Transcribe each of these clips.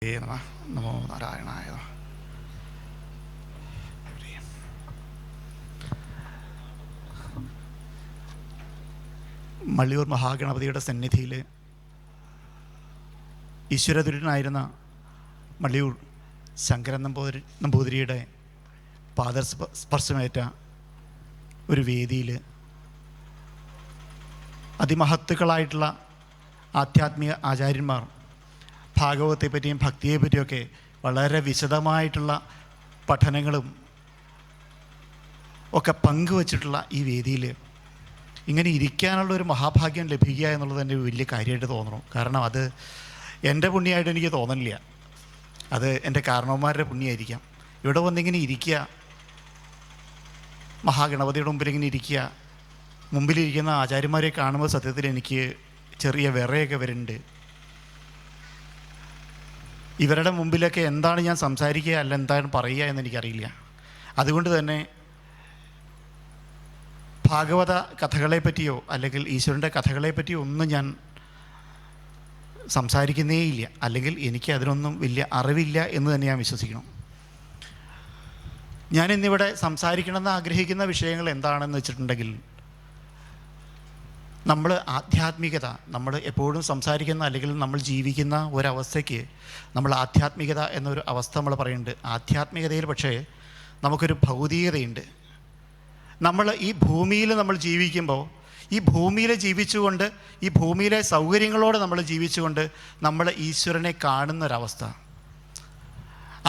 നമോ നാരായണായ. മള്ളിയൂർ മഹാഗണപതിയുടെ സന്നിധിയിൽ ഈശ്വരതുര്യനായിരുന്ന മള്ളിയൂർ ശങ്കരൻ നമ്പൂതിരിയുടെ പാദസ്പർശമേറ്റ ഒരു വേദിയിൽ അതിമഹത്തുക്കളായിട്ടുള്ള ആധ്യാത്മിക ആചാര്യന്മാർ ഭാഗവതത്തെപ്പറ്റിയും ഭക്തിയെപ്പറ്റിയൊക്കെ വളരെ വിശദമായിട്ടുള്ള പഠനങ്ങളും ഒക്കെ പങ്കുവച്ചിട്ടുള്ള ഈ വേദിയിൽ ഇങ്ങനെ ഇരിക്കാനുള്ള ഒരു മഹാഭാഗ്യം ലഭിക്കുക എന്നുള്ളത് തന്നെ വലിയ കാര്യമായിട്ട് തോന്നണം. കാരണം അത് എൻ്റെ പുണ്യമായിട്ട് എനിക്ക് തോന്നണില്ല, അത് എൻ്റെ കാരണവന്മാരുടെ പുണ്യമായിരിക്കാം. ഇവിടെ വന്നിങ്ങനെ ഇരിക്കുക, മഹാഗണപതിയുടെ മുമ്പിൽ ഇങ്ങനെ ഇരിക്കുക, മുമ്പിലിരിക്കുന്ന ആചാര്യന്മാരെ കാണുമ്പോൾ സത്യത്തിൽ എനിക്ക് ചെറിയ വിറയൊക്കെ വരുന്നുണ്ട്. ഇവരുടെ മുമ്പിലൊക്കെ എന്താണ് ഞാൻ സംസാരിക്കുക അല്ല എന്താണ് പറയുക എന്നെനിക്കറിയില്ല. അതുകൊണ്ട് തന്നെ ഭാഗവത കഥകളെ പറ്റിയോ അല്ലെങ്കിൽ ഈശ്വരൻ്റെ കഥകളെ പറ്റിയോ ഒന്നും ഞാൻ സംസാരിക്കുന്നേയില്ല, അല്ലെങ്കിൽ എനിക്ക് അതിനൊന്നും വലിയ അറിവില്ല എന്ന് തന്നെ ഞാൻ വിശ്വസിക്കണം. ഞാനിന്നിവിടെ സംസാരിക്കണമെന്ന് ആഗ്രഹിക്കുന്ന വിഷയങ്ങൾ എന്താണെന്ന് വെച്ചിട്ടുണ്ടെങ്കിൽ, നമ്മൾ ആധ്യാത്മികത, നമ്മൾ എപ്പോഴും സംസാരിക്കുന്ന അല്ലെങ്കിൽ നമ്മൾ ജീവിക്കുന്ന ഒരവസ്ഥയ്ക്ക് നമ്മൾ ആധ്യാത്മികത എന്നൊരു അവസ്ഥ നമ്മൾ പറയുന്നുണ്ട്. ആധ്യാത്മികതയിൽ പക്ഷേ നമുക്കൊരു ഭൗതികതയുണ്ട്. നമ്മൾ ഈ ഭൂമിയിൽ നമ്മൾ ജീവിക്കുമ്പോൾ, ഈ ഭൂമിയിൽ ജീവിച്ചുകൊണ്ട്, ഈ ഭൂമിയിലെ സൗകര്യങ്ങളോട് നമ്മൾ ജീവിച്ചുകൊണ്ട് നമ്മൾ ഈശ്വരനെ കാണുന്നൊരവസ്ഥ,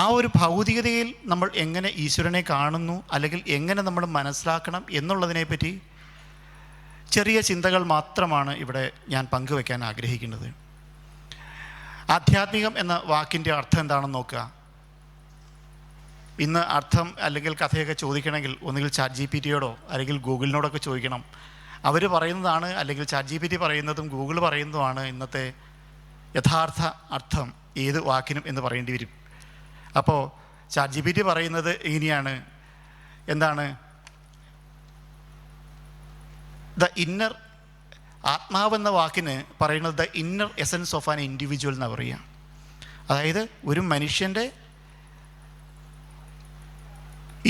ആ ഒരു ഭൗതികതയിൽ നമ്മൾ എങ്ങനെ ഈശ്വരനെ കാണുന്നു അല്ലെങ്കിൽ എങ്ങനെ നമ്മൾ മനസ്സിലാക്കണം എന്നുള്ളതിനെപ്പറ്റി ചെറിയ ചിന്തകൾ മാത്രമാണ് ഇവിടെ ഞാൻ പങ്കുവയ്ക്കാൻ ആഗ്രഹിക്കുന്നത്. ആധ്യാത്മികം എന്ന വാക്കിൻ്റെ അർത്ഥം എന്താണെന്ന് നോക്കുക. ഇന്ന് അർത്ഥം അല്ലെങ്കിൽ കഥയൊക്കെ ചോദിക്കണമെങ്കിൽ ഒന്നുകിൽ ChatGPT-യോടോ അല്ലെങ്കിൽ ഗൂഗിളിനോടൊക്കെ ചോദിക്കണം. അവർ പറയുന്നതാണ്, അല്ലെങ്കിൽ ChatGPT പറയുന്നതും ഗൂഗിൾ പറയുന്നതുമാണ് ഇന്നത്തെ യഥാർത്ഥ അർത്ഥം ഏത് വാക്കിനും എന്ന് പറയേണ്ടി വരും. അപ്പോൾ ChatGPT പറയുന്നത് ഇങ്ങനെയാണ്, എന്താണ്, ദ ഇന്നർ, ആത്മാവെന്ന വാക്കിന് പറയുന്നത് the inner essence of an individual എന്നാണ് പറയുക. അതായത് ഒരു മനുഷ്യൻ്റെ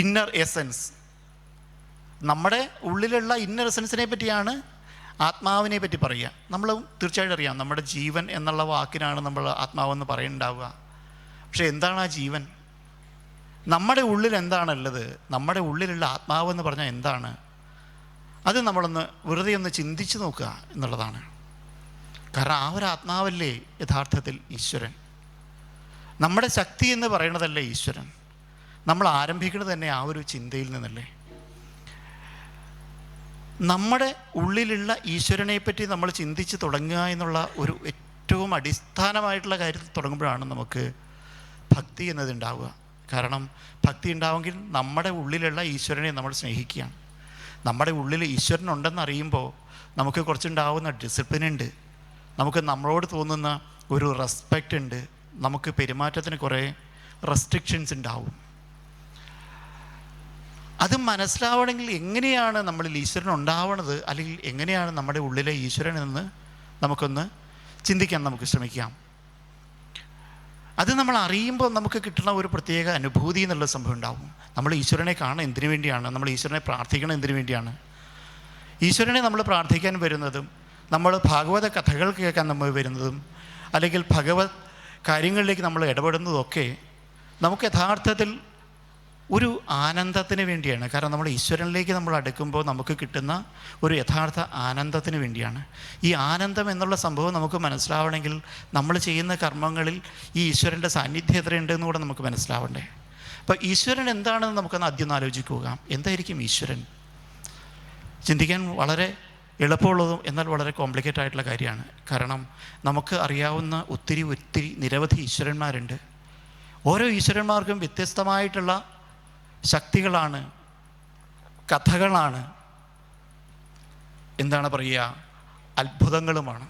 ഇന്നർ എസൻസ്, നമ്മുടെ ഉള്ളിലുള്ള ഇന്നർ എസൻസിനെ പറ്റിയാണ് ആത്മാവിനെ പറ്റി പറയുക. നമ്മൾ തീർച്ചയായിട്ടും അറിയാം, നമ്മുടെ ജീവൻ എന്നുള്ള വാക്കിനാണ് നമ്മൾ ആത്മാവെന്ന് പറയുന്നുണ്ടാവുക. പക്ഷേ എന്താണ് ആ ജീവൻ? നമ്മുടെ ഉള്ളിൽ എന്താണുള്ളത്? നമ്മുടെ ഉള്ളിലുള്ള ആത്മാവെന്ന് പറഞ്ഞാൽ എന്താണ്? അത് നമ്മളൊന്ന് വെറുതെ ഒന്ന് ചിന്തിച്ച് നോക്കുക എന്നുള്ളതാണ്. കാരണം ആ ഒരു ആത്മാവല്ലേ യഥാർത്ഥത്തിൽ ഈശ്വരൻ. നമ്മുടെ ശക്തി എന്ന് പറയുന്നതല്ലേ ഈശ്വരൻ. നമ്മൾ ആരംഭിക്കുന്നത് തന്നെ ആ ഒരു ചിന്തയിൽ നിന്നല്ലേ. നമ്മുടെ ഉള്ളിലുള്ള ഈശ്വരനെപ്പറ്റി നമ്മൾ ചിന്തിച്ച് തുടങ്ങുക എന്നുള്ള ഒരു ഏറ്റവും അടിസ്ഥാനമായിട്ടുള്ള കാര്യത്തിൽ തുടങ്ങുമ്പോഴാണ് നമുക്ക് ഭക്തി എന്നതുണ്ടാവുക. കാരണം ഭക്തി ഉണ്ടാവുമെങ്കിൽ നമ്മുടെ ഉള്ളിലുള്ള ഈശ്വരനെ നമ്മൾ സ്നേഹിക്കുകയാണ്. നമ്മുടെ ഉള്ളിൽ ഈശ്വരനുണ്ടെന്നറിയുമ്പോൾ നമുക്ക് കുറച്ചുണ്ടാവുന്ന ഡിസിപ്ലിൻ ഉണ്ട്, നമുക്ക് നമ്മളോട് തോന്നുന്ന ഒരു റെസ്പെക്റ്റ് ഉണ്ട്, നമുക്ക് പെരുമാറ്റത്തിന് കുറേ റെസ്ട്രിക്ഷൻസ് ഉണ്ടാവും. അത് മനസ്സിലാവണമെങ്കിൽ എങ്ങനെയാണ് നമ്മളിൽ ഈശ്വരൻ ഉണ്ടാവണത്, അല്ലെങ്കിൽ എങ്ങനെയാണ് നമ്മുടെ ഉള്ളിലെ ഈശ്വരൻ എന്ന് നമുക്കൊന്ന് ചിന്തിക്കാൻ നമുക്ക് ശ്രമിക്കാം. അത് നമ്മൾ അറിയുമ്പോൾ നമുക്ക് കിട്ടുന്ന ഒരു പ്രത്യേക അനുഭൂതി എന്നുള്ള സംഭവം ഉണ്ടാവും. നമ്മൾ ഈശ്വരനെ കാണാൻ എന്തിനു വേണ്ടിയാണ്? നമ്മൾ ഈശ്വരനെ പ്രാർത്ഥിക്കണം എന്തിനു വേണ്ടിയാണ്? ഈശ്വരനെ നമ്മൾ പ്രാർത്ഥിക്കാൻ വരുന്നതും, നമ്മൾ ഭാഗവത കഥകൾ കേൾക്കാൻ നമ്മൾ വരുന്നതും, അല്ലെങ്കിൽ ഭഗവത് കാര്യങ്ങളിലേക്ക് നമ്മൾ ഇടപെടുന്നതൊക്കെ നമുക്ക് യഥാർത്ഥത്തിൽ ഒരു ആനന്ദത്തിന് വേണ്ടിയാണ്. കാരണം നമ്മൾ ഈശ്വരനിലേക്ക് നമ്മൾ അടുക്കുമ്പോൾ നമുക്ക് കിട്ടുന്ന ഒരു യഥാർത്ഥ ആനന്ദത്തിന് വേണ്ടിയാണ്. ഈ ആനന്ദം എന്നുള്ള സംഭവം നമുക്ക് മനസ്സിലാവണമെങ്കിൽ നമ്മൾ ചെയ്യുന്ന കർമ്മങ്ങളിൽ ഈ ഈശ്വരൻ്റെ സാന്നിധ്യം എത്രയുണ്ടെന്ന് കൂടെ നമുക്ക് മനസ്സിലാവണ്ടേ. അപ്പോൾ ഈശ്വരൻ എന്താണെന്ന് നമുക്കൊന്ന് ആദ്യം ആലോചിക്കുക. എന്തായിരിക്കും ഈശ്വരൻ? ചിന്തിക്കാൻ വളരെ എളുപ്പമുള്ളതും എന്നാൽ വളരെ കോംപ്ലിക്കേറ്റഡ് ആയിട്ടുള്ള കാര്യമാണ്. കാരണം നമുക്ക് അറിയാവുന്ന ഒത്തിരി നിരവധി ഈശ്വരന്മാരുണ്ട്. ഓരോ ഈശ്വരന്മാർക്കും വ്യത്യസ്തമായിട്ടുള്ള ശക്തികളാണ്, കഥകളാണ്, എന്താണ് പറയുക, അത്ഭുതങ്ങളുമാണ്.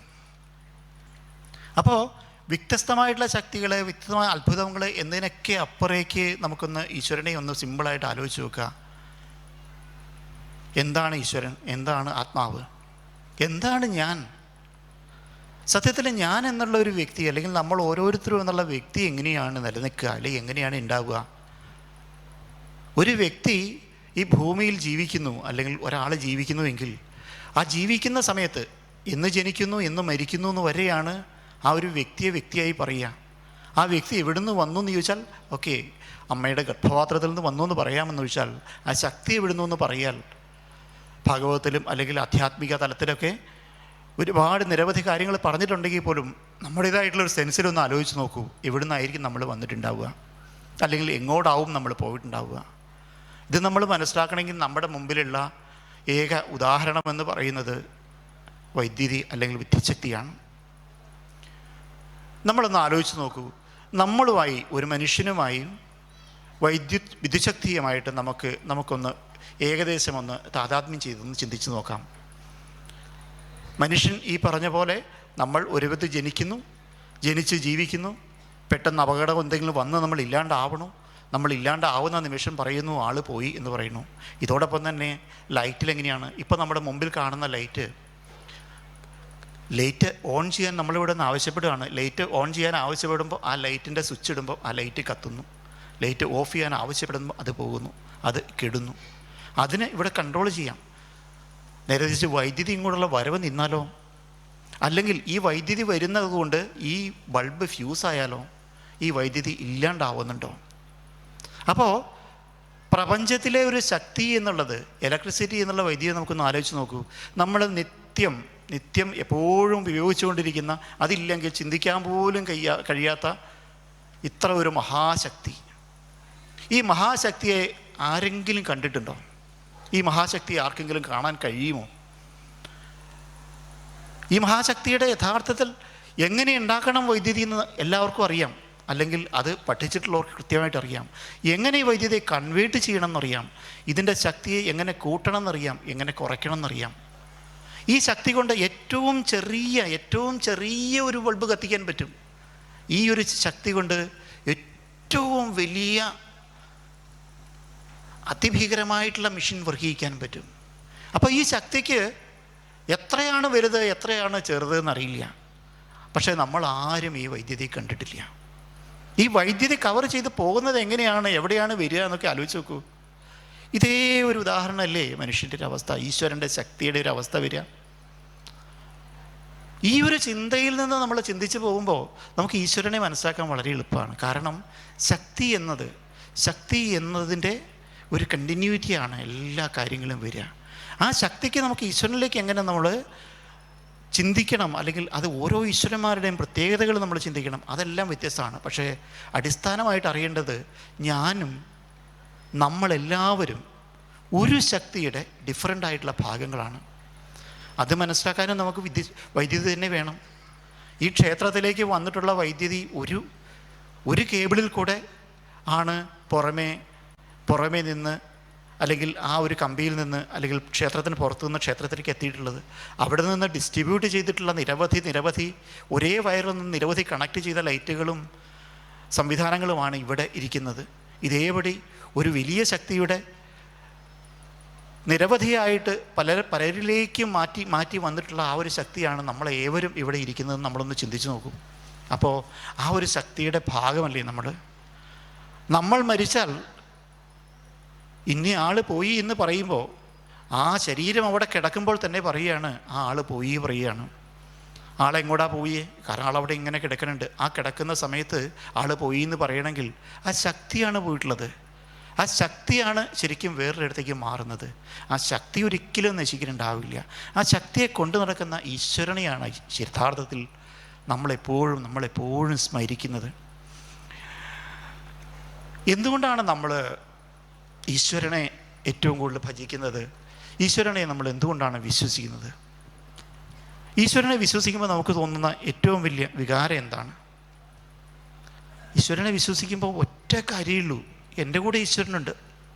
അപ്പോൾ വ്യത്യസ്തമായിട്ടുള്ള ശക്തികൾ, വ്യത്യസ്തമായ അത്ഭുതങ്ങൾ എന്നതിനൊക്കെ അപ്പുറേക്ക് നമുക്കൊന്ന് ഈശ്വരനെ ഒന്ന് സിമ്പിളായിട്ട് ആലോചിച്ച് നോക്കുക. എന്താണ് ഈശ്വരൻ? എന്താണ് ആത്മാവ്? എന്താണ് ഞാൻ? സത്യത്തിൽ ഞാൻ എന്നുള്ള ഒരു വ്യക്തി, അല്ലെങ്കിൽ നമ്മൾ ഓരോരുത്തരും എന്നുള്ള വ്യക്തി എങ്ങനെയാണ് നിലനിൽക്കുക, അല്ലെങ്കിൽ എങ്ങനെയാണ് ഉണ്ടാവുക? ഒരു വ്യക്തി ഈ ഭൂമിയിൽ ജീവിക്കുന്നു, അല്ലെങ്കിൽ ഒരാൾ ജീവിക്കുന്നുവെങ്കിൽ ആ ജീവിക്കുന്ന സമയത്ത് എന്ന് ജനിക്കുന്നു എന്ന് മരിക്കുന്നു എന്ന് വരെയാണ് ആ ഒരു വ്യക്തിയെ വ്യക്തിയായി പറയുക. ആ വ്യക്തി എവിടുന്ന് വന്നു എന്ന് ചോദിച്ചാൽ ഓക്കെ, അമ്മയുടെ ഗർഭപാത്രത്തിൽ നിന്ന് വന്നു എന്ന് പറയാമെന്ന് ചോദിച്ചാൽ ആ ശക്തി എവിടുന്നു എന്ന് പറയാൽ ഭാഗവതത്തിലും അല്ലെങ്കിൽ ആധ്യാത്മിക തലത്തിലൊക്കെ ഒരുപാട് നിരവധി കാര്യങ്ങൾ പറഞ്ഞിട്ടുണ്ടെങ്കിൽ പോലും നമ്മുടേതായിട്ടുള്ളൊരു സെൻസിലൊന്ന് ആലോചിച്ച് നോക്കൂ, എവിടുന്നായിരിക്കും നമ്മൾ വന്നിട്ടുണ്ടാവുക, അല്ലെങ്കിൽ എങ്ങോട്ടാവും നമ്മൾ പോയിട്ടുണ്ടാവുക. ഇത് നമ്മൾ മനസ്സിലാക്കണമെങ്കിൽ നമ്മുടെ മുമ്പിലുള്ള ഏക ഉദാഹരണം എന്ന് പറയുന്നത് വൈദ്യുതി അല്ലെങ്കിൽ വിദ്യുച്ഛക്തിയാണ്. നമ്മളൊന്ന് ആലോചിച്ച് നോക്കൂ, നമ്മളുമായി, ഒരു മനുഷ്യനുമായും വിദ്യുച്ഛക്തിയുമായിട്ട് നമുക്കൊന്ന് ഏകദേശം ഒന്ന് താതാത്മ്യം ചെയ്തൊന്ന് ചിന്തിച്ച് നോക്കാം. മനുഷ്യൻ ഈ പറഞ്ഞ പോലെ നമ്മൾ ഒരുവിധ ജനിച്ച് ജീവിക്കുന്നു, പെട്ടെന്ന് അപകടം എന്തെങ്കിലും വന്ന് നമ്മൾ ഇല്ലാണ്ടാവുന്ന നിമിഷം പറയുന്നു ആൾ പോയി എന്ന് പറയുന്നു. ഇതോടൊപ്പം തന്നെ ലൈറ്റിലെങ്ങനെയാണ്, ഇപ്പോൾ നമ്മുടെ മുമ്പിൽ കാണുന്ന ലൈറ്റ് ഓൺ ചെയ്യാൻ നമ്മളിവിടെ നിന്ന് ആവശ്യപ്പെടുകയാണ്. ലൈറ്റ് ഓൺ ചെയ്യാൻ ആവശ്യപ്പെടുമ്പോൾ ആ ലൈറ്റിൻ്റെ സ്വിച്ച് ഇടുമ്പോൾ ആ ലൈറ്റ് കത്തുന്നു. ലൈറ്റ് ഓഫ് ചെയ്യാൻ ആവശ്യപ്പെടുമ്പോൾ അത് പോകുന്നു, അത് കെടുന്നു. അതിനെ ഇവിടെ കൺട്രോൾ ചെയ്യാം. നേരെ തിരിച്ച് വൈദ്യുതി ഇങ്ങോട്ടുള്ള വരവ് നിന്നാലോ, അല്ലെങ്കിൽ ഈ വൈദ്യുതി വരുന്നത് കൊണ്ട് ഈ ബൾബ് ഫ്യൂസായാലോ ഈ വൈദ്യുതി ഇല്ലാണ്ടാവുന്നുണ്ടോ? അപ്പോൾ പ്രപഞ്ചത്തിലെ ഒരു ശക്തി എന്നുള്ളത്, ഇലക്ട്രിസിറ്റി എന്നുള്ള വൈദ്യുതി നമുക്കൊന്ന് ആലോചിച്ച് നോക്കൂ. നമ്മൾ നിത്യം എപ്പോഴും ഉപയോഗിച്ചുകൊണ്ടിരിക്കുന്ന, അതില്ലെങ്കിൽ ചിന്തിക്കാൻ പോലും കഴിയാത്ത ഇത്ര ഒരു മഹാശക്തി. ഈ മഹാശക്തിയെ ആരെങ്കിലും കണ്ടിട്ടുണ്ടോ? ഈ മഹാശക്തിയെ ആർക്കെങ്കിലും കാണാൻ കഴിയുമോ? ഈ മഹാശക്തിയുടെ യഥാർത്ഥത്തിൽ എങ്ങനെ ഉണ്ടാക്കണം വൈദ്യുതി എന്ന് എല്ലാവർക്കും അറിയാം, അല്ലെങ്കിൽ അത് പഠിച്ചിട്ടുള്ളവർക്ക് കൃത്യമായിട്ട് അറിയാം. എങ്ങനെ ഈ വൈദ്യുതിയെ കൺവേർട്ട് ചെയ്യണം എന്നറിയാം. ഇതിൻ്റെ ശക്തിയെ എങ്ങനെ കൂട്ടണം എന്നറിയാം, എങ്ങനെ കുറയ്ക്കണം എന്നറിയാം. ഈ ശക്തി കൊണ്ട് ഏറ്റവും ചെറിയ ഒരു ബൾബ് കത്തിക്കാൻ പറ്റും. ഈ ഒരു ശക്തി കൊണ്ട് ഏറ്റവും വലിയ അതിഭീകരമായിട്ടുള്ള മെഷീൻ വർക്ക് ചെയ്യിക്കാൻ പറ്റും. അപ്പോൾ ഈ ശക്തിക്ക് എത്രയാണ് വലുത് എത്രയാണ് ചെറുത് എന്നറിയില്ല. പക്ഷേ നമ്മൾ ആരും ഈ വൈദ്യുതി കണ്ടിട്ടില്ല. ഈ വൈദ്യുതി കവർ ചെയ്ത് പോകുന്നത് എങ്ങനെയാണ്, എവിടെയാണ് വരിക എന്നൊക്കെ ആലോചിച്ച് നോക്കൂ. ഇതേ ഒരു ഉദാഹരണമല്ലേ മനുഷ്യൻ്റെ ഒരു അവസ്ഥ, ഈശ്വരൻ്റെ ശക്തിയുടെ ഒരു അവസ്ഥ വരിക. ഈ ഒരു ചിന്തയിൽ നിന്ന് നമ്മൾ ചിന്തിച്ച് പോകുമ്പോൾ നമുക്ക് ഈശ്വരനെ മനസ്സിലാക്കാൻ വളരെ എളുപ്പമാണ്. കാരണം ശക്തി എന്നതിൻ്റെ ഒരു കണ്ടിന്യൂറ്റിയാണ് എല്ലാ കാര്യങ്ങളും വരിക. ആ ശക്തിക്ക് നമുക്ക് ഈശ്വരനിലേക്ക് എങ്ങനെ നമ്മൾ ചിന്തിക്കണം, അല്ലെങ്കിൽ അത് ഓരോ ഈശ്വരന്മാരുടെയും പ്രത്യേകതകൾ നമ്മൾ ചിന്തിക്കണം, അതെല്ലാം വ്യത്യസ്തമാണ്. പക്ഷേ അടിസ്ഥാനമായിട്ട് അറിയേണ്ടത് നമ്മളെല്ലാവരും ഒരു ശക്തിയുടെ ഡിഫറൻ്റ് ആയിട്ടുള്ള ഭാഗങ്ങളാണ്. അത് മനസ്സിലാക്കാനും നമുക്ക് വൈദ്യുതി തന്നെ വേണം. ഈ ക്ഷേത്രത്തിലേക്ക് വന്നിട്ടുള്ള വൈദ്യുതി ഒരു കേബിളിൽ കൂടെ ആണ് പുറമേ നിന്ന്, അല്ലെങ്കിൽ ആ ഒരു കമ്പിയിൽ നിന്ന്, അല്ലെങ്കിൽ ക്ഷേത്രത്തിന് പുറത്തു നിന്ന് ക്ഷേത്രത്തിലേക്ക് എത്തിയിട്ടുള്ളത്. അവിടെ നിന്ന് ഡിസ്ട്രിബ്യൂട്ട് ചെയ്തിട്ടുള്ള നിരവധി ഒരേ വയറിൽ നിന്ന് നിരവധി കണക്ട് ചെയ്ത ലൈറ്റുകളും സംവിധാനങ്ങളുമാണ് ഇവിടെ ഇരിക്കുന്നത്. ഇതേപടി ഒരു വലിയ ശക്തിയുടെ നിരവധിയായിട്ട് പലരിലേക്ക് മാറ്റി വന്നിട്ടുള്ള ആ ഒരു ശക്തിയാണ് നമ്മളേവരും ഇവിടെ ഇരിക്കുന്നതെന്ന് നമ്മളൊന്ന് ചിന്തിച്ച് നോക്കും. അപ്പോൾ ആ ഒരു ശക്തിയുടെ ഭാഗമല്ലേ നമ്മൾ മരിച്ചാൽ ഇന്ന ആൾ പോയി എന്ന് പറയുമ്പോൾ ആ ശരീരം അവിടെ കിടക്കുമ്പോൾ തന്നെ പറയുകയാണ് ആ ആൾ പോയി പറയുകയാണ്. ആളെങ്ങോട്ടാ പോയി? കാരണം ആളവിടെ ഇങ്ങനെ കിടക്കുന്നുണ്ട്. ആ കിടക്കുന്ന സമയത്ത് ആൾ പോയി എന്ന് പറയണമെങ്കിൽ ആ ശക്തിയാണ് പോയിട്ടുള്ളത്. ആ ശക്തിയാണ് ശരിക്കും വേറൊരിടത്തേക്ക് മാറുന്നത്. ആ ശക്തി ഒരിക്കലും നശിക്കുന്നുണ്ടാവില്ല. ആ ശക്തിയെ കൊണ്ടു നടക്കുന്ന ഈശ്വരനെയാണ് യഥാർത്ഥത്തിൽ നമ്മളെപ്പോഴും സ്മരിക്കുന്നത്. എന്തുകൊണ്ടാണ് നമ്മൾ ഈശ്വരനെ ഏറ്റവും കൂടുതൽ ഭജിക്കുന്നത്? ഈശ്വരനെ നമ്മൾ എന്തുകൊണ്ടാണ് വിശ്വസിക്കുന്നത്? ഈശ്വരനെ വിശ്വസിക്കുമ്പോൾ നമുക്ക് തോന്നുന്ന ഏറ്റവും വലിയ വികാരം എന്താണ്? ഈശ്വരനെ വിശ്വസിക്കുമ്പോൾ ഒറ്റ കാര്യമുള്ളൂ, എൻ്റെ കൂടെ ഈശ്വരനുണ്ട്.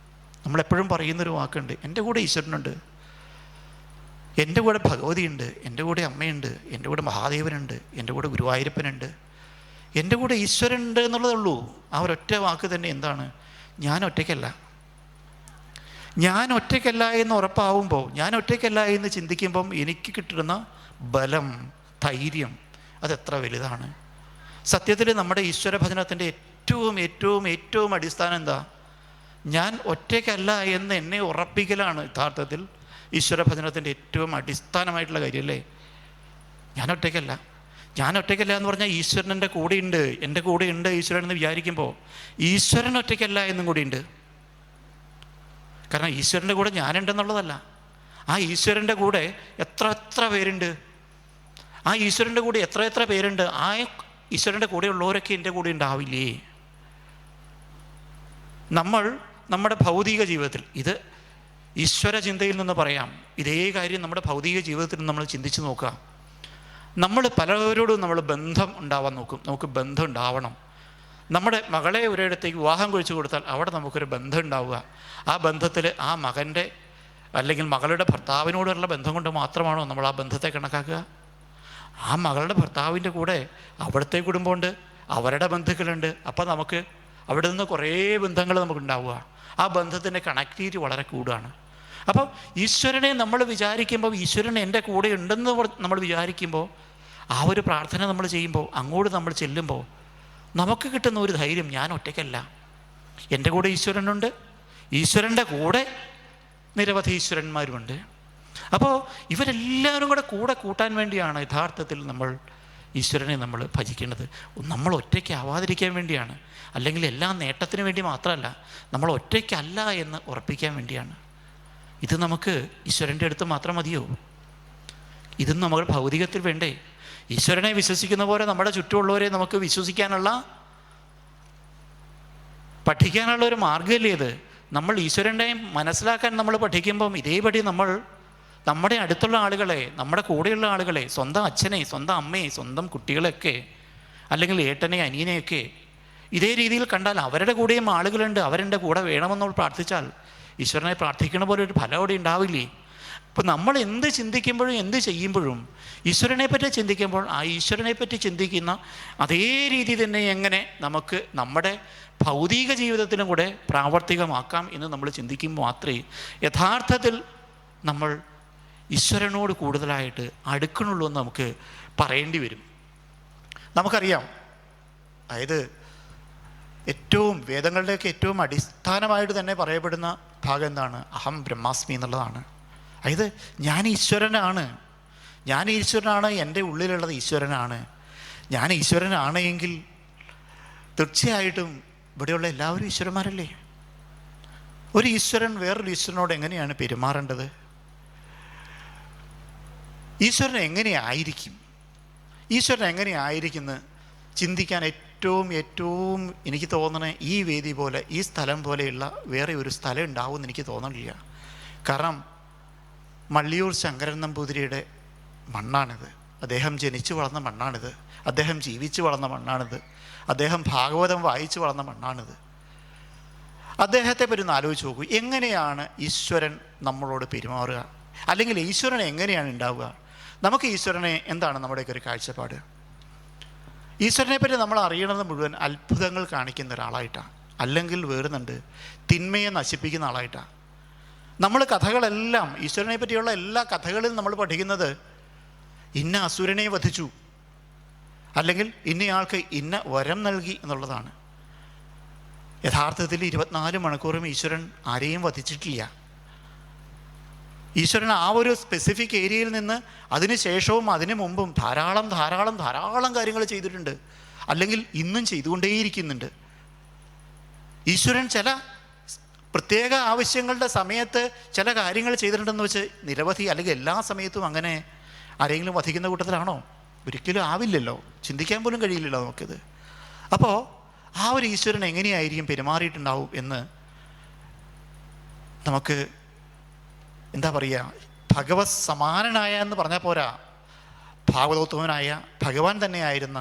നമ്മളെപ്പോഴും പറയുന്നൊരു വാക്കുണ്ട്, എൻ്റെ കൂടെ ഈശ്വരനുണ്ട്, എൻ്റെ കൂടെ ഭഗവതിയുണ്ട്, എൻ്റെ കൂടെ അമ്മയുണ്ട്, എൻ്റെ കൂടെ മഹാദേവനുണ്ട്, എൻ്റെ കൂടെ ഗുരുവായൂരപ്പനുണ്ട്, എൻ്റെ കൂടെ ഈശ്വരനുണ്ട് എന്നുള്ളതേ ഉള്ളൂ. ആ ഒരൊറ്റ വാക്ക് തന്നെ എന്താണ്? ഞാൻ ഒറ്റയ്ക്കല്ല എന്ന് ഉറപ്പാവുമ്പോൾ, ഞാൻ ഒറ്റയ്ക്കല്ല എന്ന് ചിന്തിക്കുമ്പം എനിക്ക് കിട്ടുന്ന ബലം, ധൈര്യം അതെത്ര വലുതാണ്. സത്യത്തിൽ നമ്മുടെ ഈശ്വരഭജനത്തിൻ്റെ ഏറ്റവും ഏറ്റവും ഏറ്റവും അടിസ്ഥാനം എന്താ? ഞാൻ ഒറ്റയ്ക്കല്ല എന്ന് എന്നെ ഉറപ്പിക്കലാണ് യഥാർത്ഥത്തിൽ ഈശ്വരഭജനത്തിൻ്റെ ഏറ്റവും അടിസ്ഥാനമായിട്ടുള്ള കാര്യമല്ലേ. ഞാൻ ഒറ്റയ്ക്കല്ല എന്ന് പറഞ്ഞാൽ ഈശ്വരൻ എൻ്റെ കൂടെയുണ്ട്, എൻ്റെ കൂടെ ഉണ്ട് ഈശ്വരൻ എന്ന് വിചാരിക്കുമ്പോൾ ഈശ്വരൻ ഒറ്റയ്ക്കല്ല എന്നും കൂടിയുണ്ട്. കാരണം ഈശ്വരൻ്റെ കൂടെ ഞാനുണ്ടെന്നുള്ളതല്ല, ആ ഈശ്വരൻ്റെ കൂടെ എത്ര പേരുണ്ട്, ആ ഈശ്വരൻ്റെ കൂടെ എത്ര പേരുണ്ട്, ആ ഈശ്വരൻ്റെ കൂടെയുള്ളവരൊക്കെ എൻ്റെ കൂടെ ഉണ്ടാവില്ലേ. നമ്മൾ നമ്മുടെ ഭൗതിക ജീവിതത്തിൽ, ഇത് ഈശ്വര ചിന്തയിൽ നിന്ന് പറയാം, ഇതേ കാര്യം നമ്മുടെ ഭൗതിക ജീവിതത്തിൽ നമ്മൾ ചിന്തിച്ച് നോക്കുക. നമ്മൾ പലരോടും നമ്മൾ ബന്ധം ഉണ്ടാവാൻ നോക്കും, നമുക്ക് ബന്ധം ഉണ്ടാവണം. നമ്മുടെ മകളെ ഒരിടത്തേക്ക് വിവാഹം കഴിച്ചു കൊടുത്താൽ അവിടെ നമുക്കൊരു ബന്ധം ഉണ്ടാവുക. ആ ബന്ധത്തിൽ ആ മകൻ്റെ അല്ലെങ്കിൽ മകളുടെ ഭർത്താവിനോടുള്ള ബന്ധം കൊണ്ട് മാത്രമാണോ നമ്മൾ ആ ബന്ധത്തെ കണക്കാക്കുക? ആ മകളുടെ ഭർത്താവിൻ്റെ കൂടെ അവിടുത്തെ കുടുംബമുണ്ട്, അവരുടെ ബന്ധുക്കളുണ്ട്. അപ്പം നമുക്ക് അവിടെ നിന്ന് കുറേ ബന്ധങ്ങൾ നമുക്കുണ്ടാവുക. ആ ബന്ധത്തിൻ്റെ കണക്ടിവിറ്റി വളരെ കൂടുകയാണ്. അപ്പോൾ ഈശ്വരനെ നമ്മൾ വിചാരിക്കുമ്പോൾ, ഈശ്വരൻ എൻ്റെ കൂടെ ഉണ്ടെന്ന് നമ്മൾ വിചാരിക്കുമ്പോൾ, ആ ഒരു പ്രാർത്ഥന നമ്മൾ ചെയ്യുമ്പോൾ, അങ്ങോട്ട് നമ്മൾ ചെല്ലുമ്പോൾ നമുക്ക് കിട്ടുന്ന ഒരു ധൈര്യം, ഞാൻ ഒറ്റയ്ക്കല്ല, എൻ്റെ കൂടെ ഈശ്വരനുണ്ട്, ഈശ്വരൻ്റെ കൂടെ നിരവധി ഈശ്വരന്മാരുമുണ്ട്. അപ്പോൾ ഇവരെല്ലാവരും കൂടെ കൂട്ടാൻ വേണ്ടിയാണ് യഥാർത്ഥത്തിൽ നമ്മൾ ഈശ്വരനെ നമ്മൾ ഭജിക്കേണ്ടത്. നമ്മൾ ഒറ്റയ്ക്കാവാതിരിക്കാൻ വേണ്ടിയാണ്, അല്ലെങ്കിൽ എല്ലാ നേട്ടത്തിന് വേണ്ടി മാത്രമല്ല, നമ്മൾ ഒറ്റയ്ക്കല്ല എന്ന് ഉറപ്പിക്കാൻ വേണ്ടിയാണ്. ഇത് നമുക്ക് ഈശ്വരൻ്റെ അടുത്ത് മാത്രം മതിയോ? ഇതും നമ്മൾ ഭൗതികത്തിൽ വേണ്ടേ? ഈശ്വരനെ വിശ്വസിക്കുന്ന പോലെ നമ്മുടെ ചുറ്റുമുള്ളവരെ നമുക്ക് വിശ്വസിക്കാനുള്ള, പഠിക്കാനുള്ള ഒരു മാർഗ്ഗമല്ലേ ഇത്? നമ്മൾ ഈശ്വരനെ മനസ്സിലാക്കാൻ നമ്മൾ പഠിക്കുമ്പം ഇതേപടി നമ്മൾ നമ്മുടെ അടുത്തുള്ള ആളുകളെ, നമ്മുടെ കൂടെയുള്ള ആളുകളെ, സ്വന്തം അച്ഛനെ, സ്വന്തം അമ്മയെ, സ്വന്തം കുട്ടികളെയൊക്കെ, അല്ലെങ്കിൽ ഏട്ടനെ, അനിയനെയൊക്കെ ഇതേ രീതിയിൽ കണ്ടാൽ അവരുടെ കൂടെയും ആളുകളുണ്ട്, അവരെൻ്റെ കൂടെ വേണമെന്ന് പ്രാർത്ഥിച്ചാൽ ഈശ്വരനെ പ്രാർത്ഥിക്കണ പോലെ ഒരു ഫലം അവിടെ ഉണ്ടാവില്ലേ? അപ്പോൾ നമ്മൾ എന്ത് ചിന്തിക്കുമ്പോഴും എന്ത് ചെയ്യുമ്പോഴും ഈശ്വരനെ പറ്റി ചിന്തിക്കുമ്പോൾ ആ ഈശ്വരനെ പറ്റി ചിന്തിക്കുന്ന അതേ രീതി തന്നെ എങ്ങനെ നമുക്ക് നമ്മുടെ ഭൗതിക ജീവിതത്തിലും കൂടെ പ്രാവർത്തികമാക്കാം എന്ന് നമ്മൾ ചിന്തിക്കുമ്പോൾ മാത്രമേ യഥാർത്ഥത്തിൽ നമ്മൾ ഈശ്വരനോട് കൂടുതലായിട്ട് അടുക്കണുള്ളൂ എന്ന് നമുക്ക് പറയേണ്ടി വരും. നമുക്കറിയാം, അതായത് ഏറ്റവും വേദങ്ങളുടെയൊക്കെ ഏറ്റവും അടിസ്ഥാനമായിട്ട് തന്നെ പറയപ്പെടുന്ന ഭാഗം എന്താണ്? അഹം ബ്രഹ്മാസ്മി എന്നുള്ളതാണ്. അതായത് ഞാൻ ഈശ്വരനാണ്, എൻ്റെ ഉള്ളിലുള്ളത് ഈശ്വരനാണ്. ഞാൻ ഈശ്വരനാണ് എങ്കിൽ തീർച്ചയായിട്ടും ഇവിടെയുള്ള എല്ലാവരും ഈശ്വരന്മാരല്ലേ? ഒരു ഈശ്വരൻ വേറൊരു ഈശ്വരനോട് എങ്ങനെയാണ് പെരുമാറേണ്ടത്? ഈശ്വരൻ എങ്ങനെയായിരിക്കുന്നു ചിന്തിക്കാൻ ഏറ്റവും എനിക്ക് തോന്നണേ ഈ വേദി പോലെ, ഈ സ്ഥലം പോലെയുള്ള വേറെ ഒരു സ്ഥലം ഉണ്ടാവുമെന്ന് എനിക്ക് തോന്നണില്ല. കാരണം മള്ളിയൂർ ശങ്കരൻ നമ്പൂതിരിയുടെ മണ്ണാണിത്, അദ്ദേഹം ജനിച്ചു വളർന്ന മണ്ണാണിത്, അദ്ദേഹം ജീവിച്ചു വളർന്ന മണ്ണാണിത്, അദ്ദേഹം ഭാഗവതം വായിച്ചു വളർന്ന മണ്ണാണിത്. അദ്ദേഹത്തെ പറ്റി ഒന്ന് ആലോചിച്ച് നോക്കൂ, എങ്ങനെയാണ് ഈശ്വരൻ നമ്മളോട് പെരുമാറുക, അല്ലെങ്കിൽ ഈശ്വരൻ എങ്ങനെയാണ് ഉണ്ടാവുക? നമുക്ക് ഈശ്വരനെ എന്താണ് നമ്മുടെയൊക്കെ ഒരു കാഴ്ചപ്പാട്? ഈശ്വരനെ പറ്റി നമ്മൾ അറിയണത് മുഴുവൻ അത്ഭുതങ്ങൾ കാണിക്കുന്ന ഒരാളായിട്ടാണ്, അല്ലെങ്കിൽ വേറുന്നുണ്ട് തിന്മയെ നശിപ്പിക്കുന്ന ആളായിട്ടാണ്. നമ്മൾ കഥകളെല്ലാം, ഈശ്വരനെ പറ്റിയുള്ള എല്ലാ കഥകളിലും നമ്മൾ പഠിക്കുന്നത് ഇന്ന അസുരനെ വധിച്ചു, അല്ലെങ്കിൽ ഇന്നയാൾക്ക് ഇന്ന വരം നൽകി എന്നുള്ളതാണ്. യഥാർത്ഥത്തിൽ 24 മണിക്കൂറും ഈശ്വരൻ ആരെയും വധിച്ചിട്ടില്ല. ഈശ്വരൻ ആ ഒരു സ്പെസിഫിക് ഏരിയയിൽ നിന്ന് അതിന് ശേഷവും അതിനു മുമ്പും ധാരാളം കാര്യങ്ങൾ ചെയ്തിട്ടുണ്ട്, അല്ലെങ്കിൽ ഇന്നും ചെയ്തുകൊണ്ടേയിരിക്കുന്നുണ്ട്. ഈശ്വരൻ ചില പ്രത്യേക ആവശ്യങ്ങളുടെ സമയത്ത് ചില കാര്യങ്ങൾ ചെയ്തിട്ടുണ്ടെന്ന് വെച്ച് നിരവധി, അല്ലെങ്കിൽ എല്ലാ സമയത്തും അങ്ങനെ ആരെങ്കിലും വധിക്കുന്ന കൂട്ടത്തിലാണോ? ഒരിക്കലും ആവില്ലല്ലോ, ചിന്തിക്കാൻ പോലും കഴിയില്ലല്ലോ നമുക്കിത്. അപ്പോൾ ആ ഒരു ഈശ്വരൻ എങ്ങനെയായിരിക്കും പെരുമാറിയിട്ടുണ്ടാവും എന്ന് നമുക്ക് എന്താ പറയുക, ഭഗവത് സമാനനായ എന്ന് പറഞ്ഞാൽ പോരാ, ഭാഗവതോത്തമനായ ഭഗവാൻ തന്നെയായിരുന്ന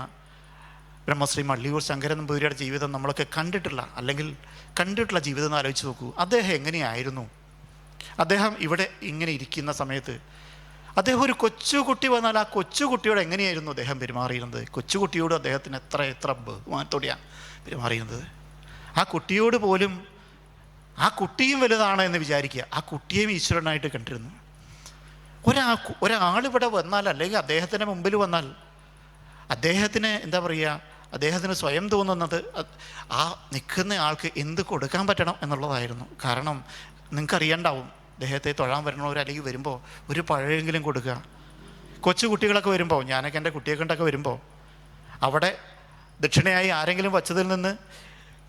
ബ്രഹ്മശ്രീ മള്ളിയൂർ ശങ്കരൻ നമ്പൂതിരിയുടെ ജീവിതം നമ്മളൊക്കെ കണ്ടിട്ടുള്ള ജീവിതം എന്ന് ആലോചിച്ച് നോക്കൂ. അദ്ദേഹം എങ്ങനെയായിരുന്നു? അദ്ദേഹം ഇവിടെ ഇങ്ങനെ ഇരിക്കുന്ന സമയത്ത് അദ്ദേഹം ഒരു കൊച്ചുകുട്ടി വന്നാൽ ആ കൊച്ചുകുട്ടിയോട് എങ്ങനെയായിരുന്നു അദ്ദേഹം പെരുമാറിയിരുന്നത്? കൊച്ചുകുട്ടിയോട് അദ്ദേഹത്തിന് എത്ര ബഹുമാനത്തോടെയാണ് പെരുമാറിയിരുന്നത്. ആ കുട്ടിയോട് പോലും, ആ കുട്ടിയും വലുതാണ് എന്ന് വിചാരിക്കുക, ആ കുട്ടിയെയും ഈശ്വരനായിട്ട് കണ്ടിരുന്നു. ഒരാളിവിടെ വന്നാൽ, അല്ലെങ്കിൽ അദ്ദേഹത്തിൻ്റെ മുമ്പിൽ വന്നാൽ, അദ്ദേഹത്തിന് എന്താ പറയുക, അദ്ദേഹത്തിന് സ്വയം തോന്നുന്നത് ആ നിൽക്കുന്ന ആൾക്ക് എന്ത് കൊടുക്കാൻ പറ്റണം എന്നുള്ളതായിരുന്നു. കാരണം നിങ്ങൾക്കറിയണ്ടാവും, അദ്ദേഹത്തെ തൊഴാൻ വരണവർ അല്ലെങ്കിൽ വരുമ്പോൾ ഒരു പഴയെങ്കിലും കൊടുക്കുക. കൊച്ചു കുട്ടികളൊക്കെ വരുമ്പോൾ, ഞാനൊക്കെ എൻ്റെ കുട്ടിയെ കൊണ്ടൊക്കെ വരുമ്പോൾ അവിടെ ദക്ഷിണയായി ആരെങ്കിലും വച്ചതിൽ നിന്ന്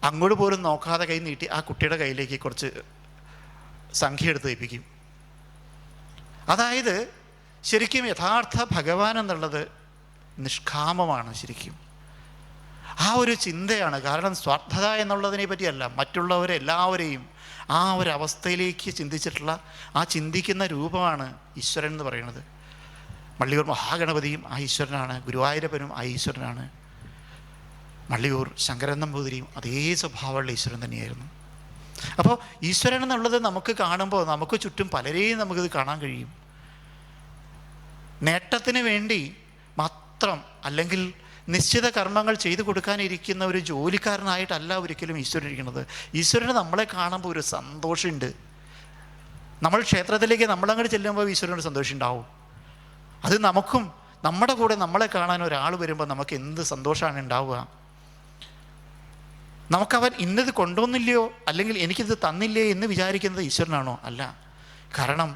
അങ്ങോട്ട് പോലും നോക്കാതെ കൈ നീട്ടി ആ കുട്ടിയുടെ കയ്യിലേക്ക് കുറച്ച് സംഖ്യ എടുത്ത് ഏൽപ്പിക്കും. അതായത് ശരിക്കും യഥാർത്ഥ ഭഗവാൻ എന്നുള്ളത് നിഷ്കാമമാണ്. ശരിക്കും ആ ഒരു ചിന്തയാണ്. കാരണം സ്വാർത്ഥത എന്നുള്ളതിനെ പറ്റിയല്ല, മറ്റുള്ളവരെല്ലാവരെയും ആ ഒരു അവസ്ഥയിലേക്ക് ചിന്തിച്ചിട്ടുള്ള ആ ചിന്തിക്കുന്ന രൂപമാണ് ഈശ്വരൻ എന്ന് പറയുന്നത്. മള്ളിയൂർ മഹാഗണപതിയും ആ ഈശ്വരനാണ്, ഗുരുവായൂരപ്പനും ആ ഈശ്വരനാണ്, മള്ളിയൂർ ശങ്കരൻ നമ്പൂതിരിയും അതേ സ്വഭാവമുള്ള ഈശ്വരൻ തന്നെയായിരുന്നു. അപ്പോൾ ഈശ്വരൻ എന്നുള്ളത് നമുക്ക് കാണുമ്പോൾ നമുക്ക് ചുറ്റും പലരെയും നമുക്കിത് കാണാൻ കഴിയും. നേട്ടത്തിന് വേണ്ടി മാത്രം അല്ലെങ്കിൽ നിശ്ചിത കർമ്മങ്ങൾ ചെയ്തു കൊടുക്കാനിരിക്കുന്ന ഒരു ജോലിക്കാരനായിട്ടല്ല ഒരിക്കലും ഈശ്വരൻ ഇരിക്കുന്നത്. ഈശ്വരന് നമ്മളെ കാണുമ്പോൾ ഒരു സന്തോഷമുണ്ട്. നമ്മൾ ക്ഷേത്രത്തിലേക്ക് നമ്മളങ്ങോട്ട് ചെല്ലുമ്പോൾ ഈശ്വരനൊരു സന്തോഷം ഉണ്ടാവും. അത് നമുക്കും നമ്മുടെ കൂടെ നമ്മളെ കാണാൻ ഒരാൾ വരുമ്പോൾ നമുക്ക് എന്ത് സന്തോഷമാണ് ഉണ്ടാവുക. നമുക്കവൻ ഇന്നത് കൊണ്ടുവന്നില്ലയോ അല്ലെങ്കിൽ എനിക്കിത് തന്നില്ലേ എന്ന് വിചാരിക്കുന്നത് ഈശ്വരനാണോ? അല്ല. കാരണം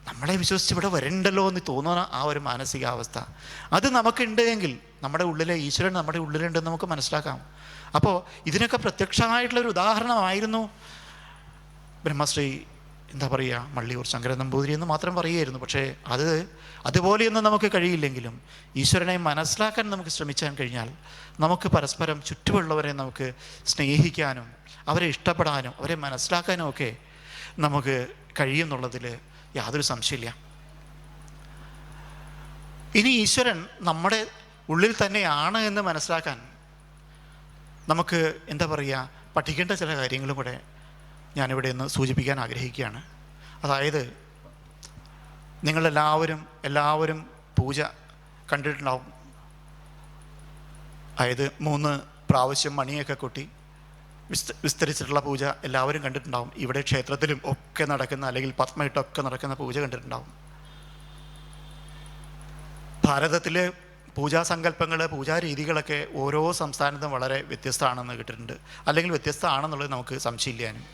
നമ്മളെ വിശ്വസിച്ച് ഇവിടെ വരണ്ടല്ലോ എന്ന് തോന്നുന്ന ആ ഒരു മാനസികാവസ്ഥ അത് നമുക്കുണ്ട് എങ്കിൽ നമ്മുടെ ഉള്ളിലെ ഈശ്വരൻ നമ്മുടെ ഉള്ളിലുണ്ടെന്ന് നമുക്ക് മനസ്സിലാക്കാം. അപ്പോൾ ഇതിനൊക്കെ പ്രത്യക്ഷമായിട്ടുള്ളൊരു ഉദാഹരണമായിരുന്നു ബ്രഹ്മശ്രീ എന്താ പറയുക മള്ളിയൂർ ശങ്കരൻ നമ്പൂതിരി എന്ന് മാത്രം പറയുമായിരുന്നു. പക്ഷേ അതുപോലെയൊന്നും നമുക്ക് കഴിയില്ലെങ്കിലും ഈശ്വരനെ മനസ്സിലാക്കാൻ നമുക്ക് ശ്രമിച്ചാൽ കഴിഞ്ഞാൽ നമുക്ക് പരസ്പരം ചുറ്റുമുള്ളവരെ നമുക്ക് സ്നേഹിക്കാനും അവരെ ഇഷ്ടപ്പെടാനും അവരെ മനസ്സിലാക്കാനും ഒക്കെ നമുക്ക് കഴിയുമെന്നുള്ളതിൽ യാതൊരു സംശയമില്ല. ഇനി ഈശ്വരൻ നമ്മുടെ ഉള്ളിൽ തന്നെയാണ് എന്ന് മനസ്സിലാക്കാൻ നമുക്ക് എന്താ പറയുക പഠിക്കേണ്ട ചില കാര്യങ്ങളും കൂടെ ഞാനിവിടെ ഒന്ന് സൂചിപ്പിക്കാൻ ആഗ്രഹിക്കുകയാണ്. അതായത് എല്ലാവരും പൂജ കണ്ടിട്ടുണ്ടാവും. അതായത് 3 പ്രാവശ്യം മണിയൊക്കെ കൊട്ടി വിസ്തരിച്ചിട്ടുള്ള പൂജ എല്ലാവരും കണ്ടിട്ടുണ്ടാവും. ഇവിടെ ക്ഷേത്രത്തിലും ഒക്കെ നടക്കുന്ന അല്ലെങ്കിൽ പത്മയിട്ടൊക്കെ നടക്കുന്ന പൂജ കണ്ടിട്ടുണ്ടാവും. ഭാരതത്തിലെ പൂജാസങ്കല്പങ്ങൾ പൂജാരീതികളൊക്കെ ഓരോ സംസ്ഥാനത്തും വളരെ വ്യത്യസ്തമാണെന്ന് കേട്ടിട്ടുണ്ട്. അല്ലെങ്കിൽ വ്യത്യസ്തമാണെന്നുള്ളത് നമുക്ക് സംശയമില്ലാനും.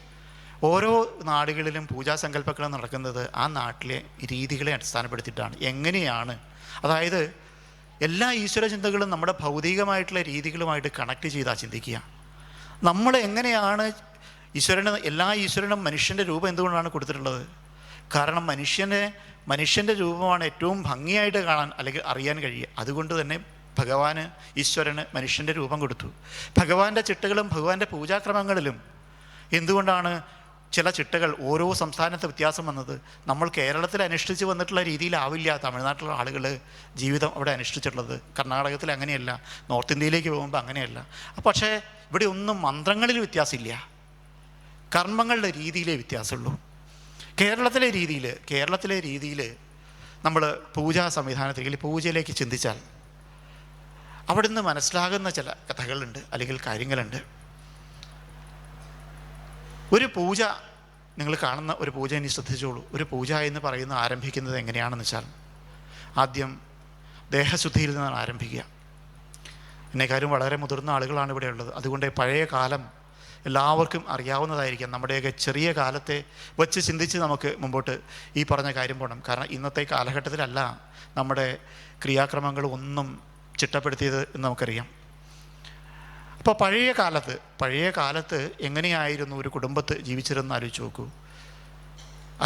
ഓരോ നാടുകളിലും പൂജാസങ്കല്പങ്ങൾ നടക്കുന്നത് ആ നാട്ടിലെ രീതികളെ അടിസ്ഥാനപ്പെടുത്തിയിട്ടാണ്. എങ്ങനെയാണ്, അതായത് എല്ലാ ഈശ്വര ചിന്തകളും നമ്മുടെ ഭൗതികമായിട്ടുള്ള രീതികളുമായിട്ട് കണക്ട് ചെയ്താൽ ചിന്തിക്കുക. നമ്മൾ എങ്ങനെയാണ് എല്ലാ ഈശ്വരനും മനുഷ്യൻ്റെ രൂപം എന്തുകൊണ്ടാണ് കൊടുത്തിട്ടുള്ളത്? കാരണം മനുഷ്യൻ്റെ രൂപമാണ് ഏറ്റവും ഭംഗിയായിട്ട് കാണാൻ അല്ലെങ്കിൽ അറിയാൻ കഴിയുക. അതുകൊണ്ട് തന്നെ ഭഗവാന് ഈശ്വരന് മനുഷ്യൻ്റെ രൂപം കൊടുത്തു. ഭഗവാന്റെ ചിട്ടകളും ഭഗവാന്റെ പൂജാക്രമങ്ങളിലും എന്തുകൊണ്ടാണ് ചില ചിട്ടകൾ ഓരോ സംസ്ഥാനത്ത് വ്യത്യാസം വന്നത്? നമ്മൾ കേരളത്തിൽ അനുഷ്ഠിച്ച് വന്നിട്ടുള്ള രീതിയിലാവില്ല തമിഴ്നാട്ടിലുള്ള ആളുകൾ ജീവിതം അവിടെ അനുഷ്ഠിച്ചിട്ടുള്ളത്. കർണാടകത്തിൽ അങ്ങനെയല്ല, നോർത്ത് ഇന്ത്യയിലേക്ക് പോകുമ്പോൾ അങ്ങനെയല്ല. പക്ഷേ ഇവിടെ ഒന്നും മന്ത്രങ്ങളിൽ വ്യത്യാസമില്ല, കർമ്മങ്ങളുടെ രീതിയിലേ വ്യത്യാസമുള്ളൂ. കേരളത്തിലെ രീതിയിൽ നമ്മൾ പൂജാ സംവിധാനത്തിൽ പൂജയിലേക്ക് ചിന്തിച്ചാൽ അവിടുന്ന് മനസ്സിലാകുന്ന ചില കഥകളുണ്ട് അല്ലെങ്കിൽ കാര്യങ്ങളുണ്ട്. ഒരു പൂജ നിങ്ങൾ കാണുന്ന ഒരു പൂജ ഇനി ശ്രദ്ധിച്ചോളൂ. ഒരു പൂജ എന്ന് പറയുന്നത് ആരംഭിക്കുന്നത് എങ്ങനെയാണെന്ന് വെച്ചാൽ ആദ്യം ദേഹശുദ്ധിയിൽ നിന്നാണ് ആരംഭിക്കുക. എന്നെക്കാരും വളരെ മുതിർന്ന ആളുകളാണ് ഇവിടെ ഉള്ളത്. അതുകൊണ്ട് പഴയ കാലം എല്ലാവർക്കും അറിയാവുന്നതായിരിക്കാം. നമ്മുടെയൊക്കെ ചെറിയ കാലത്തെ വച്ച് ചിന്തിച്ച് നമുക്ക് മുമ്പോട്ട് ഈ പറഞ്ഞ കാര്യം പോകണം. കാരണം ഇന്നത്തെ കാലഘട്ടത്തിലല്ല നമ്മുടെ ക്രിയാക്രമങ്ങൾ ഒന്നും ചിട്ടപ്പെടുത്തിയത് എന്ന് നമുക്കറിയാം. അപ്പോൾ പഴയ കാലത്ത് എങ്ങനെയായിരുന്നു ഒരു കുടുംബത്ത് ജീവിച്ചിരുന്ന് ആലോചിച്ച് നോക്കൂ.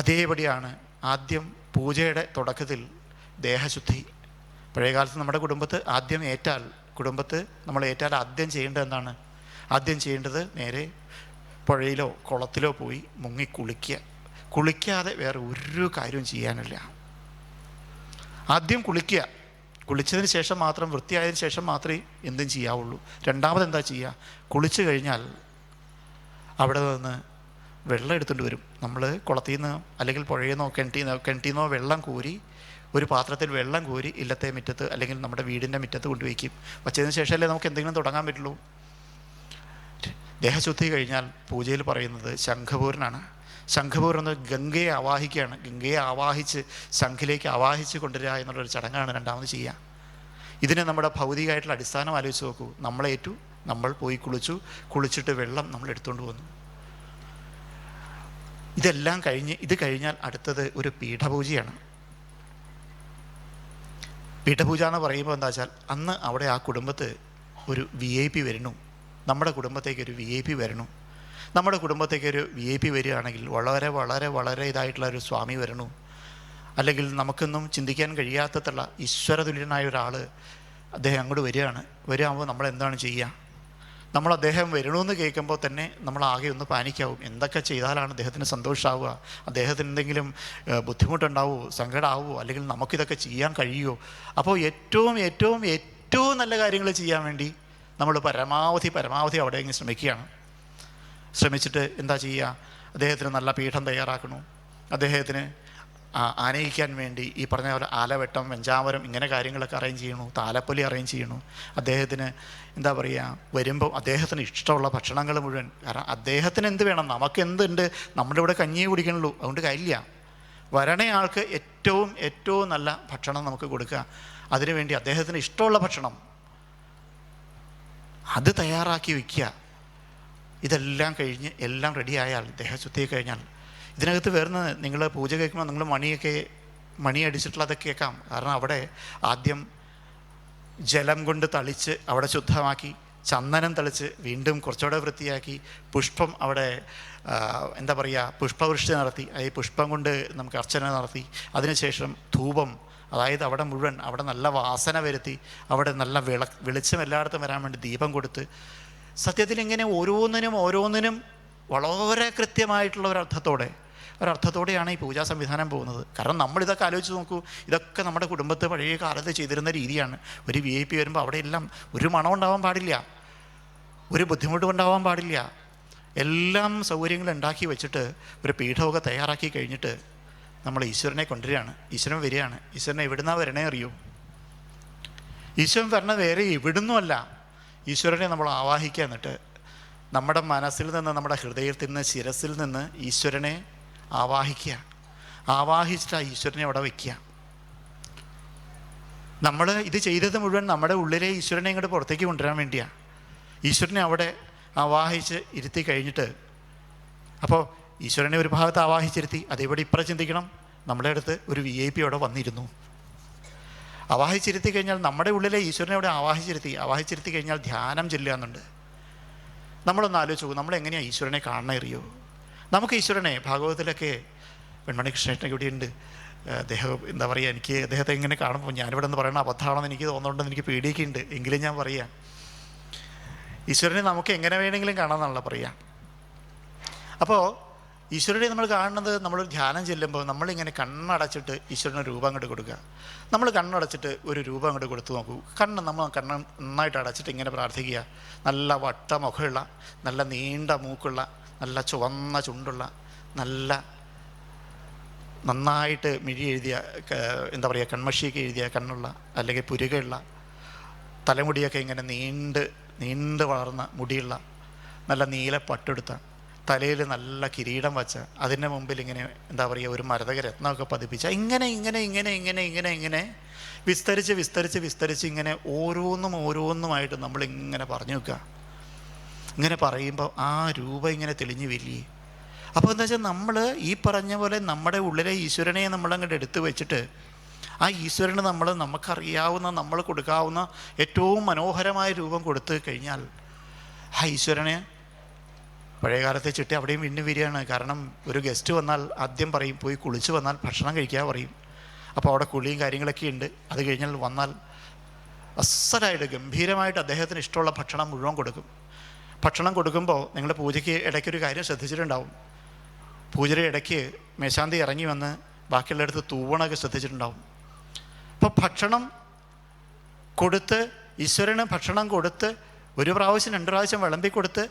അതേപടിയാണ് ആദ്യം പൂജയുടെ തുടക്കത്തിൽ ദേഹശുദ്ധി. പഴയകാലത്ത് നമ്മുടെ കുടുംബത്ത് നമ്മൾ ഏറ്റാൽ ആദ്യം ചെയ്യേണ്ടത് എന്താണ്? ആദ്യം ചെയ്യേണ്ടത് നേരെ പുഴയിലോ കുളത്തിലോ പോയി മുങ്ങി കുളിക്കാതെ വേറെ ഒരു കാര്യവും ചെയ്യാനില്ല. ആദ്യം കുളിച്ചതിന് ശേഷം മാത്രം, വൃത്തിയായതിനു ശേഷം മാത്രമേ എന്തും ചെയ്യാവുള്ളൂ. രണ്ടാമത് എന്താ ചെയ്യുക? കുളിച്ചു കഴിഞ്ഞാൽ അവിടെ നിന്ന് വെള്ളം എടുത്തുകൊണ്ട് വരും. നമ്മൾ കുളത്തിൽ നിന്ന് അല്ലെങ്കിൽ പുഴയിൽ നിന്നോ കിണറ്റിൽ നിന്നോ വെള്ളം കോരി ഒരു പാത്രത്തിൽ വെള്ളം കോരി ഇല്ലത്തെ മുറ്റത്ത് അല്ലെങ്കിൽ നമ്മുടെ വീടിൻ്റെ മുറ്റത്ത് കൊണ്ടുവയ്ക്കും. വച്ചതിന് ശേഷമല്ലേ നമുക്ക് എന്തെങ്കിലും തുടങ്ങാൻ പറ്റുള്ളൂ. ദേഹശുദ്ധി കഴിഞ്ഞാൽ പൂജയിൽ പറയുന്നത് ശംഖപൂരനാണ്. ശംഖപൂർ എന്നത് ഗംഗയെ ആവാഹിക്കുകയാണ്. ഗംഗയെ ആവാഹിച്ച് ശംഖിലേക്ക് ആവാഹിച്ച് കൊണ്ടുവരിക എന്നുള്ളൊരു ചടങ്ങാണ് രണ്ടാമത് ചെയ്യുക. ഇതിനെ നമ്മുടെ ഭൗതികമായിട്ടുള്ള അടിസ്ഥാനം ആലോചിച്ച് നോക്കൂ. നമ്മളേറ്റു, നമ്മൾ പോയി കുളിച്ചിട്ട് വെള്ളം നമ്മൾ എടുത്തുകൊണ്ട് വന്നു. ഇതെല്ലാം ഇത് കഴിഞ്ഞാൽ അടുത്തത് ഒരു പീഠപൂജയാണ്. പീഠപൂജ എന്ന് പറയുമ്പോൾ എന്താ വെച്ചാൽ, അന്ന് അവിടെ ആ കുടുംബത്ത് ഒരു VIP വരുന്നു. നമ്മുടെ കുടുംബത്തേക്ക് ഒരു VIP വരുന്നു. നമ്മുടെ കുടുംബത്തേക്ക് ഒരു VIP വരികയാണെങ്കിൽ വളരെ വളരെ വളരെ ഇതായിട്ടുള്ള ഒരു സ്വാമി വരണു, അല്ലെങ്കിൽ നമുക്കൊന്നും ചിന്തിക്കാൻ കഴിയാത്തതുള്ള ഈശ്വരതുല്യനായ ഒരാൾ അദ്ദേഹം അങ്ങോട്ട് വരികയാകുമ്പോൾ നമ്മൾ എന്താണ് ചെയ്യുക? നമ്മൾ അദ്ദേഹം വരണമെന്ന് കേൾക്കുമ്പോൾ തന്നെ നമ്മൾ ആകെ ഒന്ന് പാനിക്കാവും. എന്തൊക്കെ ചെയ്താലാണ് അദ്ദേഹത്തിന് സന്തോഷമാവുക? അദ്ദേഹത്തിന് എന്തെങ്കിലും ബുദ്ധിമുട്ടുണ്ടാവുമോ, സങ്കടമാവുമോ, അല്ലെങ്കിൽ നമുക്കിതൊക്കെ ചെയ്യാൻ കഴിയുമോ? അപ്പോൾ ഏറ്റവും ഏറ്റവും ഏറ്റവും നല്ല കാര്യങ്ങൾ ചെയ്യാൻ വേണ്ടി നമ്മൾ പരമാവധി അവിടെ ഇങ്ങനെ ശ്രമിച്ചിട്ട് എന്താ ചെയ്യുക? അദ്ദേഹത്തിന് നല്ല പീഠം തയ്യാറാക്കണു, അദ്ദേഹത്തിന് ആനയിക്കാൻ വേണ്ടി ഈ പറഞ്ഞ പോലെ ആലവട്ടം, വെഞ്ചാമരം ഇങ്ങനെ കാര്യങ്ങളൊക്കെ അറേഞ്ച് ചെയ്യണു, താലപ്പൊലി അറേഞ്ച് ചെയ്യണു. അദ്ദേഹത്തിന് എന്താ പറയുക, വരുമ്പോൾ അദ്ദേഹത്തിന് ഇഷ്ടമുള്ള ഭക്ഷണങ്ങൾ മുഴുവൻ. കാരണം അദ്ദേഹത്തിന് എന്ത് വേണം, നമുക്ക് എന്തുണ്ട്, നമ്മുടെ ഇവിടെ കഞ്ഞിയെ കുടിക്കണുള്ളൂ, അതുകൊണ്ട് കാര്യമില്ല. വരണേ ആൾക്ക് ഏറ്റവും ഏറ്റവും നല്ല ഭക്ഷണം നമുക്ക് കൊടുക്കുക. അതിനുവേണ്ടി അദ്ദേഹത്തിന് ഇഷ്ടമുള്ള ഭക്ഷണം അത് തയ്യാറാക്കി വയ്ക്കുക. ഇതെല്ലാം കഴിഞ്ഞ് എല്ലാം റെഡിയായാൽ, ദേഹശുദ്ധി കഴിഞ്ഞാൽ, ഇതിനകത്ത് വരുന്ന നിങ്ങൾ പൂജ കേൾക്കുമ്പോൾ നിങ്ങൾ മണി അടിച്ചിട്ടുള്ളതൊക്കെ കേൾക്കാം. കാരണം അവിടെ ആദ്യം ജലം കൊണ്ട് തളിച്ച് അവിടെ ശുദ്ധമാക്കി, ചന്ദനം തളിച്ച് വീണ്ടും കുറച്ചുകൂടെ വൃത്തിയാക്കി, പുഷ്പം അവിടെ എന്താ പറയുക, പുഷ്പവൃഷ്ടി നടത്തി, ഈ പുഷ്പം കൊണ്ട് നമുക്ക് അർച്ചന നടത്തി, അതിനുശേഷം ധൂപം, അതായത് അവിടെ മുഴുവൻ അവിടെ നല്ല വാസന വരുത്തി, അവിടെ നല്ല വെളിച്ചം എല്ലായിടത്തും വരാൻ വേണ്ടി ദീപം കൊടുത്ത്, സത്യത്തിൽ ഇങ്ങനെ ഓരോന്നിനും വളരെ കൃത്യമായിട്ടുള്ള ഒരർത്ഥത്തോടെയാണ് ഈ പൂജാ സംവിധാനം പോകുന്നത്. കാരണം നമ്മളിതൊക്കെ ആലോചിച്ച് നോക്കൂ, ഇതൊക്കെ നമ്മുടെ കുടുംബത്ത് പഴയ കാലത്ത് ചെയ്തിരുന്ന രീതിയാണ്. ഒരു VIP വരുമ്പോൾ അവിടെ എല്ലാം ഒരു മണം ഉണ്ടാവാൻ പാടില്ല, ഒരു ബുദ്ധിമുട്ടും ഉണ്ടാവാൻ പാടില്ല. എല്ലാം സൗകര്യങ്ങൾ ഉണ്ടാക്കി വെച്ചിട്ട് ഒരു പീഠമൊക്കെ തയ്യാറാക്കി കഴിഞ്ഞിട്ട് നമ്മൾ ഈശ്വരനെ കൊണ്ടുവരികയാണ്. ഈശ്വരൻ വരികയാണ്. ഈശ്വരനെ എവിടുന്നാണ് വരണേ അറിയോ? ഈശ്വരൻ വരണ വേറെ എവിടുന്നുമല്ല. ഈശ്വരനെ നമ്മൾ ആവാഹിക്കുക. എന്നിട്ട് നമ്മുടെ മനസ്സിൽ നിന്ന്, നമ്മുടെ ഹൃദയത്തിൽ നിന്ന്, ശിരസിൽ നിന്ന് ഈശ്വരനെ ആവാഹിച്ചിട്ട് ആ ഈശ്വരനെ അവിടെ വയ്ക്കുക. നമ്മൾ ഇത് ചെയ്തത് മുഴുവൻ നമ്മുടെ ഉള്ളിലെ ഈശ്വരനെ ഇങ്ങോട്ട് പുറത്തേക്ക് കൊണ്ടുവരാൻ വേണ്ടിയാണ്. ഈശ്വരനെ അവിടെ ആവാഹിച്ച് ഇരുത്തി കഴിഞ്ഞിട്ട്, അപ്പോൾ ഈശ്വരനെ ഒരു ഭാഗത്ത് ആവാഹിച്ചിരുത്തി, അതേപോലെ ഇപ്പുറം ചിന്തിക്കണം, നമ്മുടെ അടുത്ത് ഒരു VIP അവിടെ വന്നിരുന്നു. ആവാഹിച്ചിരുത്തി കഴിഞ്ഞാൽ നമ്മുടെ ഉള്ളിലെ ഈശ്വരനെ അവിടെ ആവാഹിച്ചിരുത്തി കഴിഞ്ഞാൽ ധ്യാനം ചെല്ലുക എന്നുണ്ട്. നമ്മളൊന്ന് ആലോചിച്ച് നോക്കും, നമ്മളെങ്ങനെയാണ് ഈശ്വരനെ കാണണേ അറിയോ? നമുക്ക് ഈശ്വരനെ ഭാഗവതത്തിലൊക്കെ വെൺമണി കൃഷ്ണേട്ടനൊക്കെ ഇവിടെയുണ്ട്. അദ്ദേഹം എന്താ പറയുക, എനിക്ക് അദ്ദേഹത്തെ ഇങ്ങനെ കാണുമ്പോൾ ഞാനിവിടെ നിന്ന് പറയണ അബദ്ധമാണെന്ന് എനിക്ക് തോന്നുന്നുണ്ടെന്ന് എനിക്ക് പേടിയൊക്കെ ഉണ്ട്. എങ്കിലും ഞാൻ പറയാം, ഈശ്വരനെ നമുക്ക് എങ്ങനെ വേണമെങ്കിലും കാണാമെന്നാണല്ലോ പറയുക. അപ്പോൾ ഈശ്വരനെ നമ്മൾ കാണുന്നത്, നമ്മൾ ധ്യാനം ചെല്ലുമ്പോൾ നമ്മളിങ്ങനെ കണ്ണടച്ചിട്ട് ഈശ്വരന് രൂപം അങ്ങോട്ട് കൊടുക്കുക. നമ്മൾ കണ്ണടച്ചിട്ട് ഒരു രൂപം അങ്ങോട്ട് കൊടുത്തു നോക്കൂ. കണ്ണ് നന്നായിട്ട് അടച്ചിട്ട് ഇങ്ങനെ പ്രാർത്ഥിക്കുക. നല്ല വട്ടമുഖമുള്ള, നല്ല നീണ്ട മൂക്കുള്ള, നല്ല ചുവന്ന ചുണ്ടുള്ള, നന്നായിട്ട് മിഴി എഴുതിയ, എന്താ പറയുക, കൺമഷിയൊക്കെ എഴുതിയ കണ്ണുള്ള, അല്ലെങ്കിൽ പുരുകയുള്ള, തലമുടിയൊക്കെ ഇങ്ങനെ നീണ്ട് വളർന്ന മുടിയുള്ള, നല്ല നീല പട്ടെടുത്ത, തലയിൽ നല്ല കിരീടം വച്ച, അതിൻ്റെ മുമ്പിൽ ഇങ്ങനെ എന്താ പറയുക, ഒരു മരതക രത്നമൊക്കെ പതിപ്പിച്ച, ഇങ്ങനെ വിസ്തരിച്ച് ഇങ്ങനെ ഓരോന്നുമായിട്ട് നമ്മളിങ്ങനെ പറഞ്ഞു വെക്കുക. ഇങ്ങനെ പറയുമ്പോൾ ആ രൂപം ഇങ്ങനെ തെളിഞ്ഞു വരികയെ. അപ്പോൾ എന്താ വെച്ചാൽ, നമ്മൾ ഈ പറഞ്ഞ പോലെ നമ്മുടെ ഉള്ളിലെ ഈശ്വരനെ നമ്മളങ്ങോട്ട് എടുത്തു വെച്ചിട്ട്, ആ ഈശ്വരന് നമുക്കറിയാവുന്ന, നമ്മൾ കൊടുക്കാവുന്ന ഏറ്റവും മനോഹരമായ രൂപം കൊടുത്തു കഴിഞ്ഞാൽ, ആ ഈശ്വരനെ പഴയകാലത്തെ ചിട്ടി അവിടെയും വീണ്ടും വരികയാണ്. കാരണം ഒരു ഗസ്റ്റ് വന്നാൽ ആദ്യം പറയും, പോയി കുളിച്ച് വന്നാൽ ഭക്ഷണം കഴിക്കാൻ പറയും. അപ്പോൾ അവിടെ കുളിയും കാര്യങ്ങളൊക്കെ ഉണ്ട്. അത് കഴിഞ്ഞാൽ വന്നാൽ അസ്സലായിട്ട് ഗംഭീരമായിട്ട് അദ്ദേഹത്തിന് ഇഷ്ടമുള്ള ഭക്ഷണം മുഴുവൻ കൊടുക്കും. ഭക്ഷണം കൊടുക്കുമ്പോൾ നിങ്ങൾ പൂജയ്ക്ക് ഇടയ്ക്കൊരു കാര്യം ശ്രദ്ധിച്ചിട്ടുണ്ടാവും. പൂജയുടെ ഇടയ്ക്ക് മേശാന്തി ഇറങ്ങി വന്ന് ബാക്കിയുള്ളയിടത്ത് തൂവണമൊക്കെ ശ്രദ്ധിച്ചിട്ടുണ്ടാവും. അപ്പോൾ ഭക്ഷണം കൊടുത്ത്, ഈശ്വരന് ഭക്ഷണം കൊടുത്ത്, ഒരു പ്രാവശ്യം 2 പ്രാവശ്യം വിളമ്പി കൊടുത്ത്,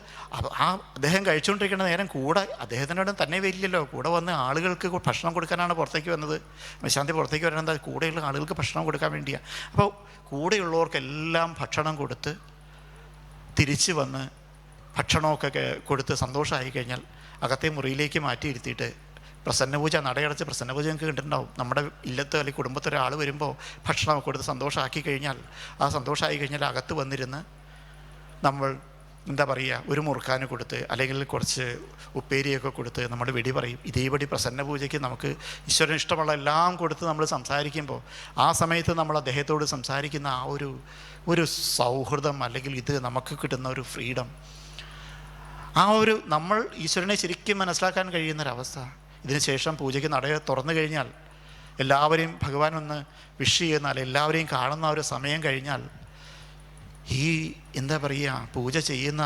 ആ അദ്ദേഹം കഴിച്ചുകൊണ്ടിരിക്കുന്ന നേരം കൂടെ അദ്ദേഹത്തിനോട് തന്നെ വരില്ലല്ലോ, കൂടെ വന്ന് ആളുകൾക്ക് ഭക്ഷണം കൊടുക്കാനാണ് പുറത്തേക്ക് വന്നത്. മേശാന്തി പുറത്തേക്ക് വരണം എന്താ, കൂടെയുള്ള ആളുകൾക്ക് ഭക്ഷണം കൊടുക്കാൻ വേണ്ടിയാണ്. അപ്പോൾ കൂടെയുള്ളവർക്കെല്ലാം ഭക്ഷണം കൊടുത്ത് തിരിച്ച് വന്ന് ഭക്ഷണമൊക്കെ കൊടുത്ത് സന്തോഷമായി കഴിഞ്ഞാൽ അകത്തെ മുറിയിലേക്ക് മാറ്റിയിരുത്തിയിട്ട് പ്രസന്നപൂജ, നടയടച്ച് പ്രസന്നപൂജ നിങ്ങൾക്ക് കണ്ടിട്ടുണ്ടാവും. നമ്മുടെ ഇല്ലത്ത് അല്ലെങ്കിൽ കുടുംബത്തിൽ ഒരാൾ വരുമ്പോൾ ഭക്ഷണം കൊടുത്ത് സന്തോഷമാക്കി കഴിഞ്ഞാൽ, ആ സന്തോഷമായി കഴിഞ്ഞാൽ അകത്ത് വന്നിരുന്ന് നമ്മൾ എന്താ പറയുക, ഒരു മുറുക്കാന് കൊടുത്ത് അല്ലെങ്കിൽ കുറച്ച് ഉപ്പേരിയൊക്കെ കൊടുത്ത് നമ്മൾ വെടി പറയും. ഇതേപടി പ്രസന്ന പൂജയ്ക്ക് നമുക്ക് ഈശ്വരന് ഇഷ്ടമുള്ള എല്ലാം കൊടുത്ത് നമ്മൾ സംസാരിക്കുമ്പോൾ ആ സമയത്ത് നമ്മൾ അദ്ദേഹത്തോട് സംസാരിക്കുന്ന ആ ഒരു സൗഹൃദം, അല്ലെങ്കിൽ ഇത് നമുക്ക് കിട്ടുന്ന ഒരു ഫ്രീഡം, ആ ഒരു നമ്മൾ ഈശ്വരനെ ശരിക്കും മനസ്സിലാക്കാൻ കഴിയുന്നൊരവസ്ഥ. ഇതിനുശേഷം പൂജയ്ക്ക് നട തുറന്നു കഴിഞ്ഞാൽ എല്ലാവരെയും ഭഗവാൻ ഒന്ന് വിഷ് ചെയ്യുന്നാൽ, എല്ലാവരെയും കാണുന്ന ഒരു സമയം കഴിഞ്ഞാൽ ഈ എന്താ പറയുക, പൂജ ചെയ്യുന്ന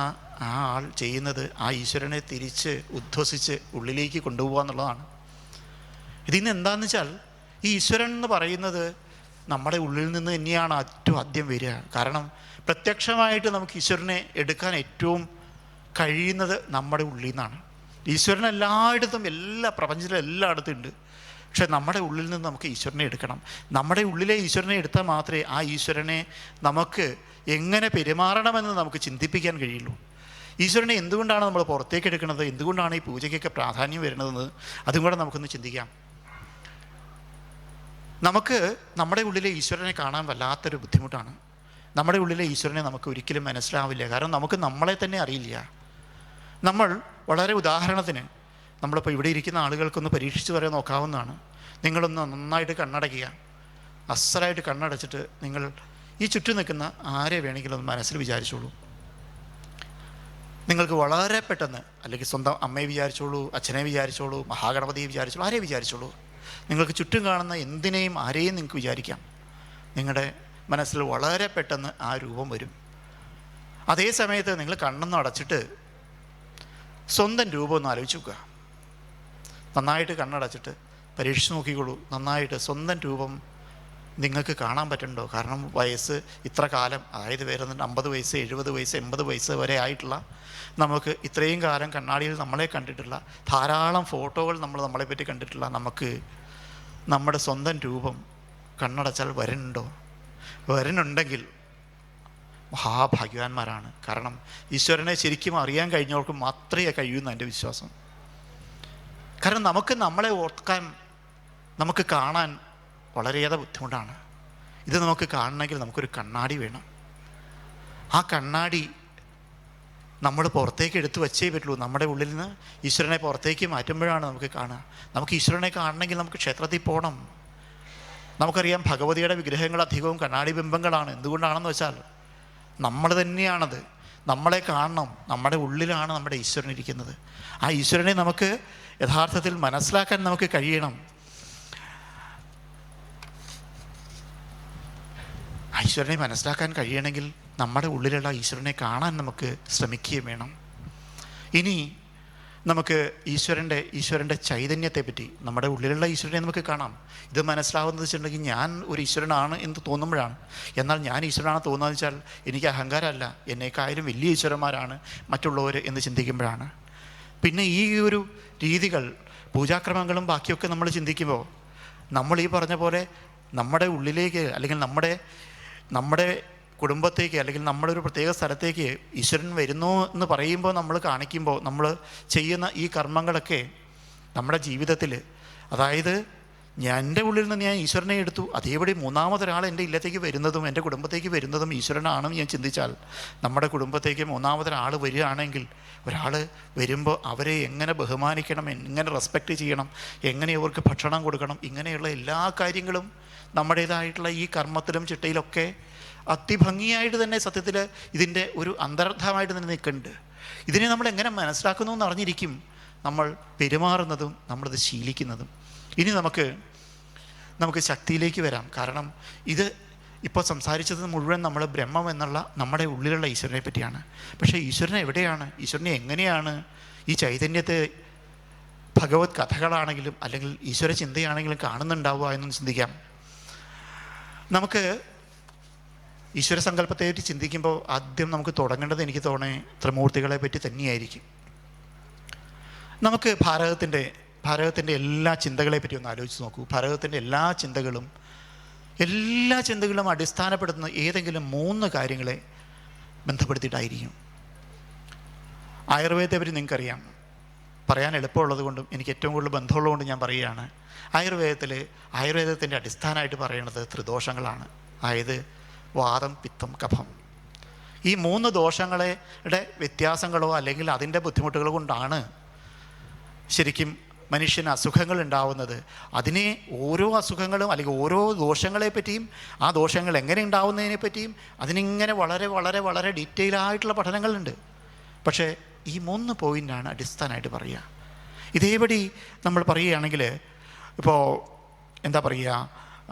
ആ ആൾ ചെയ്യുന്നത് ആ ഈശ്വരനെ തിരിച്ച് ഉദ്വസിച്ച് ഉള്ളിലേക്ക് കൊണ്ടുപോകുക എന്നുള്ളതാണ്. ഇതിന്ന് എന്താണെന്ന് വെച്ചാൽ, ഈ ഈശ്വരൻ എന്ന് പറയുന്നത് നമ്മുടെ ഉള്ളിൽ നിന്ന് തന്നെയാണ് ഏറ്റവും ആദ്യം വരിക. കാരണം പ്രത്യക്ഷമായിട്ട് നമുക്ക് ഈശ്വരനെ എടുക്കാൻ ഏറ്റവും കഴിയുന്നത് നമ്മുടെ ഉള്ളിൽ നിന്നാണ്. ഈശ്വരൻ എല്ലായിടത്തും, എല്ലാ പ്രപഞ്ചത്തിലും എല്ലായിടത്തും ഉണ്ട്. പക്ഷെ നമ്മുടെ ഉള്ളിൽ നിന്ന് നമുക്ക് ഈശ്വരനെ എടുക്കണം. നമ്മുടെ ഉള്ളിലെ ഈശ്വരനെ എടുത്താൽ മാത്രമേ ആ ഈശ്വരനെ നമുക്ക് എങ്ങനെ പെരുമാറണമെന്ന് നമുക്ക് ചിന്തിപ്പിക്കാൻ കഴിയുള്ളൂ. ഈശ്വരനെ എന്തുകൊണ്ടാണ് നമ്മൾ പുറത്തേക്ക് എടുക്കുന്നത്, എന്തുകൊണ്ടാണ് ഈ പൂജയ്ക്കൊക്കെ പ്രാധാന്യം വരുന്നതെന്ന് അതും കൂടെ നമുക്കൊന്ന് ചിന്തിക്കാം. നമുക്ക് നമ്മുടെ ഉള്ളിലെ ഈശ്വരനെ കാണാൻ വല്ലാത്തൊരു ബുദ്ധിമുട്ടാണ്. നമ്മുടെ ഉള്ളിലെ ഈശ്വരനെ നമുക്ക് ഒരിക്കലും മനസ്സിലാവില്ല. കാരണം നമുക്ക് നമ്മളെ തന്നെ അറിയില്ല. നമ്മൾ വളരെ ഉദാഹരണത്തിന്, നമ്മളിപ്പോൾ ഇവിടെ ഇരിക്കുന്ന ആളുകൾക്കൊന്ന് പരീക്ഷിച്ച് വരെ നോക്കാവുന്നതാണ്. നിങ്ങളൊന്ന് നന്നായിട്ട് കണ്ണടയ്ക്കുക. അസലായിട്ട് കണ്ണടച്ചിട്ട് നിങ്ങൾ ഈ ചുറ്റും നിൽക്കുന്ന ആരെ വേണമെങ്കിലും ഒന്ന് മനസ്സിൽ വിചാരിച്ചോളൂ. നിങ്ങൾക്ക് വളരെ പെട്ടെന്ന്, അല്ലെങ്കിൽ സ്വന്തം അമ്മയെ വിചാരിച്ചോളൂ, അച്ഛനെ വിചാരിച്ചോളൂ, മഹാഗണപതിയെ വിചാരിച്ചോളൂ, ആരെ വിചാരിച്ചോളൂ. നിങ്ങൾക്ക് ചുറ്റും കാണുന്ന എന്തിനേയും ആരെയും നിങ്ങൾക്ക് വിചാരിക്കാം. നിങ്ങളുടെ മനസ്സിൽ വളരെ പെട്ടെന്ന് ആ രൂപം വരും. അതേ സമയത്ത് നിങ്ങൾ കണ്ണൊന്ന് അടച്ചിട്ട് സ്വന്തം രൂപം ഒന്ന് ആലോചിച്ച് നോക്കുക. നന്നായിട്ട് കണ്ണടച്ചിട്ട് പരീക്ഷിച്ച് നോക്കിക്കോളൂ. നന്നായിട്ട് സ്വന്തം രൂപം നിങ്ങൾക്ക് കാണാൻ പറ്റുന്നുണ്ടോ? കാരണം വയസ്സ് ഇത്ര കാലം, അതായത് വരുന്നുണ്ട് 50 വയസ്സ്, 70 വയസ്സ്, 80 വയസ്സ് വരെ ആയിട്ടുള്ള നമുക്ക് ഇത്രയും കാലം കണ്ണാടിയിൽ നമ്മളെ കണ്ടിട്ടുള്ള ധാരാളം ഫോട്ടോകൾ നമ്മളെപ്പറ്റി കണ്ടിട്ടുള്ള നമുക്ക് നമ്മുടെ സ്വന്തം രൂപം കണ്ണടച്ചാൽ വരുന്നുണ്ടോ? വരുന്നുണ്ടെങ്കിൽ മഹാഭാഗ്യവാന്മാരാണ്. കാരണം ഈശ്വരനെ ശരിക്കും അറിയാൻ കഴിഞ്ഞവർക്ക് മാത്രമേ കഴിയൂന്ന് എൻ്റെ വിശ്വാസം. കാരണം നമുക്ക് നമ്മളെ ഓർക്കാൻ, നമുക്ക് കാണാൻ വളരെയേറെ ബുദ്ധിമുട്ടാണ്. ഇത് നമുക്ക് കാണണമെങ്കിൽ നമുക്കൊരു കണ്ണാടി വേണം. ആ കണ്ണാടി നമ്മൾ പുറത്തേക്ക് എടുത്തു വച്ചേ പറ്റുള്ളൂ. നമ്മുടെ ഉള്ളിൽ നിന്ന് ഈശ്വരനെ പുറത്തേക്ക് മാറ്റുമ്പോഴാണ് നമുക്ക് കാണുക. നമുക്ക് ഈശ്വരനെ കാണണമെങ്കിൽ നമുക്ക് ക്ഷേത്രത്തിൽ പോകണം. നമുക്കറിയാം ഭഗവതിയുടെ വിഗ്രഹങ്ങൾ അധികവും കണ്ണാടി ബിംബങ്ങളാണ്. എന്തുകൊണ്ടാണെന്ന് വെച്ചാൽ നമ്മൾ തന്നെയാണത്. നമ്മളെ കാണണം. നമ്മുടെ ഉള്ളിലാണ് നമ്മുടെ ഈശ്വരൻ ഇരിക്കുന്നത്. ആ ഈശ്വരനെ നമുക്ക് യഥാർത്ഥത്തിൽ മനസ്സിലാക്കാൻ നമുക്ക് കഴിയണം. ഈശ്വരനെ മനസ്സിലാക്കാൻ കഴിയണമെങ്കിൽ നമ്മുടെ ഉള്ളിലുള്ള ഈശ്വരനെ നമുക്ക് ശ്രമിക്കുകയും വേണം. ഇനി നമുക്ക് ഈശ്വരൻ്റെ ചൈതന്യത്തെപ്പറ്റി, നമ്മുടെ ഉള്ളിലുള്ള ഈശ്വരനെ നമുക്ക് കാണാം. ഇത് മനസ്സിലാവുന്നത് വെച്ചിട്ടുണ്ടെങ്കിൽ ഞാൻ ഒരു ഈശ്വരനാണ് എന്ന് തോന്നുമ്പോഴാണ്. എന്നാൽ ഞാൻ ഈശ്വരനാണ് തോന്നുന്നത് വെച്ചാൽ എനിക്ക് അഹങ്കാരമല്ല, എന്നേക്കാളും വലിയ ഈശ്വരന്മാരാണ് മറ്റുള്ളവർ എന്ന് ചിന്തിക്കുമ്പോഴാണ്. പിന്നെ ഈ ഒരു രീതികൾ, പൂജാക്രമങ്ങളും ബാക്കിയൊക്കെ നമ്മൾ ചിന്തിക്കുമ്പോൾ നമ്മൾ ഈ പറഞ്ഞ പോലെ നമ്മുടെ ഉള്ളിലേക്ക്, അല്ലെങ്കിൽ നമ്മുടെ കുടുംബത്തേക്ക്, അല്ലെങ്കിൽ നമ്മുടെ ഒരു പ്രത്യേക സ്ഥലത്തേക്ക് ഈശ്വരൻ വരുന്നു എന്ന് പറയുമ്പോൾ, നമ്മൾ കാണിക്കുമ്പോൾ, നമ്മൾ ചെയ്യുന്ന ഈ കർമ്മങ്ങളൊക്കെ നമ്മുടെ ജീവിതത്തിൽ, അതായത് എൻ്റെ ഉള്ളിൽ നിന്ന് ഞാൻ ഈശ്വരനെ എടുത്തു, അതേപടി മൂന്നാമതൊരാൾ എൻ്റെ ഇല്ലത്തേക്ക് വരുന്നതും എൻ്റെ കുടുംബത്തേക്ക് വരുന്നതും ഈശ്വരനാണെന്ന് ഞാൻ ചിന്തിച്ചാൽ, നമ്മുടെ കുടുംബത്തേക്ക് മൂന്നാമതൊരാൾ വരികയാണെങ്കിൽ, ഒരാൾ വരുമ്പോൾ അവരെ എങ്ങനെ ബഹുമാനിക്കണം, എങ്ങനെ റെസ്പെക്റ്റ് ചെയ്യണം, എങ്ങനെ അവർക്ക് ഭക്ഷണം കൊടുക്കണം, ഇങ്ങനെയുള്ള എല്ലാ കാര്യങ്ങളും നമ്മുടേതായിട്ടുള്ള ഈ കർമ്മത്തിലും ചിട്ടയിലൊക്കെ അതിഭംഗിയായിട്ട് തന്നെ സത്യത്തിൽ ഇതിൻ്റെ ഒരു അന്തർധാമായിട്ട് തന്നെ നിൽക്കുന്നുണ്ട്. ഇതിനെ നമ്മൾ എങ്ങനെ മനസ്സിലാക്കുന്നു എന്ന് അറിഞ്ഞിരിക്കും നമ്മൾ പെരുമാറുന്നതും നമ്മളിത് ശീലിക്കുന്നതും. ഇനി നമുക്ക് ശക്തിയിലേക്ക് വരാം. കാരണം ഇത് ഇപ്പോൾ സംസാരിച്ചത് മുഴുവൻ നമ്മൾ ബ്രഹ്മം എന്നുള്ള നമ്മുടെ ഉള്ളിലുള്ള ഈശ്വരനെ പറ്റിയാണ്. പക്ഷേ ഈശ്വരൻ എവിടെയാണ്, ഈശ്വരനെ എങ്ങനെയാണ്, ഈ ചൈതന്യത്തെ ഭഗവത് കഥകളാണെങ്കിലും അല്ലെങ്കിൽ ഈശ്വര ചിന്തയാണെങ്കിലും കാണുന്നുണ്ടാവുക എന്നൊന്ന് ചിന്തിക്കാം. നമുക്ക് ഈശ്വര സങ്കല്പത്തെപ്പറ്റി ചിന്തിക്കുമ്പോൾ ആദ്യം നമുക്ക് തുടങ്ങേണ്ടത്, എനിക്ക് തോന്നേ, ത്രിമൂർത്തികളെ പറ്റി തന്നെയായിരിക്കും. നമുക്ക് ഭാരതത്തിൻ്റെ എല്ലാ ചിന്തകളെ പറ്റി ഒന്ന് ആലോചിച്ച് നോക്കൂ. ഭാരതത്തിൻ്റെ എല്ലാ ചിന്തകളും അടിസ്ഥാനപ്പെടുത്തുന്ന ഏതെങ്കിലും 3 കാര്യങ്ങളെ ബന്ധപ്പെടുത്തിയിട്ടായിരിക്കും. ആയുർവേദത്തെ പറ്റി നിങ്ങൾക്കറിയാം. പറയാൻ എളുപ്പമുള്ളത് കൊണ്ടും എനിക്ക് ഏറ്റവും കൂടുതൽ ബന്ധമുള്ളതുകൊണ്ട് ഞാൻ പറയുകയാണ്. ആയുർവേദത്തിൻ്റെ അടിസ്ഥാനമായിട്ട് പറയുന്നത് ത്രിദോഷങ്ങളാണ്. അതായത് വാതം, പിത്തം, കഫം. ഈ 3 ദോഷങ്ങളുടെ വ്യത്യാസങ്ങളോ അല്ലെങ്കിൽ അതിൻ്റെ ബുദ്ധിമുട്ടുകൾ കൊണ്ടാണ് ശരിക്കും മനുഷ്യന് അസുഖങ്ങൾ ഉണ്ടാവുന്നത്. അതിനെ ഓരോ അസുഖങ്ങളും അല്ലെങ്കിൽ ഓരോ ദോഷങ്ങളെ പറ്റിയും ആ ദോഷങ്ങൾ എങ്ങനെ ഉണ്ടാവുന്നതിനെ പറ്റിയും അതിനിങ്ങനെ വളരെ വളരെ വളരെ ഡീറ്റെയിൽ ആയിട്ടുള്ള പഠനങ്ങളുണ്ട്. പക്ഷേ ഈ 3 പോയിൻ്റാണ് അടിസ്ഥാനമായിട്ട് പറയുക. ഇതേപടി നമ്മൾ പറയുകയാണെങ്കിൽ ഇപ്പോൾ എന്താ പറയുക,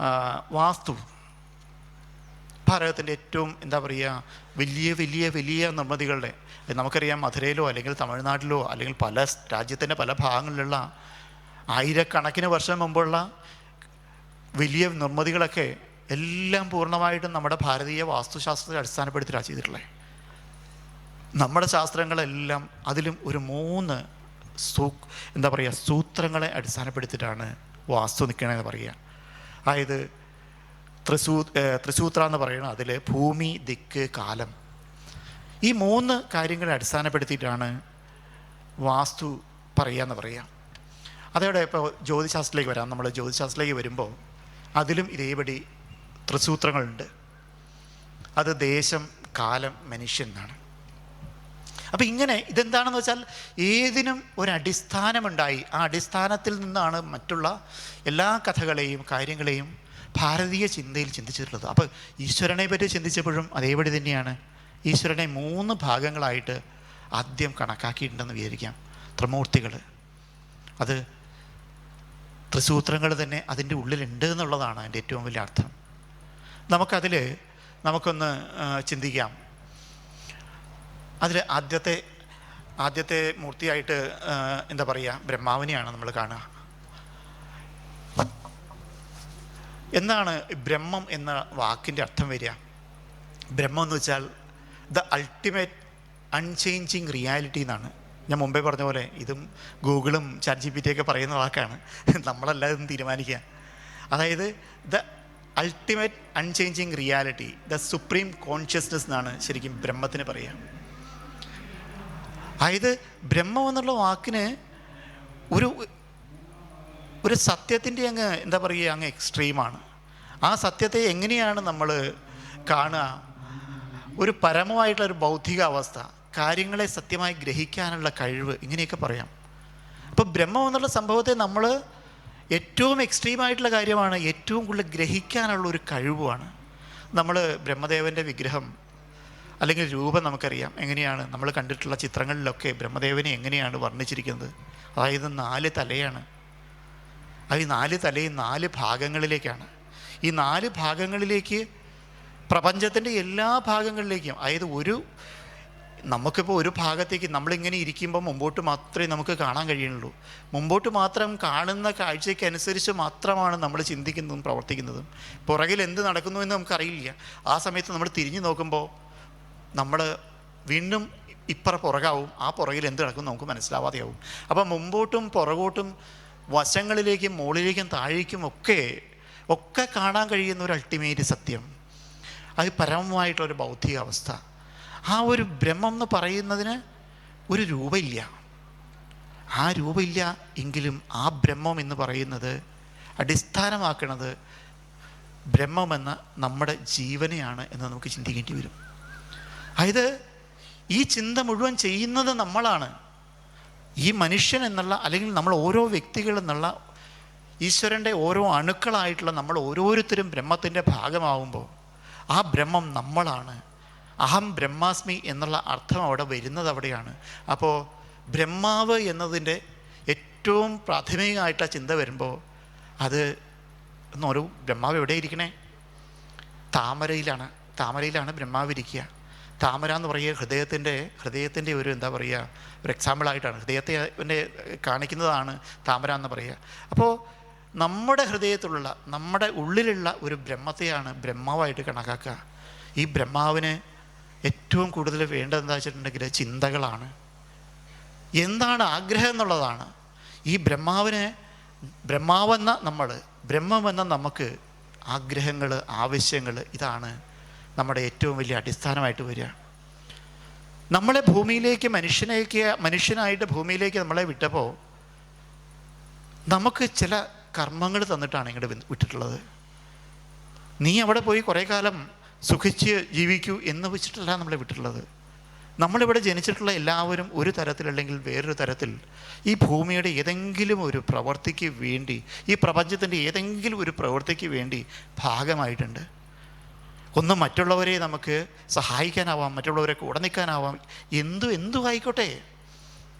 വാസ്തു ഭാരതത്തിൻ്റെ ഏറ്റവും എന്താ പറയുക വലിയ വലിയ വലിയ നിർമ്മിതികളുടെ, നമുക്കറിയാം മധുരയിലോ അല്ലെങ്കിൽ തമിഴ്നാട്ടിലോ അല്ലെങ്കിൽ പല രാജ്യത്തിൻ്റെ പല ഭാഗങ്ങളിലുള്ള ആയിരക്കണക്കിന് വർഷം മുമ്പുള്ള വലിയ നിർമ്മിതികളൊക്കെ എല്ലാം പൂർണ്ണമായിട്ടും നമ്മുടെ ഭാരതീയ വാസ്തുശാസ്ത്രത്തെ അടിസ്ഥാനപ്പെടുത്തിയിട്ടാണ് ചെയ്തിട്ടുള്ളത്. നമ്മുടെ ശാസ്ത്രങ്ങളെല്ലാം അതിലും ഒരു 3 എന്താ പറയുക സൂത്രങ്ങളെ അടിസ്ഥാനപ്പെടുത്തിയിട്ടാണ് വാസ്തു നിൽക്കണമെന്ന് പറയുക. അതായത് ത്രിസൂത്ര എന്ന് പറയുന്നത് അതിൽ ഭൂമി, ദിക്ക്, കാലം, ഈ 3 കാര്യങ്ങളെ അടിസ്ഥാനപ്പെടുത്തിയിട്ടാണ് വാസ്തു പറയുക എന്ന്. അതോടെ ഇപ്പോൾ ജ്യോതിശാസ്ത്രത്തിലേക്ക് വരാം. നമ്മൾ ജ്യോതിശാസ്ത്രത്തിലേക്ക് വരുമ്പോൾ അതിലും ഇതേപടി ത്രിസൂത്രങ്ങളുണ്ട്. അത് ദേശം, കാലം, മനുഷ്യൻ എന്നാണ്. അപ്പോൾ ഇങ്ങനെ ഇതെന്താണെന്ന് വെച്ചാൽ ഏതിനും ഒരടിസ്ഥാനമുണ്ടായി. ആ അടിസ്ഥാനത്തിൽ നിന്നാണ് മറ്റുള്ള എല്ലാ കഥകളെയും കാര്യങ്ങളെയും ഭാരതീയ ചിന്തയിൽ ചിന്തിച്ചിട്ടുള്ളത്. അപ്പോൾ ഈശ്വരനെ പറ്റി ചിന്തിച്ചപ്പോഴും അതേപടി തന്നെയാണ് ഈശ്വരനെ 3 ഭാഗങ്ങളായിട്ട് ആദ്യം കണക്കാക്കിയിട്ടുണ്ടെന്ന് വിചാരിക്കാം. ത്രിമൂർത്തികൾ, അത് ത്രിസൂത്രങ്ങൾ തന്നെ അതിൻ്റെ ഉള്ളിലുണ്ട് എന്നുള്ളതാണ് അതിൻ്റെ ഏറ്റവും വലിയ അർത്ഥം. നമുക്കൊന്ന് ചിന്തിക്കാം. അതിൽ ആദ്യത്തെ മൂർത്തിയായിട്ട് എന്താ പറയുക ബ്രഹ്മാവിനെയാണ് നമ്മൾ കാണുക. എന്താണ് ബ്രഹ്മം എന്ന വാക്കിൻ്റെ അർത്ഥം വരിക? ബ്രഹ്മം എന്ന് വെച്ചാൽ ദ അൾട്ടിമേറ്റ് അൺചേഞ്ചിങ് റിയാലിറ്റി എന്നാണ്. ഞാൻ മുമ്പേ പറഞ്ഞ പോലെ ഇതും ഗൂഗിളും ChatGPT ഒക്കെ പറയുന്ന വാക്കാണ്, നമ്മളല്ല ഇതൊന്നും തീരുമാനിക്കുക. അതായത് the ultimate unchanging reality, the supreme consciousness എന്നാണ് ശരിക്കും ബ്രഹ്മത്തിന് പറയുക. അതായത് ബ്രഹ്മം എന്നുള്ള വാക്കിന് ഒരു സത്യത്തിൻ്റെ എന്താ പറയുക അങ്ങ് എക്സ്ട്രീമാണ്. ആ സത്യത്തെ എങ്ങനെയാണ് നമ്മൾ കാണുക? ഒരു പരമമായിട്ടുള്ളൊരു ബൗദ്ധിക അവസ്ഥ, കാര്യങ്ങളെ സത്യമായി ഗ്രഹിക്കാനുള്ള കഴിവ്, ഇങ്ങനെയൊക്കെ പറയാം. അപ്പോൾ ബ്രഹ്മം എന്നുള്ള സംഭവത്തെ നമ്മൾ ഏറ്റവും എക്സ്ട്രീമായിട്ടുള്ള കാര്യമാണ്, ഏറ്റവും കൂടുതൽ ഗ്രഹിക്കാനുള്ള ഒരു കഴിവുമാണ്. നമ്മൾ ബ്രഹ്മദേവൻ്റെ വിഗ്രഹം അല്ലെങ്കിൽ രൂപം നമുക്കറിയാം എങ്ങനെയാണ്. നമ്മൾ കണ്ടിട്ടുള്ള ചിത്രങ്ങളിലൊക്കെ ബ്രഹ്മദേവനെ എങ്ങനെയാണ് വർണ്ണിച്ചിരിക്കുന്നത്? അതായത് 4 തലയാണ്. അത് 4 തലയും 4 ഭാഗങ്ങളിലേക്കാണ്. ഈ 4 ഭാഗങ്ങളിലേക്ക് പ്രപഞ്ചത്തിൻ്റെ എല്ലാ ഭാഗങ്ങളിലേക്കും, അതായത് നമുക്കിപ്പോൾ ഒരു ഭാഗത്തേക്ക് നമ്മളിങ്ങനെ ഇരിക്കുമ്പോൾ മുമ്പോട്ട് മാത്രമേ നമുക്ക് കാണാൻ കഴിയുള്ളൂ. മുമ്പോട്ട് മാത്രം കാണുന്ന കാഴ്ചയ്ക്കനുസരിച്ച് മാത്രമാണ് നമ്മൾ ചിന്തിക്കുന്നതും പ്രവർത്തിക്കുന്നതും. പുറകിൽ എന്ത് നടക്കുന്നു എന്ന് നമുക്കറിയില്ല. ആ സമയത്ത് നമ്മൾ തിരിഞ്ഞു നോക്കുമ്പോൾ നമ്മൾ വീണ്ടും പുറകാവും. ആ പുറകിൽ എന്ത് നടക്കും നമുക്ക് മനസ്സിലാവാതെയാവും. അപ്പം മുമ്പോട്ടും പുറകോട്ടും വശങ്ങളിലേക്കും മുകളിലേക്കും താഴേക്കും ഒക്കെ കാണാൻ കഴിയുന്ന ഒരു അൾട്ടിമേറ്റ് സത്യം, അത് പരമമായിട്ടുള്ളൊരു ബൗദ്ധിക അവസ്ഥ. ആ ഒരു ബ്രഹ്മം എന്ന് പറയുന്നതിന് ഒരു രൂപമില്ല. ആ രൂപമില്ല എങ്കിലും ആ ബ്രഹ്മം എന്ന് പറയുന്നത് അടിസ്ഥാനമാക്കുന്നത് ബ്രഹ്മമെന്ന നമ്മുടെ ജീവനെയാണ് എന്ന് നമുക്ക് ചിന്തിക്കേണ്ടി വരും. അതായത് ഈ ചിന്ത മുഴുവൻ ചെയ്യുന്നത് നമ്മളാണ്. ഈ മനുഷ്യൻ എന്നുള്ള അല്ലെങ്കിൽ നമ്മൾ ഓരോ വ്യക്തികൾ എന്നുള്ള ഈശ്വരൻ്റെ ഓരോ അണുക്കളായിട്ടുള്ള നമ്മൾ ഓരോരുത്തരും ബ്രഹ്മത്തിൻ്റെ ഭാഗമാവുമ്പോൾ ആ ബ്രഹ്മം നമ്മളാണ്. അഹം ബ്രഹ്മാസ്മി എന്നുള്ള അർത്ഥം അവിടെ വരുന്നത് അവിടെയാണ്. അപ്പോൾ ബ്രഹ്മാവ് എന്നതിൻ്റെ ഏറ്റവും പ്രാഥമികമായിട്ടുള്ള ചിന്ത വരുമ്പോൾ അത് എന്നൊരു ബ്രഹ്മാവ് എവിടെ ഇരിക്കണേ? താമരയിലാണ് ബ്രഹ്മാവ് ഇരിക്കുക. താമര എന്ന് പറയുക ഹൃദയത്തിൻ്റെ ഒരു എന്താ പറയുക ഒരു എക്സാമ്പിളായിട്ടാണ്. ഹൃദയത്തെ കാണിക്കുന്നതാണ് താമര എന്ന് പറയുക. അപ്പോൾ നമ്മുടെ ഹൃദയത്തിലുള്ള നമ്മുടെ ഉള്ളിലുള്ള ഒരു ബ്രഹ്മത്തെയാണ് ബ്രഹ്മാവായിട്ട് കണക്കാക്കുക. ഈ ബ്രഹ്മാവിന് ഏറ്റവും കൂടുതൽ വേണ്ടതെന്താ വെച്ചിട്ടുണ്ടെങ്കിൽ ചിന്തകളാണ്. എന്താണ് ആഗ്രഹം എന്നുള്ളതാണ്. ഈ ബ്രഹ്മമെന്ന നമുക്ക് ആഗ്രഹങ്ങൾ, ആവശ്യങ്ങൾ, ഇതാണ് നമ്മുടെ ഏറ്റവും വലിയ അടിസ്ഥാനമായിട്ട് വരിക. നമ്മളെ ഭൂമിയിലേക്ക് മനുഷ്യനായിട്ട് ഭൂമിയിലേക്ക് നമ്മളെ വിട്ടപ്പോൾ നമുക്ക് ചില കർമ്മങ്ങൾ തന്നിട്ടാണ് ഇങ്ങോട്ട് വിട്ടിട്ടുള്ളത്. നീ അവിടെ പോയി കുറേ കാലം സുഖിച്ച് ജീവിക്കൂ എന്ന് വെച്ചിട്ടല്ല നമ്മളെ വിട്ടിട്ടുള്ളത്. നമ്മളിവിടെ ജനിച്ചിട്ടുള്ള എല്ലാവരും ഒരു തരത്തിലല്ലെങ്കിൽ വേറൊരു തരത്തിൽ ഈ ഭൂമിയുടെ ഏതെങ്കിലും ഒരു പ്രവൃത്തിക്ക് വേണ്ടി, ഈ പ്രപഞ്ചത്തിൻ്റെ ഏതെങ്കിലും ഒരു പ്രവൃത്തിക്ക് വേണ്ടി ഭാഗമായിട്ടുണ്ട്. ഒന്ന് മറ്റുള്ളവരെ നമുക്ക് സഹായിക്കാനാവാം, മറ്റുള്ളവരെ കൂടെ നിൽക്കാനാവാം, എന്തും ആയിക്കോട്ടെ.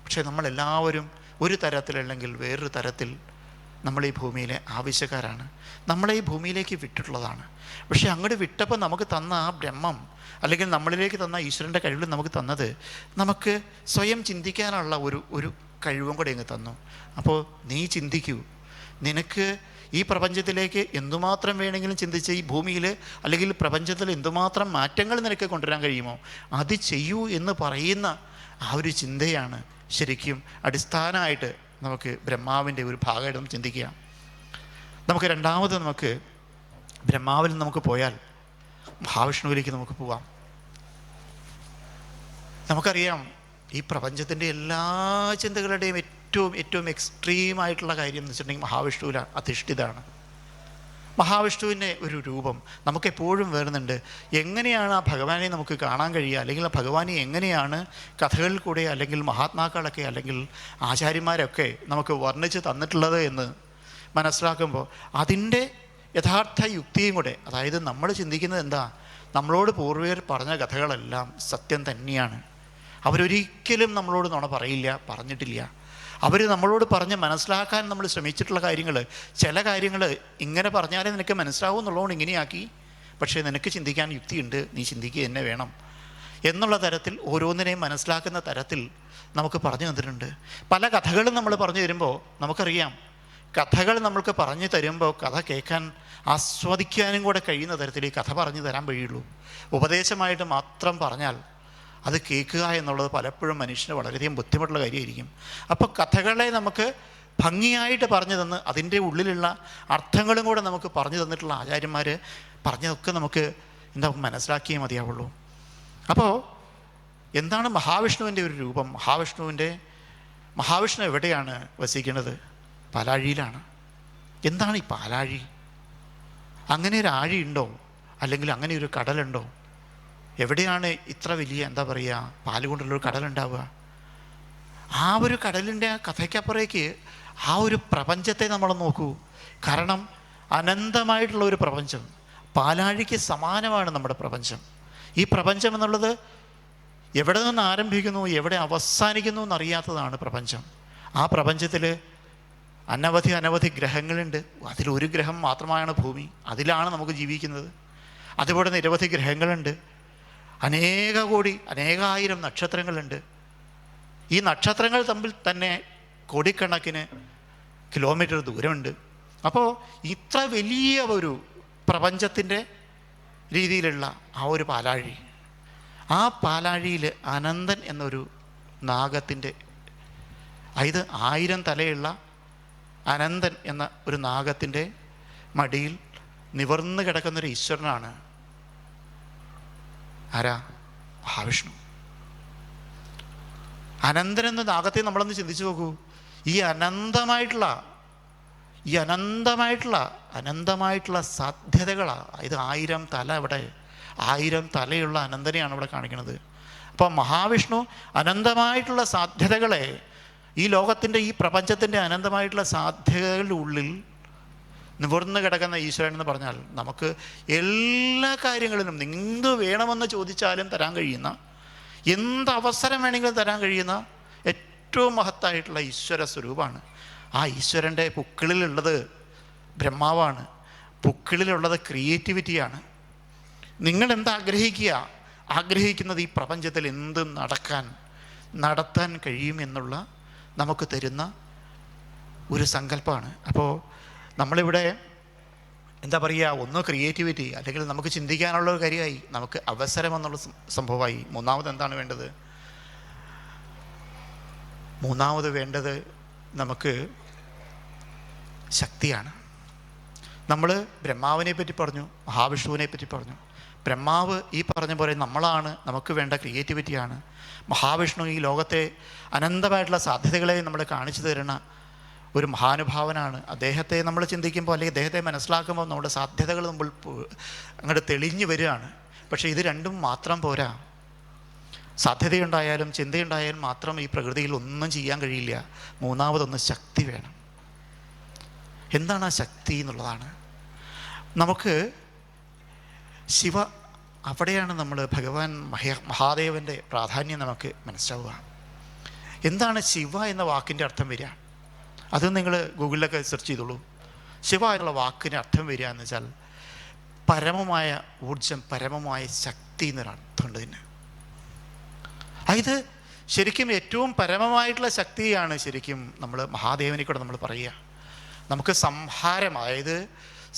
പക്ഷേ നമ്മളെല്ലാവരും ഒരു തരത്തിലല്ലെങ്കിൽ വേറൊരു തരത്തിൽ നമ്മൾ ഈ ഭൂമിയിലെ ആവശ്യക്കാരാണ്. നമ്മളെ ഈ ഭൂമിയിലേക്ക് വിട്ടിട്ടുള്ളതാണ്. പക്ഷേ അങ്ങോട്ട് വിട്ടപ്പോൾ നമുക്ക് തന്ന ആ ബ്രഹ്മം, അല്ലെങ്കിൽ നമ്മളിലേക്ക് തന്ന ഈശ്വരൻ്റെ കഴിവിൽ നമുക്ക് തന്നത്, നമുക്ക് സ്വയം ചിന്തിക്കാനുള്ള ഒരു കഴിവും കൂടെ അങ്ങ് തന്നു. അപ്പോൾ നീ ചിന്തിക്കൂ, നിനക്ക് ഈ പ്രപഞ്ചത്തിലേക്ക് എന്തുമാത്രം വേണമെങ്കിലും ചിന്തിച്ച് ഈ ഭൂമിയിൽ അല്ലെങ്കിൽ പ്രപഞ്ചത്തിൽ എന്തുമാത്രം മാറ്റങ്ങൾ നിനക്ക് കൊണ്ടുവരാൻ കഴിയുമോ അത് ചെയ്യൂ എന്ന് പറയുന്ന ആ ഒരു ചിന്തയാണ് ശരിക്കും അടിസ്ഥാനമായിട്ട് നമുക്ക് ബ്രഹ്മാവിൻ്റെ ഒരു ഭാഗമായിട്ട് നമുക്ക് ചിന്തിക്കുക. നമുക്ക് രണ്ടാമത് നമുക്ക് ബ്രഹ്മാവിൽ നമുക്ക് പോയാൽ മഹാവിഷ്ണുവിലേക്ക് നമുക്ക് പോവാം. നമുക്കറിയാം ഈ പ്രപഞ്ചത്തിൻ്റെ എല്ലാ ചിന്തകളുടെയും ഏറ്റവും എക്സ്ട്രീമായിട്ടുള്ള കാര്യം എന്ന് വെച്ചിട്ടുണ്ടെങ്കിൽ മഹാവിഷ്ണുവിൽ അധിഷ്ഠിതമാണ്. മഹാവിഷ്ണുവിൻ്റെ ഒരു രൂപം നമുക്കെപ്പോഴും വരുന്നുണ്ട്. എങ്ങനെയാണ് ആ ഭഗവാനെ നമുക്ക് കാണാൻ കഴിയുക, അല്ലെങ്കിൽ ആ ഭഗവാനെ എങ്ങനെയാണ് കഥകളിൽ കൂടെ അല്ലെങ്കിൽ മഹാത്മാക്കളൊക്കെ അല്ലെങ്കിൽ ആചാര്യന്മാരൊക്കെ നമുക്ക് വർണ്ണിച്ച് തന്നിട്ടുള്ളത് എന്ന് മനസ്സിലാക്കുമ്പോൾ അതിൻ്റെ യഥാർത്ഥ യുക്തിയും കൂടെ, അതായത് നമ്മൾ ചിന്തിക്കുന്നത് എന്താ, നമ്മളോട് പൂർവികർ പറഞ്ഞ കഥകളെല്ലാം സത്യം തന്നെയാണ്. അവരൊരിക്കലും നമ്മളോട് നുണ പറയില്ല, പറഞ്ഞിട്ടില്ല. അവർ നമ്മളോട് പറഞ്ഞ് മനസ്സിലാക്കാൻ നമ്മൾ ശ്രമിച്ചിട്ടുള്ള കാര്യങ്ങൾ, ചില കാര്യങ്ങൾ ഇങ്ങനെ പറഞ്ഞാലേ നിനക്ക് മനസ്സിലാവും എന്നുള്ളതുകൊണ്ട് ഇങ്ങനെയാക്കി, പക്ഷേ നിനക്ക് ചിന്തിക്കാൻ യുക്തിയുണ്ട്, നീ ചിന്തിക്കുക തന്നെ വേണം എന്നുള്ള തരത്തിൽ ഓരോന്നിനെയും മനസ്സിലാക്കുന്ന തരത്തിൽ നമുക്ക് പറഞ്ഞു തന്നിട്ടുണ്ട്. പല കഥകളും നമ്മൾ പറഞ്ഞു തരുമ്പോൾ നമുക്കറിയാം, കഥകൾ നമ്മൾക്ക് പറഞ്ഞു തരുമ്പോൾ കഥ കേൾക്കാൻ ആസ്വദിക്കാനും കൂടെ കഴിയുന്ന തരത്തിൽ ഈ കഥ പറഞ്ഞു തരാൻ കഴിയുള്ളൂ. ഉപദേശമായിട്ട് മാത്രം പറഞ്ഞാൽ അത് കേൾക്കുക എന്നുള്ളത് പലപ്പോഴും മനുഷ്യന് വളരെയധികം ബുദ്ധിമുട്ടുള്ള കാര്യമായിരിക്കും. അപ്പോൾ കഥകളെ നമുക്ക് ഭംഗിയായിട്ട് പറഞ്ഞു തന്ന് അതിൻ്റെ ഉള്ളിലുള്ള അർത്ഥങ്ങളും കൂടെ നമുക്ക് പറഞ്ഞു തന്നിട്ടുള്ള ആചാര്യന്മാർ പറഞ്ഞതൊക്കെ നമുക്ക് മനസ്സിലാക്കിയേ മതിയാവുള്ളൂ. അപ്പോൾ എന്താണ് മഹാവിഷ്ണുവിൻ്റെ ഒരു രൂപം? മഹാവിഷ്ണു എവിടെയാണ് വസിക്കുന്നത്? പാലാഴിയിലാണ്. എന്താണ് ഈ പാലാഴി? അങ്ങനെ ഒരു ആഴിയുണ്ടോ? അല്ലെങ്കിൽ അങ്ങനെ ഒരു കടലുണ്ടോ? എവിടെയാണ് ഇത്ര വലിയ പാല് കൊണ്ടുള്ളൊരു കടലുണ്ടാവുക? ആ ഒരു കടലിൻ്റെ കഥയ്ക്കപ്പുറേക്ക് ആ ഒരു പ്രപഞ്ചത്തെ നമ്മൾ നോക്കൂ. കാരണം അനന്തമായിട്ടുള്ള ഒരു പ്രപഞ്ചം, പാലാഴിക്ക് സമാനമാണ് നമ്മുടെ പ്രപഞ്ചം. ഈ പ്രപഞ്ചം എന്നുള്ളത് എവിടെ നിന്ന് ആരംഭിക്കുന്നു എവിടെ അവസാനിക്കുന്നു എന്നറിയാത്തതാണ് പ്രപഞ്ചം. ആ പ്രപഞ്ചത്തിൽ അനവധി ഗ്രഹങ്ങളുണ്ട്. അതിലൊരു ഗ്രഹം മാത്രമാണ് ഭൂമി, അതിലാണ് നമുക്ക് ജീവിക്കുന്നത്. അതുപോലെ നിരവധി ഗ്രഹങ്ങളുണ്ട്, അനേകായിരം നക്ഷത്രങ്ങളുണ്ട്. ഈ നക്ഷത്രങ്ങൾ തമ്മിൽ തന്നെ കോടിക്കണക്കിന് കിലോമീറ്റർ ദൂരമുണ്ട്. അപ്പോൾ ഇത്ര വലിയ ഒരു പ്രപഞ്ചത്തിൻ്റെ രീതിയിലുള്ള ആ ഒരു പാലാഴി, ആ പാലാഴിയിൽ അനന്തൻ എന്നൊരു നാഗത്തിൻ്റെ, അതായത് 1000 തലയുള്ള അനന്തൻ എന്ന ഒരു നാഗത്തിൻ്റെ മടിയിൽ നിവർന്ന് കിടക്കുന്നൊരു ഈശ്വരനാണ് ആരാ? മഹാവിഷ്ണു. അനന്തൻ എന്ന നാഗത്തെ നമ്മളൊന്ന് ചിന്തിച്ചു നോക്കൂ. ഈ അനന്തമായിട്ടുള്ള സാധ്യതകളാണ്. ഇത് 1000 തല, ഇവിടെ 1000 തലയുള്ള അനന്തനെയാണ് ഇവിടെ കാണിക്കുന്നത്. അപ്പോൾ മഹാവിഷ്ണു അനന്തമായിട്ടുള്ള സാധ്യതകളെ, ഈ ലോകത്തിൻ്റെ ഈ പ്രപഞ്ചത്തിൻ്റെ അനന്തമായിട്ടുള്ള സാധ്യതകളുടെ ഉള്ളിൽ നിവർന്ന് കിടക്കുന്ന ഈശ്വരൻ എന്ന് പറഞ്ഞാൽ നമുക്ക് എല്ലാ കാര്യങ്ങളിലും എന്ത് വേണമെന്ന് ചോദിച്ചാലും തരാൻ കഴിയുന്ന, എന്ത് അവസരം വേണമെങ്കിലും തരാൻ കഴിയുന്ന ഏറ്റവും മഹത്തായിട്ടുള്ള ഈശ്വര സ്വരൂപമാണ്. ആ ഈശ്വരൻ്റെ പുക്കിളിലുള്ളത് ബ്രഹ്മാവാണ്, പുക്കിളിലുള്ളത് ക്രിയേറ്റിവിറ്റിയാണ്. നിങ്ങൾ എന്താ ആഗ്രഹിക്കുന്നത് ഈ പ്രപഞ്ചത്തിൽ എന്ത് നടത്താൻ കഴിയും എന്നുള്ള നമുക്ക് തരുന്ന ഒരു സങ്കല്പമാണ്. അപ്പോൾ നമ്മളിവിടെ ഒന്ന് ക്രിയേറ്റിവിറ്റി, അല്ലെങ്കിൽ നമുക്ക് ചിന്തിക്കാനുള്ള ഒരു കാര്യമായി, നമുക്ക് അവസരം എന്നുള്ള സംഭവമായി. മൂന്നാമത് എന്താണ് വേണ്ടത്? മൂന്നാമത് നമുക്ക് ശക്തിയാണ്. നമ്മൾ ബ്രഹ്മാവിനെ പറ്റി പറഞ്ഞു, മഹാവിഷ്ണുവിനെ പറ്റി പറഞ്ഞു. ബ്രഹ്മാവ് ഈ പറഞ്ഞ പോലെ നമ്മളാണ്, നമുക്ക് വേണ്ട ക്രിയേറ്റിവിറ്റിയാണ്. മഹാവിഷ്ണു ഈ ലോകത്തെ അനന്തമായിട്ടുള്ള സാധ്യതകളെ നമ്മൾ കാണിച്ചു തരുന്ന ഒരു മഹാനുഭാവനാണ്. അദ്ദേഹത്തെ നമ്മൾ ചിന്തിക്കുമ്പോൾ അല്ലെങ്കിൽ അദ്ദേഹത്തെ മനസ്സിലാക്കുമ്പോൾ നമ്മുടെ സാധ്യതകൾ നമ്മൾ അങ്ങോട്ട് തെളിഞ്ഞു വരികയാണ്. പക്ഷേ ഇത് രണ്ടും മാത്രം പോരാ. സാധ്യതയുണ്ടായാലും ചിന്തയുണ്ടായാലും മാത്രം ഈ പ്രകൃതിയിൽ ഒന്നും ചെയ്യാൻ കഴിയില്ല. മൂന്നാമതൊന്ന് ശക്തി വേണം. എന്താണ് ആ ശക്തി എന്നുള്ളതാണ് നമുക്ക് ശിവ, അവിടെയാണ് നമ്മൾ ഭഗവാൻ മഹാദേവൻ്റെ പ്രാധാന്യം നമുക്ക് മനസ്സിലാവുക. എന്താണ് ശിവ എന്ന വാക്കിൻ്റെ അർത്ഥം വരിക? അത് നിങ്ങൾ ഗൂഗിളിലൊക്കെ സെർച്ച് ചെയ്തോളൂ. ശിവ എന്നുള്ള വാക്കിൻ്റെ അർത്ഥം വരിക എന്ന് വെച്ചാൽ പരമമായ ഊർജം, പരമമായ ശക്തി എന്നൊരർത്ഥമുണ്ട് ഇതിന്. ഇത് ശരിക്കും ഏറ്റവും പരമമായിട്ടുള്ള ശക്തിയാണ് ശരിക്കും നമ്മൾ മഹാദേവനെ കൂടെ നമ്മൾ പറയുക. നമുക്ക് സംഹാരം, അതായത്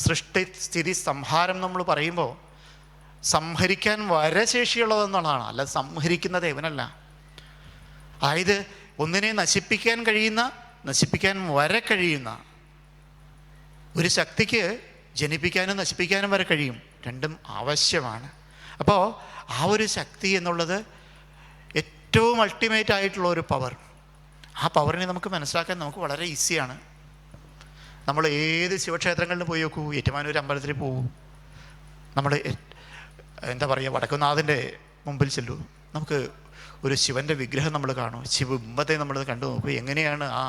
സൃഷ്ടി സ്ഥിതി സംഹാരം നമ്മൾ പറയുമ്പോൾ സംഹരിക്കാൻ വരെ ശേഷിയുള്ളതെന്നുള്ളതാണ്, അല്ല സംഹരിക്കുന്ന ദേവനല്ല. അതായത് ഒന്നിനെ നശിപ്പിക്കാൻ കഴിയുന്ന, നശിപ്പിക്കാൻ വരെ കഴിയുന്ന ഒരു ശക്തിക്ക് ജനിപ്പിക്കാനും നശിപ്പിക്കാനും വരെ കഴിയും. രണ്ടും ആവശ്യമാണ്. അപ്പോൾ ആ ഒരു ശക്തി എന്നുള്ളത് ഏറ്റവും അൾട്ടിമേറ്റ് ആയിട്ടുള്ള ഒരു പവർ. ആ പവറിനെ നമുക്ക് മനസ്സിലാക്കാൻ നമുക്ക് വളരെ ഈസിയാണ്. നമ്മൾ ഏത് ശിവക്ഷേത്രങ്ങളിൽ പോയി നോക്കൂ, ഏറ്റുമാനൂർ അമ്പലത്തിൽ പോകൂ, നമ്മൾ എന്താ പറയുക, വടക്കുന്നാഥൻ്റെ മുമ്പിൽ ചെല്ലൂ, നമുക്ക് ഒരു ശിവൻ്റെ വിഗ്രഹം നമ്മൾ കാണും, ശിവബിംബത്തെ നമ്മൾ കണ്ടു നോക്കൂ. എങ്ങനെയാണ് ആ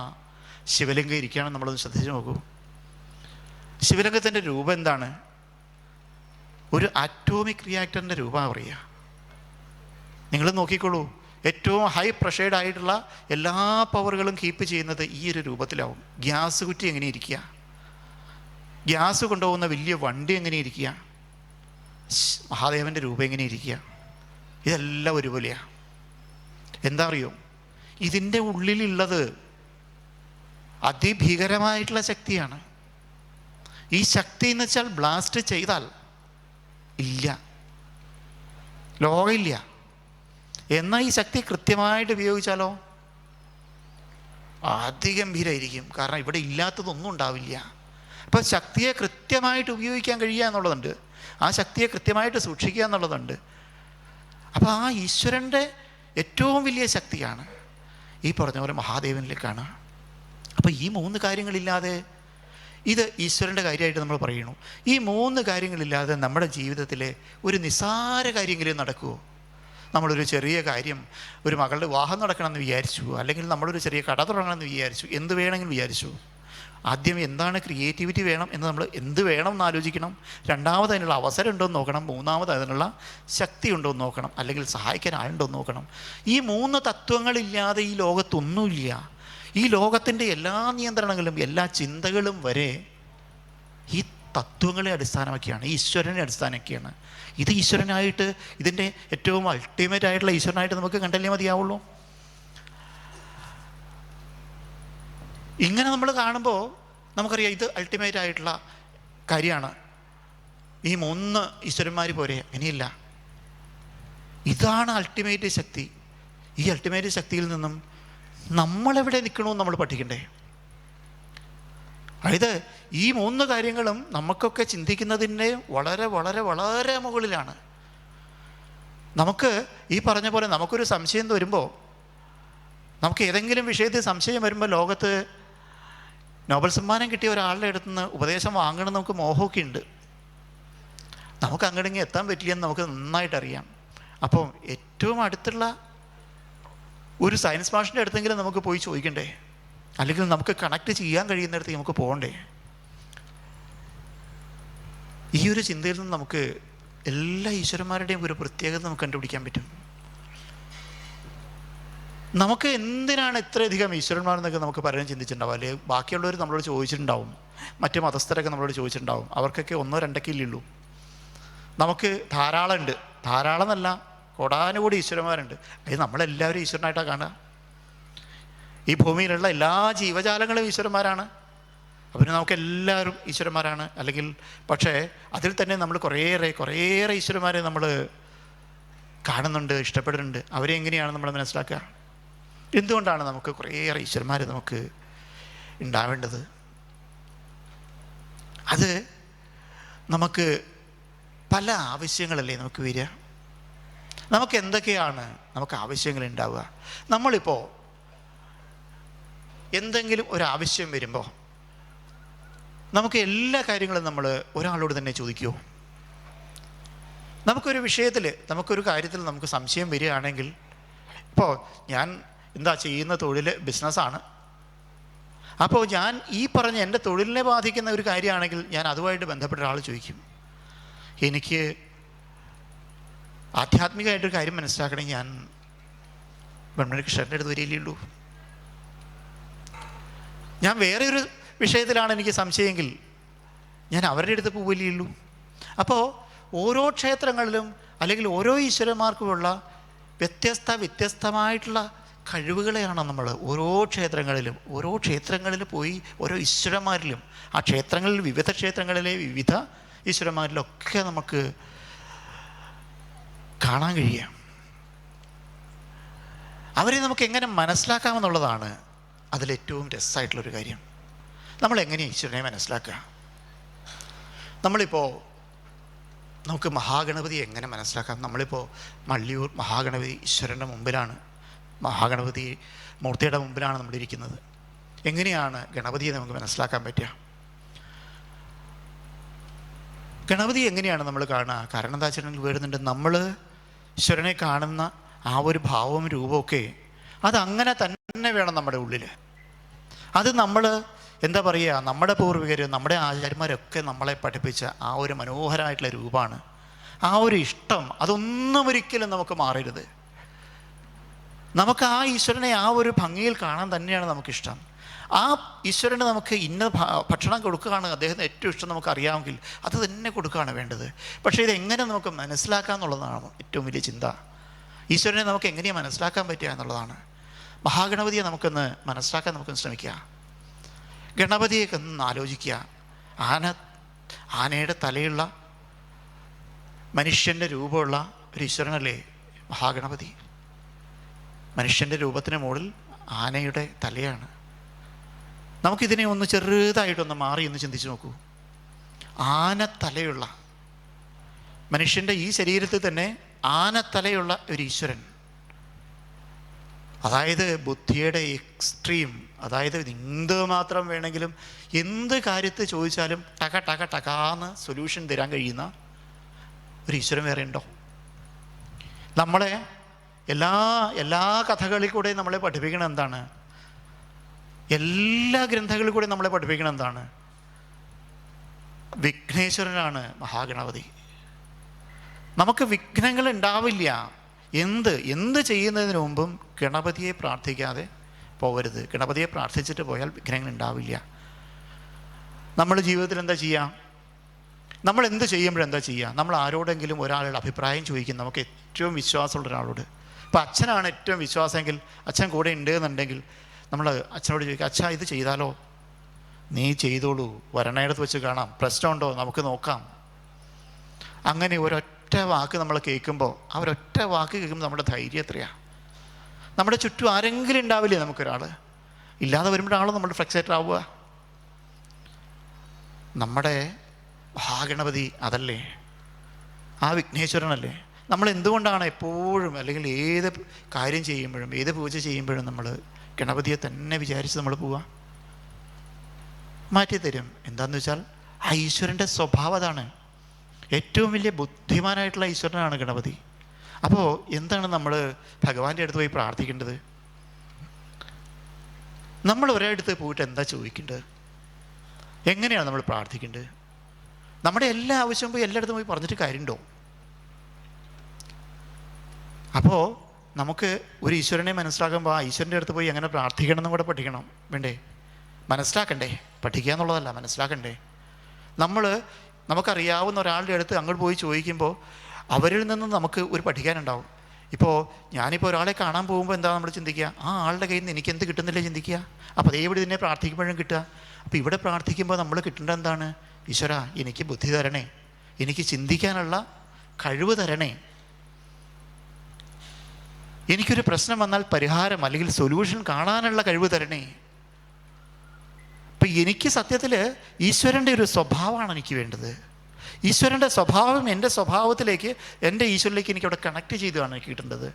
ശിവലിംഗം ഇരിക്കുകയാണെന്ന് നമ്മളൊന്ന് ശ്രദ്ധിച്ച് നോക്കൂ. ശിവലിംഗത്തിൻ്റെ രൂപം എന്താണ്? ഒരു ആറ്റോമിക് റിയാക്ടറിൻ്റെ രൂപമാണ് പറയുക. നിങ്ങൾ നോക്കിക്കോളൂ, ഏറ്റവും ഹൈ പ്രഷേർഡ് ആയിട്ടുള്ള എല്ലാ പവറുകളും കീപ്പ് ചെയ്യുന്നത് ഈ ഒരു രൂപത്തിലാവും. ഗ്യാസ് കുറ്റി എങ്ങനെ ഇരിക്കുക, ഗ്യാസ് കൊണ്ടുപോകുന്ന വലിയ വണ്ടി എങ്ങനെ ഇരിക്കുക, മഹാദേവൻ്റെ രൂപം എങ്ങനെ ഇരിക്കുക, ഇതെല്ലാം ഒരുപോലെയാണ്. എന്താ അറിയോ, ഇതിൻ്റെ ഉള്ളിലുള്ളത് അതിഭീകരമായിട്ടുള്ള ശക്തിയാണ്. ഈ ശക്തി എന്ന് വെച്ചാൽ ബ്ലാസ്റ്റ് ചെയ്താൽ ഇല്ല, ലോകമില്ല. എന്നാൽ ഈ ശക്തി കൃത്യമായിട്ട് ഉപയോഗിച്ചാലോ അതിഗംഭീരമായിരിക്കും. കാരണം ഇവിടെ ഇല്ലാത്തതൊന്നും ഉണ്ടാവില്ല. അപ്പോൾ ശക്തിയെ കൃത്യമായിട്ട് ഉപയോഗിക്കാൻ കഴിയുക എന്നുള്ളതുണ്ട്, ആ ശക്തിയെ കൃത്യമായിട്ട് സൂക്ഷിക്കുക എന്നുള്ളതുണ്ട്. അപ്പോൾ ആ ഈശ്വരൻ്റെ ഏറ്റവും വലിയ ശക്തിയാണ് ഈ പറഞ്ഞ പോലെ മഹാദേവനിലേക്കാണ്. അപ്പോൾ ഈ മൂന്ന് കാര്യങ്ങളില്ലാതെ, ഇത് ഈശ്വരൻ്റെ കാര്യമായിട്ട് നമ്മൾ പറയണു, ഈ മൂന്ന് കാര്യങ്ങളില്ലാതെ നമ്മുടെ ജീവിതത്തിലെ ഒരു നിസ്സാര കാര്യമെങ്കിലും നടക്കുമോ? നമ്മളൊരു ചെറിയ കാര്യം, ഒരു മകളുടെ വിവാഹം നടക്കണമെന്ന് വിചാരിച്ചു, അല്ലെങ്കിൽ നമ്മളൊരു ചെറിയ കട തുടങ്ങണമെന്ന് വിചാരിച്ചു, എന്ത് വേണമെങ്കിലും വിചാരിച്ചു. ആദ്യം എന്താണ് ക്രിയേറ്റിവിറ്റി വേണം എന്ന് നമ്മൾ എന്ത് വേണം എന്ന് ആലോചിക്കണം. രണ്ടാമത് അതിനുള്ള അവസരം ഉണ്ടോ എന്ന് നോക്കണം. മൂന്നാമത് അതിനുള്ള ശക്തി ഉണ്ടോ എന്ന് നോക്കണം, അല്ലെങ്കിൽ സഹായിക്കാൻ ആളുണ്ടോ എന്ന് നോക്കണം. ഈ മൂന്ന് തത്വങ്ങളില്ലാതെ ഈ ലോകത്തൊന്നുമില്ല. ഈ ലോകത്തിൻ്റെ എല്ലാ നിയന്ത്രണങ്ങളും എല്ലാ ചിന്തകളും വരെ ഈ തത്വങ്ങളെ അടിസ്ഥാനമാക്കിയാണ്, ഈശ്വരനെ അടിസ്ഥാനമാക്കിയാണ്. ഇത് ഈശ്വരനായിട്ട്, ഇതിൻ്റെ ഏറ്റവും അൾട്ടിമേറ്റ് ആയിട്ടുള്ള ഈശ്വരനായിട്ട് നമുക്ക് കണ്ടല്ലേ മതിയാവുള്ളൂ. ഇങ്ങനെ നമ്മൾ കാണുമ്പോൾ നമുക്കറിയാം ഇത് അൾട്ടിമേറ്റ് ആയിട്ടുള്ള കാര്യമാണ്. ഈ മൂന്ന് ഈശ്വരന്മാർ പോരെ? അങ്ങനെയില്ല, ഇതാണ് അൾട്ടിമേറ്റ് ശക്തി. ഈ അൾട്ടിമേറ്റ് ശക്തിയിൽ നിന്നും നമ്മളെവിടെ നിൽക്കണമെന്ന് നമ്മൾ പഠിക്കണ്ടേ? അതായത് ഈ മൂന്ന് കാര്യങ്ങളും നമുക്കൊക്കെ ചിന്തിക്കുന്നതിൻ്റെ വളരെ വളരെ വളരെ മുകളിലാണ്. നമുക്ക് ഈ പറഞ്ഞ പോലെ നമുക്കൊരു സംശയം വരുമ്പോൾ, നമുക്ക് ഏതെങ്കിലും വിഷയത്തിൽ സംശയം വരുമ്പോൾ ലോകത്ത് നോബൽ സമ്മാനം കിട്ടിയ ഒരാളുടെ അടുത്ത് നിന്ന് ഉപദേശം വാങ്ങണം നമുക്ക് മോഹമൊക്കെ ഉണ്ട്. നമുക്ക് അങ്ങോട്ടെങ്കിൽ എത്താൻ പറ്റില്ലെന്ന് നമുക്ക് നന്നായിട്ടറിയാം. അപ്പോൾ ഏറ്റവും അടുത്തുള്ള ഒരു സയൻസ് മാഷിൻ്റെ അടുത്തെങ്കിലും നമുക്ക് പോയി ചോദിക്കണ്ടേ? അല്ലെങ്കിൽ നമുക്ക് കണക്ട് ചെയ്യാൻ കഴിയുന്നിടത്ത് നമുക്ക് പോകണ്ടേ? ഈ ഒരു ചിന്തയിൽ നിന്ന് നമുക്ക് എല്ലാ ഈശ്വരന്മാരുടെയും ഒരു പ്രത്യേകത നമുക്ക് കണ്ടുപിടിക്കാൻ പറ്റും. നമുക്ക് എന്തിനാണ് ഇത്രയധികം ഈശ്വരന്മാരെന്നൊക്കെ നമുക്ക് പലരും ചിന്തിച്ചിട്ടുണ്ടാവും, അല്ലെങ്കിൽ ബാക്കിയുള്ളവർ നമ്മളോട് ചോദിച്ചിട്ടുണ്ടാവും, മറ്റ് മതസ്ഥരൊക്കെ നമ്മളോട് ചോദിച്ചിട്ടുണ്ടാവും. അവർക്കൊക്കെ ഒന്നോ രണ്ടൊക്കെ ഇല്ലുള്ളൂ. നമുക്ക് ധാരാളം ഉണ്ട്, ധാരാളം എന്നല്ല, കോടാനുകൂടി ഈശ്വരന്മാരുണ്ട്. അത് നമ്മളെല്ലാവരും ഈശ്വരനായിട്ടാണ് കാണുക. ഈ ഭൂമിയിലുള്ള എല്ലാ ജീവജാലങ്ങളും ഈശ്വരന്മാരാണ്. അപ്പം നമുക്ക് എല്ലാവരും ഈശ്വരന്മാരാണ്. അല്ലെങ്കിൽ പക്ഷേ അതിൽ തന്നെ നമ്മൾ കുറേയേറെ ഈശ്വരന്മാരെ നമ്മൾ കാണുന്നുണ്ട്, ഇഷ്ടപ്പെടുന്നുണ്ട്. അവരെ എങ്ങനെയാണ് നമ്മൾ മനസ്സിലാക്കുക? എന്തുകൊണ്ടാണ് നമുക്ക് കുറേയേറെ ഈശ്വരന്മാർ നമുക്ക് ഉണ്ടാവേണ്ടത്? അത് നമുക്ക് പല ആവശ്യങ്ങളല്ലേ നമുക്ക് വരിക. നമുക്ക് എന്തൊക്കെയാണ് നമുക്ക് ആവശ്യങ്ങൾ ഉണ്ടാവുക? നമ്മളിപ്പോൾ എന്തെങ്കിലും ഒരാവശ്യം വരുമ്പോൾ നമുക്ക് എല്ലാ കാര്യങ്ങളും നമ്മൾ ഒരാളോട് തന്നെ ചോദിക്കുമോ? നമുക്കൊരു വിഷയത്തിൽ, നമുക്കൊരു കാര്യത്തിൽ നമുക്ക് സംശയം വരികയാണെങ്കിൽ, ഇപ്പോൾ ഞാൻ എന്താ ചെയ്യുന്ന തൊഴിൽ ബിസിനസ്സാണ്, അപ്പോൾ ഞാൻ ഈ പറഞ്ഞ എൻ്റെ തൊഴിലിനെ ബാധിക്കുന്ന ഒരു കാര്യമാണെങ്കിൽ ഞാൻ അതുമായിട്ട് ബന്ധപ്പെട്ട ഒരാൾ ചോദിക്കും. എനിക്ക് ആധ്യാത്മികമായിട്ടൊരു കാര്യം മനസ്സിലാക്കണമെങ്കിൽ ഞാൻ ബ്രഹ്മകൃഷ്ണൻ്റെ അടുത്ത് വരികയുള്ളൂ. ഞാൻ വേറെ ഒരു വിഷയത്തിലാണ് എനിക്ക് സംശയമെങ്കിൽ ഞാൻ അവരുടെ അടുത്ത് പോവില്ലുള്ളൂ. അപ്പോൾ ഓരോ ക്ഷേത്രങ്ങളിലും അല്ലെങ്കിൽ ഓരോ ഈശ്വരന്മാർക്കുമുള്ള വ്യത്യസ്തമായിട്ടുള്ള കഴിവുകളെയാണ് നമ്മൾ ഓരോ ക്ഷേത്രങ്ങളിൽ പോയി ഓരോ ഈശ്വരന്മാരിലും, ആ ക്ഷേത്രങ്ങളിൽ വിവിധ ക്ഷേത്രങ്ങളിലെ വിവിധ ഈശ്വരന്മാരിലൊക്കെ നമുക്ക് കാണാൻ കഴിയുക. അവരെ നമുക്ക് എങ്ങനെ മനസ്സിലാക്കാമെന്നുള്ളതാണ് അതിലേറ്റവും രസമായിട്ടുള്ളൊരു കാര്യം. നമ്മളെങ്ങനെയാണ് ഈശ്വരനെ മനസ്സിലാക്കുക? നമ്മളിപ്പോൾ നമുക്ക് മഹാഗണപതി എങ്ങനെ മനസ്സിലാക്കാം? നമ്മളിപ്പോൾ മള്ളിയൂർ മഹാഗണപതി ഈശ്വരൻ്റെ മുമ്പിലാണ്, മഹാഗണപതി മൂർത്തിയുടെ മുമ്പിലാണ് നമ്മളിരിക്കുന്നത്. എങ്ങനെയാണ് ഗണപതിയെ നമുക്ക് മനസ്സിലാക്കാൻ പറ്റുക? ഗണപതി എങ്ങനെയാണ് നമ്മൾ കാണുക? കാരണം എന്താ വെച്ചിട്ടുണ്ടെങ്കിൽ വരുന്നുണ്ട്, നമ്മൾ ഈശ്വരനെ കാണുന്ന ആ ഒരു ഭാവവും രൂപമൊക്കെ അതങ്ങനെ തന്നെ വേണം നമ്മുടെ ഉള്ളിൽ. അത് നമ്മൾ എന്താ പറയുക, നമ്മുടെ പൂർവികർ, നമ്മുടെ ആചാര്യന്മാരൊക്കെ നമ്മളെ പഠിപ്പിച്ച ആ ഒരു മനോഹരമായിട്ടുള്ള രൂപമാണ്. ആ ഒരു ഇഷ്ടം അതൊന്നും ഒരിക്കലും നമുക്ക് മാറരുത്. നമുക്ക് ആ ഈശ്വരനെ ആ ഒരു ഭംഗിയിൽ കാണാൻ തന്നെയാണ് നമുക്കിഷ്ടം. ആ ഈശ്വരന് നമുക്ക് ഇന്ന ഭക്ഷണം കൊടുക്കുകയാണ് അദ്ദേഹത്തിന് ഏറ്റവും ഇഷ്ടം നമുക്കറിയാമെങ്കിൽ അത് തന്നെ കൊടുക്കുകയാണ് വേണ്ടത്. പക്ഷേ ഇതെങ്ങനെ നമുക്ക് മനസ്സിലാക്കാം എന്നുള്ളതാണ് ഏറ്റവും വലിയ ചിന്ത. ഈശ്വരനെ നമുക്ക് എങ്ങനെയാണ് മനസ്സിലാക്കാൻ പറ്റുക എന്നുള്ളതാണ്. മഹാഗണപതിയെ നമുക്കൊന്ന് മനസ്സിലാക്കാൻ നമുക്കൊന്ന് ശ്രമിക്കുക. ഗണപതിയൊക്കെ ഒന്ന് ആലോചിക്കുക. ആനയുടെ തലയുള്ള മനുഷ്യൻ്റെ രൂപമുള്ള ഒരു ഈശ്വരനല്ലേ മഹാഗണപതി. മനുഷ്യൻ്റെ രൂപത്തിന് മുകളിൽ ആനയുടെ തലയാണ്. നമുക്കിതിനെ ഒന്ന് ചെറുതായിട്ടൊന്ന് മാറി ഒന്ന് ചിന്തിച്ച് നോക്കൂ. ആനത്തലയുള്ള മനുഷ്യൻ്റെ ഈ ശരീരത്തിൽ തന്നെ ആനത്തലയുള്ള ഒരു ഈശ്വരൻ, അതായത് ബുദ്ധിയുടെ എക്സ്ട്രീം, അതായത് എന്ത് മാത്രം വേണമെങ്കിലും എന്ത് കാര്യത്തിൽ ചോദിച്ചാലും ടകാന്ന് സൊല്യൂഷൻ തരാൻ കഴിയുന്ന ഒരു ഈശ്വരൻ വേറെ ഉണ്ടോ? നമ്മളെ എല്ലാ കഥകളിൽ കൂടെ നമ്മളെ പഠിപ്പിക്കണം എന്താണ്? എല്ലാ ഗ്രന്ഥങ്ങളിൽ കൂടെ നമ്മളെ പഠിപ്പിക്കണം എന്താണ്? വിഘ്നേശ്വരനാണ് മഹാഗണപതി. നമുക്ക് വിഘ്നങ്ങൾ ഉണ്ടാവില്ല. എന്ത് ചെയ്യുന്നതിന് മുമ്പും ഗണപതിയെ പ്രാർത്ഥിക്കാതെ പോകരുത്. ഗണപതിയെ പ്രാർത്ഥിച്ചിട്ട് പോയാൽ വിഘ്നങ്ങൾ ഉണ്ടാവില്ല. നമ്മൾ ജീവിതത്തിൽ എന്താ ചെയ്യുക? നമ്മൾ എന്ത് ചെയ്യുമ്പോഴെന്താ ചെയ്യുക? നമ്മൾ ആരോടെങ്കിലും ഒരാളുടെ അഭിപ്രായം ചോദിക്കും. നമുക്ക് ഏറ്റവും വിശ്വാസമുള്ള ഒരാളോട്. ഇപ്പോൾ അച്ഛനാണ് ഏറ്റവും വിശ്വാസമെങ്കിൽ, അച്ഛൻ കൂടെ ഉണ്ട് എന്നുണ്ടെങ്കിൽ നമ്മൾ അച്ഛനോട് ചോദിക്കുക, അച്ഛാ ഇത് ചെയ്താലോ? നീ ചെയ്തോളൂ, വരണയിടത്ത് വെച്ച് കാണാം, പ്രശ്നമുണ്ടോ നമുക്ക് നോക്കാം. അങ്ങനെ ഒരൊറ്റ വാക്ക് നമ്മൾ കേൾക്കുമ്പോൾ, ഒരൊറ്റ വാക്ക് കേൾക്കുമ്പോൾ നമ്മുടെ ധൈര്യം എത്രയാണ്. നമ്മുടെ ചുറ്റും ആരെങ്കിലും ഉണ്ടാവില്ലേ നമുക്കൊരാൾ? ഇല്ലാതെ വരുമ്പോഴാണല്ലോ നമ്മൾ ഫ്ലക്സേറ്റർ ആവുക. നമ്മുടെ മഹാഗണപതി അതല്ലേ, ആ വിഘ്നേശ്വരനല്ലേ. നമ്മൾ എന്തുകൊണ്ടാണ് എപ്പോഴും, അല്ലെങ്കിൽ ഏത് കാര്യം ചെയ്യുമ്പോഴും ഏത് പൂജ ചെയ്യുമ്പോഴും നമ്മൾ ഗണപതിയെ തന്നെ വിചാരിച്ച് നമ്മൾ പോവുക? മാറ്റിത്തരും. എന്താണെന്ന് വെച്ചാൽ ആ ഈശ്വരൻ്റെ സ്വഭാവം അതാണ്. ഏറ്റവും വലിയ ബുദ്ധിമാനായിട്ടുള്ള ഈശ്വരനാണ് ഗണപതി. അപ്പോൾ എന്താണ് നമ്മൾ ഭഗവാന്റെ അടുത്ത് പോയി പ്രാർത്ഥിക്കേണ്ടത്? നമ്മൾ ഒരിടത്ത് പോയിട്ട് എന്താ ചോദിക്കേണ്ടത്? എങ്ങനെയാണ് നമ്മൾ പ്രാർത്ഥിക്കേണ്ടത്? നമ്മുടെ എല്ലാ ആവശ്യവും പോയി എല്ലായിടത്തും പോയി പറഞ്ഞിട്ട് കാര്യമുണ്ടോ? അപ്പോൾ നമുക്ക് ഒരു ഈശ്വരനെ മനസ്സിലാക്കുമ്പോൾ ആ ഈശ്വരൻ്റെ അടുത്ത് പോയി എങ്ങനെ പ്രാർത്ഥിക്കണം എന്നും കൂടെ പഠിക്കണം വേണ്ടേ? മനസ്സിലാക്കണ്ടേ? പഠിക്കുക എന്നുള്ളതല്ല, മനസ്സിലാക്കണ്ടേ? നമുക്കറിയാവുന്ന ഒരാളുടെ അടുത്ത് അങ്ങോട്ട് പോയി ചോദിക്കുമ്പോൾ അവരിൽ നിന്ന് നമുക്ക് ഒരു പഠിക്കാനുണ്ടാവും. ഇപ്പോൾ ഞാനിപ്പോൾ ഒരാളെ കാണാൻ പോകുമ്പോൾ എന്താ നമ്മൾ ചിന്തിക്കുക? ആ ആളുടെ കയ്യിൽ നിന്ന് എനിക്ക് എന്ത് കിട്ടുന്നില്ല ചിന്തിക്കുക. അപ്പോൾ അതേ ഇവിടെ ഇതിനെ പ്രാർത്ഥിക്കുമ്പോഴും കിട്ടുക. അപ്പോൾ ഇവിടെ പ്രാർത്ഥിക്കുമ്പോൾ നമ്മൾ കിട്ടേണ്ടത് എന്താണ്? ഈശ്വര, എനിക്ക് ബുദ്ധി തരണേ, എനിക്ക് ചിന്തിക്കാനുള്ള കഴിവ് തരണേ, എനിക്കൊരു പ്രശ്നം വന്നാൽ പരിഹാരം അല്ലെങ്കിൽ സൊല്യൂഷൻ കാണാനുള്ള കഴിവ് തരണേ. അപ്പം എനിക്ക് സത്യത്തിൽ ഈശ്വരൻ്റെ ഒരു സ്വഭാവമാണ് എനിക്ക് വേണ്ടത്. ഈശ്വരൻ്റെ സ്വഭാവം എൻ്റെ സ്വഭാവത്തിലേക്ക്, എൻ്റെ ഈശ്വരനിലേക്ക് എനിക്ക് അവിടെ കണക്ട് ചെയ്താണ് കിട്ടേണ്ടത്.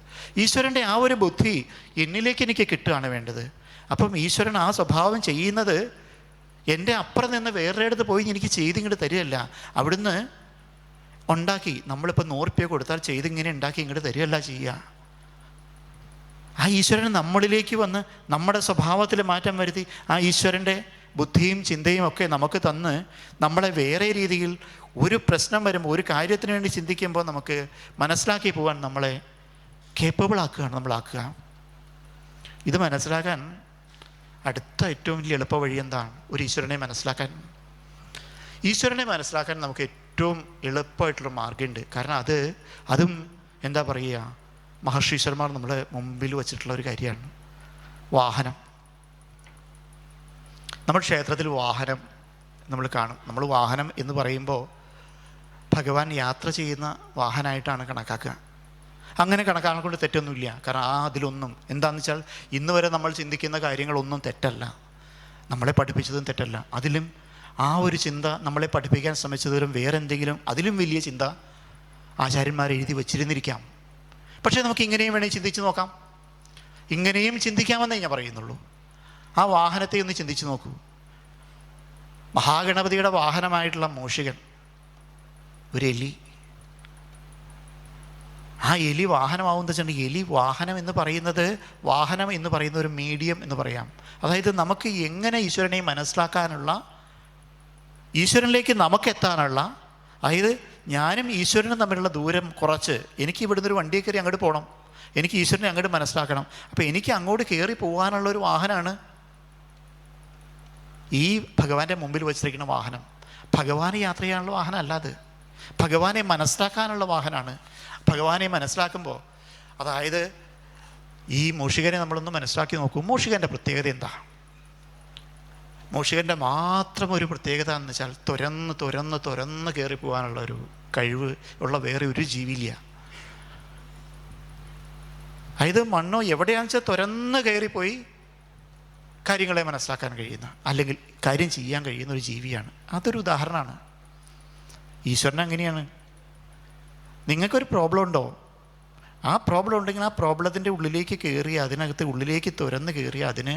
ഈശ്വരൻ്റെ ആ ഒരു ബുദ്ധി എന്നിലേക്ക് എനിക്ക് കിട്ടുകയാണ് വേണ്ടത്. അപ്പം ഈശ്വരൻ ആ സ്വഭാവം ചെയ്യുന്നത് എൻ്റെ അപ്പുറം നിന്ന് വേറൊരിടത്ത് പോയി എനിക്ക് ചെയ്തിങ്ങോട്ട് തരികയല്ല, അവിടുന്ന് ഉണ്ടാക്കി. നമ്മളിപ്പോൾ 100 രൂപ കൊടുത്താൽ ചെയ്തിങ്ങനെ ഉണ്ടാക്കി ഇങ്ങോട്ട് തരികയല്ല ചെയ്യുക. ആ ഈശ്വരൻ നമ്മളിലേക്ക് വന്ന് നമ്മുടെ സ്വഭാവത്തിൽ മാറ്റം വരുത്തി ആ ഈശ്വരൻ്റെ ബുദ്ധിയും ചിന്തയും ഒക്കെ നമുക്ക് തന്ന് നമ്മളെ വേറെ രീതിയിൽ ഒരു പ്രശ്നം വരുമ്പോൾ, ഒരു കാര്യത്തിന് വേണ്ടി ചിന്തിക്കുമ്പോൾ നമുക്ക് മനസ്സിലാക്കി പോകാൻ നമ്മളെ കേപ്പബിൾ ആക്കുകയാണ് നമ്മളാക്കുക. ഇത് മനസ്സിലാക്കാൻ അടുത്ത ഏറ്റവും വലിയ എളുപ്പ വഴി എന്താണ്? ഒരു ഈശ്വരനെ മനസ്സിലാക്കാൻ. ഈശ്വരനെ മനസ്സിലാക്കാൻ നമുക്ക് ഏറ്റവും എളുപ്പമായിട്ടുള്ള മാർഗ്ഗമുണ്ട്. കാരണം അതും എന്താ പറയുക, മഹർഷീശ്വരന്മാർ നമ്മളെ മുമ്പിൽ വച്ചിട്ടുള്ള ഒരു കാര്യമാണ്. വാഹനം. നമ്മൾ ക്ഷേത്രത്തിൽ വാഹനം നമ്മൾ കാണും. നമ്മൾ വാഹനം എന്ന് പറയുമ്പോൾ ഭഗവാൻ യാത്ര ചെയ്യുന്ന വാഹനമായിട്ടാണ് കണക്കാക്കുക. അങ്ങനെ കണക്കാക്കാൻ കൊണ്ട് തെറ്റൊന്നുമില്ല. കാരണം അതിലൊന്നും എന്താണെന്ന് വെച്ചാൽ ഇന്ന് വരെ നമ്മൾ ചിന്തിക്കുന്ന കാര്യങ്ങളൊന്നും തെറ്റല്ല, നമ്മളെ പഠിപ്പിച്ചതും തെറ്റല്ല. അതിലും ആ ഒരു ചിന്ത നമ്മളെ പഠിപ്പിക്കാൻ ശ്രമിച്ചതും വേറെ എന്തെങ്കിലും അതിലും വലിയ ചിന്ത ആചാര്യന്മാർ എഴുതി വച്ചിരുന്നിരിക്കാം. പക്ഷേ നമുക്ക് ഇങ്ങനെയും വേണമെങ്കിൽ ചിന്തിച്ച് നോക്കാം. ഇങ്ങനെയും ചിന്തിക്കാമെന്നേ ഞാൻ പറയുന്നുള്ളൂ. ആ വാഹനത്തെ ഒന്ന് ചിന്തിച്ച് നോക്കൂ. മഹാഗണപതിയുടെ വാഹനമായിട്ടുള്ള മൂഷികൻ, ഒരു എലി. ആ എലി വാഹനമാവുമെന്ന് വെച്ചിട്ടുണ്ടെങ്കിൽ എലി വാഹനം എന്ന് പറയുന്ന ഒരു മീഡിയം എന്ന് പറയാം. അതായത് നമുക്ക് എങ്ങനെ ഈശ്വരനെ മനസ്സിലാക്കാനുള്ള, ഈശ്വരനിലേക്ക് നമുക്കെത്താനുള്ള, അതായത് ഞാനും ഈശ്വരനും തമ്മിലുള്ള ദൂരം കുറച്ച്, എനിക്ക് ഇവിടുന്ന് ഒരു വണ്ടിയെ കയറി അങ്ങോട്ട് പോകണം, എനിക്ക് ഈശ്വരനെ അങ്ങോട്ട് മനസ്സിലാക്കണം. അപ്പോൾ എനിക്ക് അങ്ങോട്ട് കയറി പോകാനുള്ളൊരു വാഹനമാണ് ഈ ഭഗവാന്റെ മുമ്പിൽ വച്ചിരിക്കുന്ന വാഹനം. ഭഗവാനെ യാത്ര ചെയ്യാനുള്ള വാഹനം അല്ലാതെ ഭഗവാനെ മനസ്സിലാക്കാനുള്ള വാഹനമാണ്. ഭഗവാനെ മനസ്സിലാക്കുമ്പോൾ, അതായത് ഈ മൂഷികനെ നമ്മളൊന്ന് മനസ്സിലാക്കി നോക്കൂ. മൂഷികൻ്റെ പ്രത്യേകത എന്താ? മൂഷികൻ്റെ മാത്രം ഒരു പ്രത്യേകത എന്ന് വെച്ചാൽ തുരന്ന് കയറി പോകാനുള്ള ഒരു കഴിവ് ഉള്ള വേറെ ഒരു ജീവിയില്ല. അതായത് മണ്ണോ എവിടെയാണെന്ന് വെച്ചാൽ തുരന്ന് കയറിപ്പോയി കാര്യങ്ങളെ മനസ്സിലാക്കാൻ കഴിയുന്ന, അല്ലെങ്കിൽ കാര്യം ചെയ്യാൻ കഴിയുന്ന ഒരു ജീവിയാണ്. അതൊരു ഉദാഹരണമാണ്. ഈശ്വരൻ അങ്ങനെയാണ്. നിങ്ങൾക്കൊരു പ്രോബ്ലം ഉണ്ടോ? ആ പ്രോബ്ലം ഉണ്ടെങ്കിൽ ആ പ്രോബ്ലത്തിൻ്റെ ഉള്ളിലേക്ക് കയറി, അതിനകത്ത് ഉള്ളിലേക്ക് തുരന്ന് കയറി അതിന്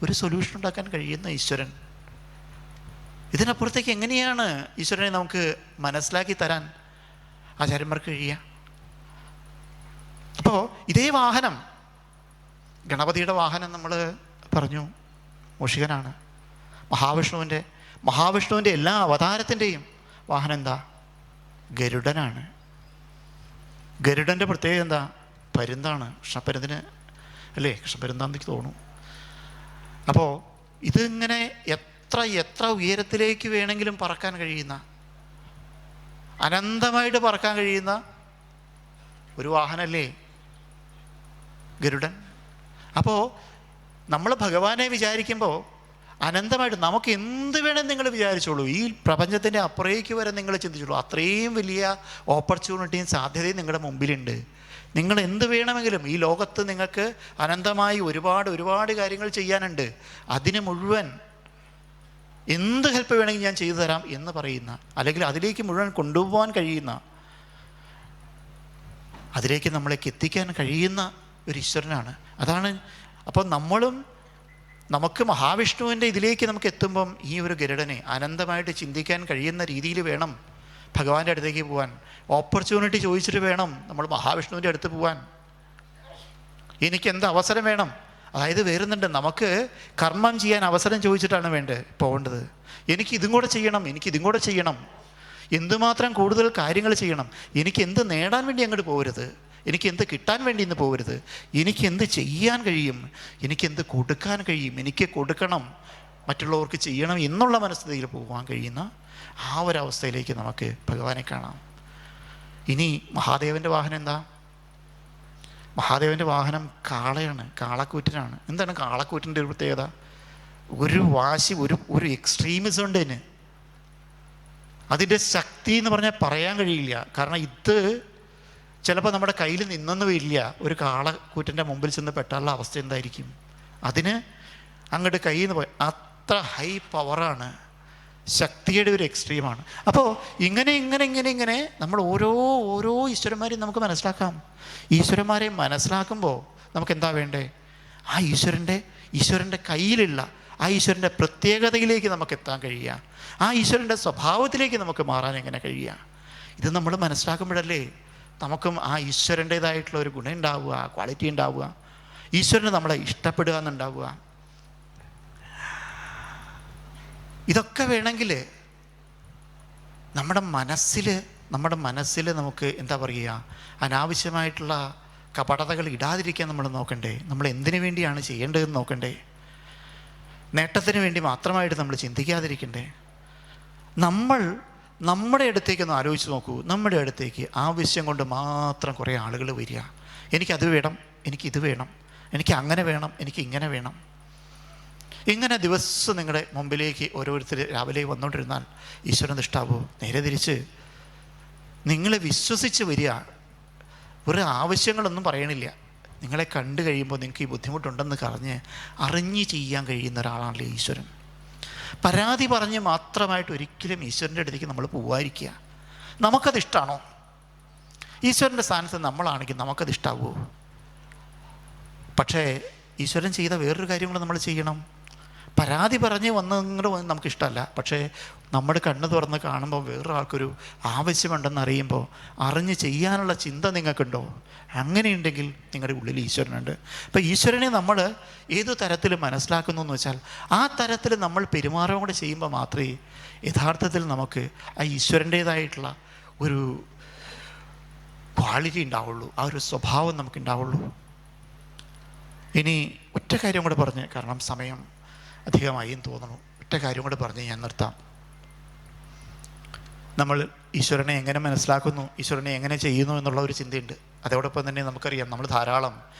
ഒരു സൊല്യൂഷൻ ഉണ്ടാക്കാൻ കഴിയുന്ന ഈശ്വരൻ. ഇതിനപ്പുറത്തേക്ക് എങ്ങനെയാണ് ഈശ്വരനെ നമുക്ക് മനസ്സിലാക്കി തരാൻ ആചാര്യന്മാർക്ക് കഴിയുക? അപ്പോൾ ഇതേ വാഹനം, ഗണപതിയുടെ വാഹനം നമ്മൾ പറഞ്ഞു മൂഷികനാണ്. മഹാവിഷ്ണുവിൻ്റെ എല്ലാ അവതാരത്തിൻ്റെയും വാഹനം എന്താ? ഗരുഡനാണ്. ഗരുഡൻ്റെ പ്രത്യേകത എന്താ? പരുന്താണ്. കൃഷ്ണപ്പരുന്തിന് അല്ലേ? കൃഷ്ണപ്പരുന്താന്ന് തോന്നുന്നു. അപ്പോൾ ഇതിങ്ങനെ എത്ര ഉയരത്തിലേക്ക് വേണമെങ്കിലും പറക്കാൻ കഴിയുന്ന, അനന്തമായിട്ട് പറക്കാൻ കഴിയുന്ന ഒരു വാഹനമല്ലേ ഗരുഡൻ. അപ്പോൾ നമ്മൾ ഭഗവാനെ വിചാരിക്കുമ്പോൾ അനന്തമായിട്ട് നമുക്ക് എന്ത് വേണം നിങ്ങൾ വിചാരിച്ചോളൂ, ഈ പ്രപഞ്ചത്തിൻ്റെ അപ്പുറേക്ക് വരെ നിങ്ങൾ ചിന്തിച്ചോളൂ. അത്രയും വലിയ ഓപ്പർച്യൂണിറ്റിയും സാധ്യതയും നിങ്ങളുടെ മുമ്പിലുണ്ട്. നിങ്ങൾ എന്ത് വേണമെങ്കിലും ഈ ലോകത്ത് നിങ്ങൾക്ക് അനന്തമായി ഒരുപാട് കാര്യങ്ങൾ ചെയ്യാനുണ്ട്. അതിന് മുഴുവൻ എന്ത് ഹെൽപ്പ് വേണമെങ്കിൽ ഞാൻ ചെയ്തു തരാം എന്ന് പറയുന്ന, അല്ലെങ്കിൽ അതിലേക്ക് മുഴുവൻ കൊണ്ടുപോകാൻ കഴിയുന്ന, അതിലേക്ക് നമ്മളേക്ക് എത്തിക്കാൻ കഴിയുന്ന ഒരു ഈശ്വരനാണ്. അതാണ്. അപ്പോൾ നമുക്ക് മഹാവിഷ്ണുവിൻ്റെ ഇതിലേക്ക് നമുക്ക് എത്തുമ്പം ഈ ഒരു ഗരുഡനെ അനന്തമായിട്ട് ചിന്തിക്കാൻ കഴിയുന്ന രീതിയിൽ വേണം ഭഗവാന്റെ അടുത്തേക്ക് പോകാൻ. ഓപ്പർച്യൂണിറ്റി ചോദിച്ചിട്ട് വേണം നമ്മൾ മഹാവിഷ്ണുവിൻ്റെ അടുത്ത് പോകാൻ. എനിക്കെന്ത് അവസരം വേണം? അതായത് വരുന്നുണ്ട്, നമുക്ക് കർമ്മം ചെയ്യാൻ അവസരം ചോദിച്ചിട്ടാണ് പോകേണ്ടത്. എനിക്കിതും കൂടെ ചെയ്യണം, എന്തുമാത്രം കൂടുതൽ കാര്യങ്ങൾ ചെയ്യണം, എനിക്ക് എന്ത് നേടാൻ വേണ്ടി അങ്ങോട്ട് പോകരുത്, എനിക്ക് എന്ത് കിട്ടാൻ വേണ്ടി ഇന്ന് പോകരുത്, എനിക്ക് എന്ത് ചെയ്യാൻ കഴിയും, എനിക്ക് എന്ത് കൊടുക്കാൻ കഴിയും, എനിക്ക് കൊടുക്കണം, മറ്റുള്ളവർക്ക് ചെയ്യണം എന്നുള്ള മനസ്ഥിതിയിൽ പോകാൻ കഴിയുന്ന ആ ഒരവസ്ഥയിലേക്ക് നമുക്ക് ഭഗവാനെ കാണാം. ഇനി മഹാദേവൻ്റെ വാഹനം എന്താ? മഹാദേവൻ്റെ വാഹനം കാളയാണ്, കാളക്കൂറ്റനാണ്. എന്താണ് കാളക്കൂറ്റിൻ്റെ ഒരു പ്രത്യേകത? ഒരു വാശി, ഒരു എക്സ്ട്രീമിസം ഉണ്ട് അതിന്. അതിൻ്റെ ശക്തി എന്ന് പറഞ്ഞാൽ പറയാൻ കഴിയില്ല. കാരണം ഇത് ചിലപ്പോൾ നമ്മുടെ കയ്യിൽ നിന്നൊന്നും വരില്ല. ഒരു കാളക്കൂറ്റൻ്റെ മുമ്പിൽ ചെന്ന് പെട്ടാനുള്ള അവസ്ഥ എന്തായിരിക്കും? അതിന് അങ്ങോട്ട് കയ്യിൽ നിന്ന് പോയി അത്ര ഹൈ പവറാണ് ശക്തിയുടെ ഒരു എക്സ്ട്രീമാണ്. അപ്പോൾ ഇങ്ങനെ നമ്മൾ ഓരോ ഈശ്വരന്മാരെയും നമുക്ക് മനസ്സിലാക്കാം. ഈശ്വരന്മാരെ മനസ്സിലാക്കുമ്പോൾ നമുക്ക് എന്താ വേണ്ടേ? ആ ഈശ്വരൻ്റെ കയ്യിലുള്ള ആ ഈശ്വരൻ്റെ പ്രത്യേകതയിലേക്ക് നമുക്ക് എത്താൻ കഴിയുക, ആ ഈശ്വരൻ്റെ സ്വഭാവത്തിലേക്ക് നമുക്ക് മാറാൻ എങ്ങനെ കഴിയുക? ഇത് നമ്മൾ മനസ്സിലാക്കുമ്പോഴല്ലേ നമുക്കും ആ ഈശ്വരൻ്റേതായിട്ടുള്ള ഒരു ഗുണം ഉണ്ടാവുക, ക്വാളിറ്റി ഉണ്ടാവുക, ഈശ്വരന് നമ്മളെ ഇഷ്ടപ്പെടുക എന്നുണ്ടാവുക. ഇതൊക്കെ വേണമെങ്കിൽ നമ്മുടെ മനസ്സിൽ നമുക്ക് എന്താ പറയുക, അനാവശ്യമായിട്ടുള്ള കപടതകൾ ഇടാതിരിക്കാൻ നമ്മൾ നോക്കണ്ടേ? നമ്മൾ എന്തിനു വേണ്ടിയാണ് ചെയ്യേണ്ടതെന്ന് നോക്കണ്ടേ? നേട്ടത്തിന് വേണ്ടി മാത്രമായിട്ട് നമ്മൾ ചിന്തിക്കാതിരിക്കണ്ടേ? നമ്മുടെ അടുത്തേക്കൊന്ന് ആലോചിച്ച് നോക്കൂ. നമ്മുടെ അടുത്തേക്ക് ആവശ്യം കൊണ്ട് മാത്രം കുറേ ആളുകൾ വരിക. എനിക്കത് വേണം, എനിക്കിത് വേണം, എനിക്ക് അങ്ങനെ വേണം, എനിക്ക് ഇങ്ങനെ വേണം. ഇങ്ങനെ ദിവസം നിങ്ങളുടെ മുമ്പിലേക്ക് ഓരോരുത്തർ രാവിലെ വന്നുകൊണ്ടിരുന്നാൽ ഈശ്വരൻ ഇഷ്ടാവുമോ? നേരെ തിരിച്ച് നിങ്ങളെ വിശ്വസിച്ച് വരിക, ഒരു ആവശ്യങ്ങളൊന്നും പറയണില്ല. നിങ്ങളെ കണ്ടു കഴിയുമ്പോൾ നിങ്ങൾക്ക് ഈ ബുദ്ധിമുട്ടുണ്ടെന്ന് അറിഞ്ഞ് ചെയ്യാൻ കഴിയുന്ന ഒരാളാണല്ലോ ഈശ്വരൻ. പരാതി പറഞ്ഞ് മാത്രമായിട്ട് ഒരിക്കലും ഈശ്വരൻ്റെ അടുത്തേക്ക് നമ്മൾ പോവാതിരിക്കുക. നമുക്കതിഷ്ടമാണോ? ഈശ്വരൻ്റെ സ്ഥാനത്ത് നമ്മളാണെങ്കിൽ നമുക്കത് ഇഷ്ടാവുമോ? പക്ഷേ ഈശ്വരൻ ചെയ്ത വേറൊരു കാര്യം കൂടെ നമ്മൾ ചെയ്യണം. പരാതി പറഞ്ഞ് വന്നിങ്ങോട്ട് നമുക്കിഷ്ടമല്ല, പക്ഷേ നമ്മുടെ കണ്ണ് തുറന്ന് കാണുമ്പോൾ വേറൊരാൾക്കൊരു ആവശ്യമുണ്ടെന്ന് അറിയുമ്പോൾ അറിഞ്ഞ് ചെയ്യാനുള്ള ചിന്ത നിങ്ങൾക്കുണ്ടോ? അങ്ങനെയുണ്ടെങ്കിൽ നിങ്ങളുടെ ഉള്ളിൽ ഈശ്വരനുണ്ട്. അപ്പോൾ ഈശ്വരനെ നമ്മൾ ഏതു തരത്തിൽ മനസ്സിലാക്കുന്നു എന്ന് വെച്ചാൽ ആ തരത്തിൽ നമ്മൾ പെരുമാറുകയും കൂടെ ചെയ്യുമ്പോൾ മാത്രമേ യഥാർത്ഥത്തിൽ നമുക്ക് ആ ഈശ്വരൻ്റേതായിട്ടുള്ള ഒരു ക്വാളിറ്റി ഉണ്ടാവുള്ളൂ, ആ ഒരു സ്വഭാവം നമുക്കുണ്ടാവുള്ളൂ. ഇനി ഒറ്റ കാര്യം കൂടെ പറഞ്ഞ്, കാരണം സമയം അധികമായി എന്ന് തോന്നുന്നു, ഒറ്റ കാര്യം കൂടെ പറഞ്ഞ് ഞാൻ നിർത്താം. നമ്മൾ ഈശ്വരനെ എങ്ങനെ മനസ്സിലാക്കുന്നു, ഈശ്വരനെ എങ്ങനെ ചെയ്യുന്നു എന്നുള്ള ഒരു ചിന്തയുണ്ട്. അതോടൊപ്പം തന്നെ നമുക്കറിയാം, നമ്മൾ ധാരാളം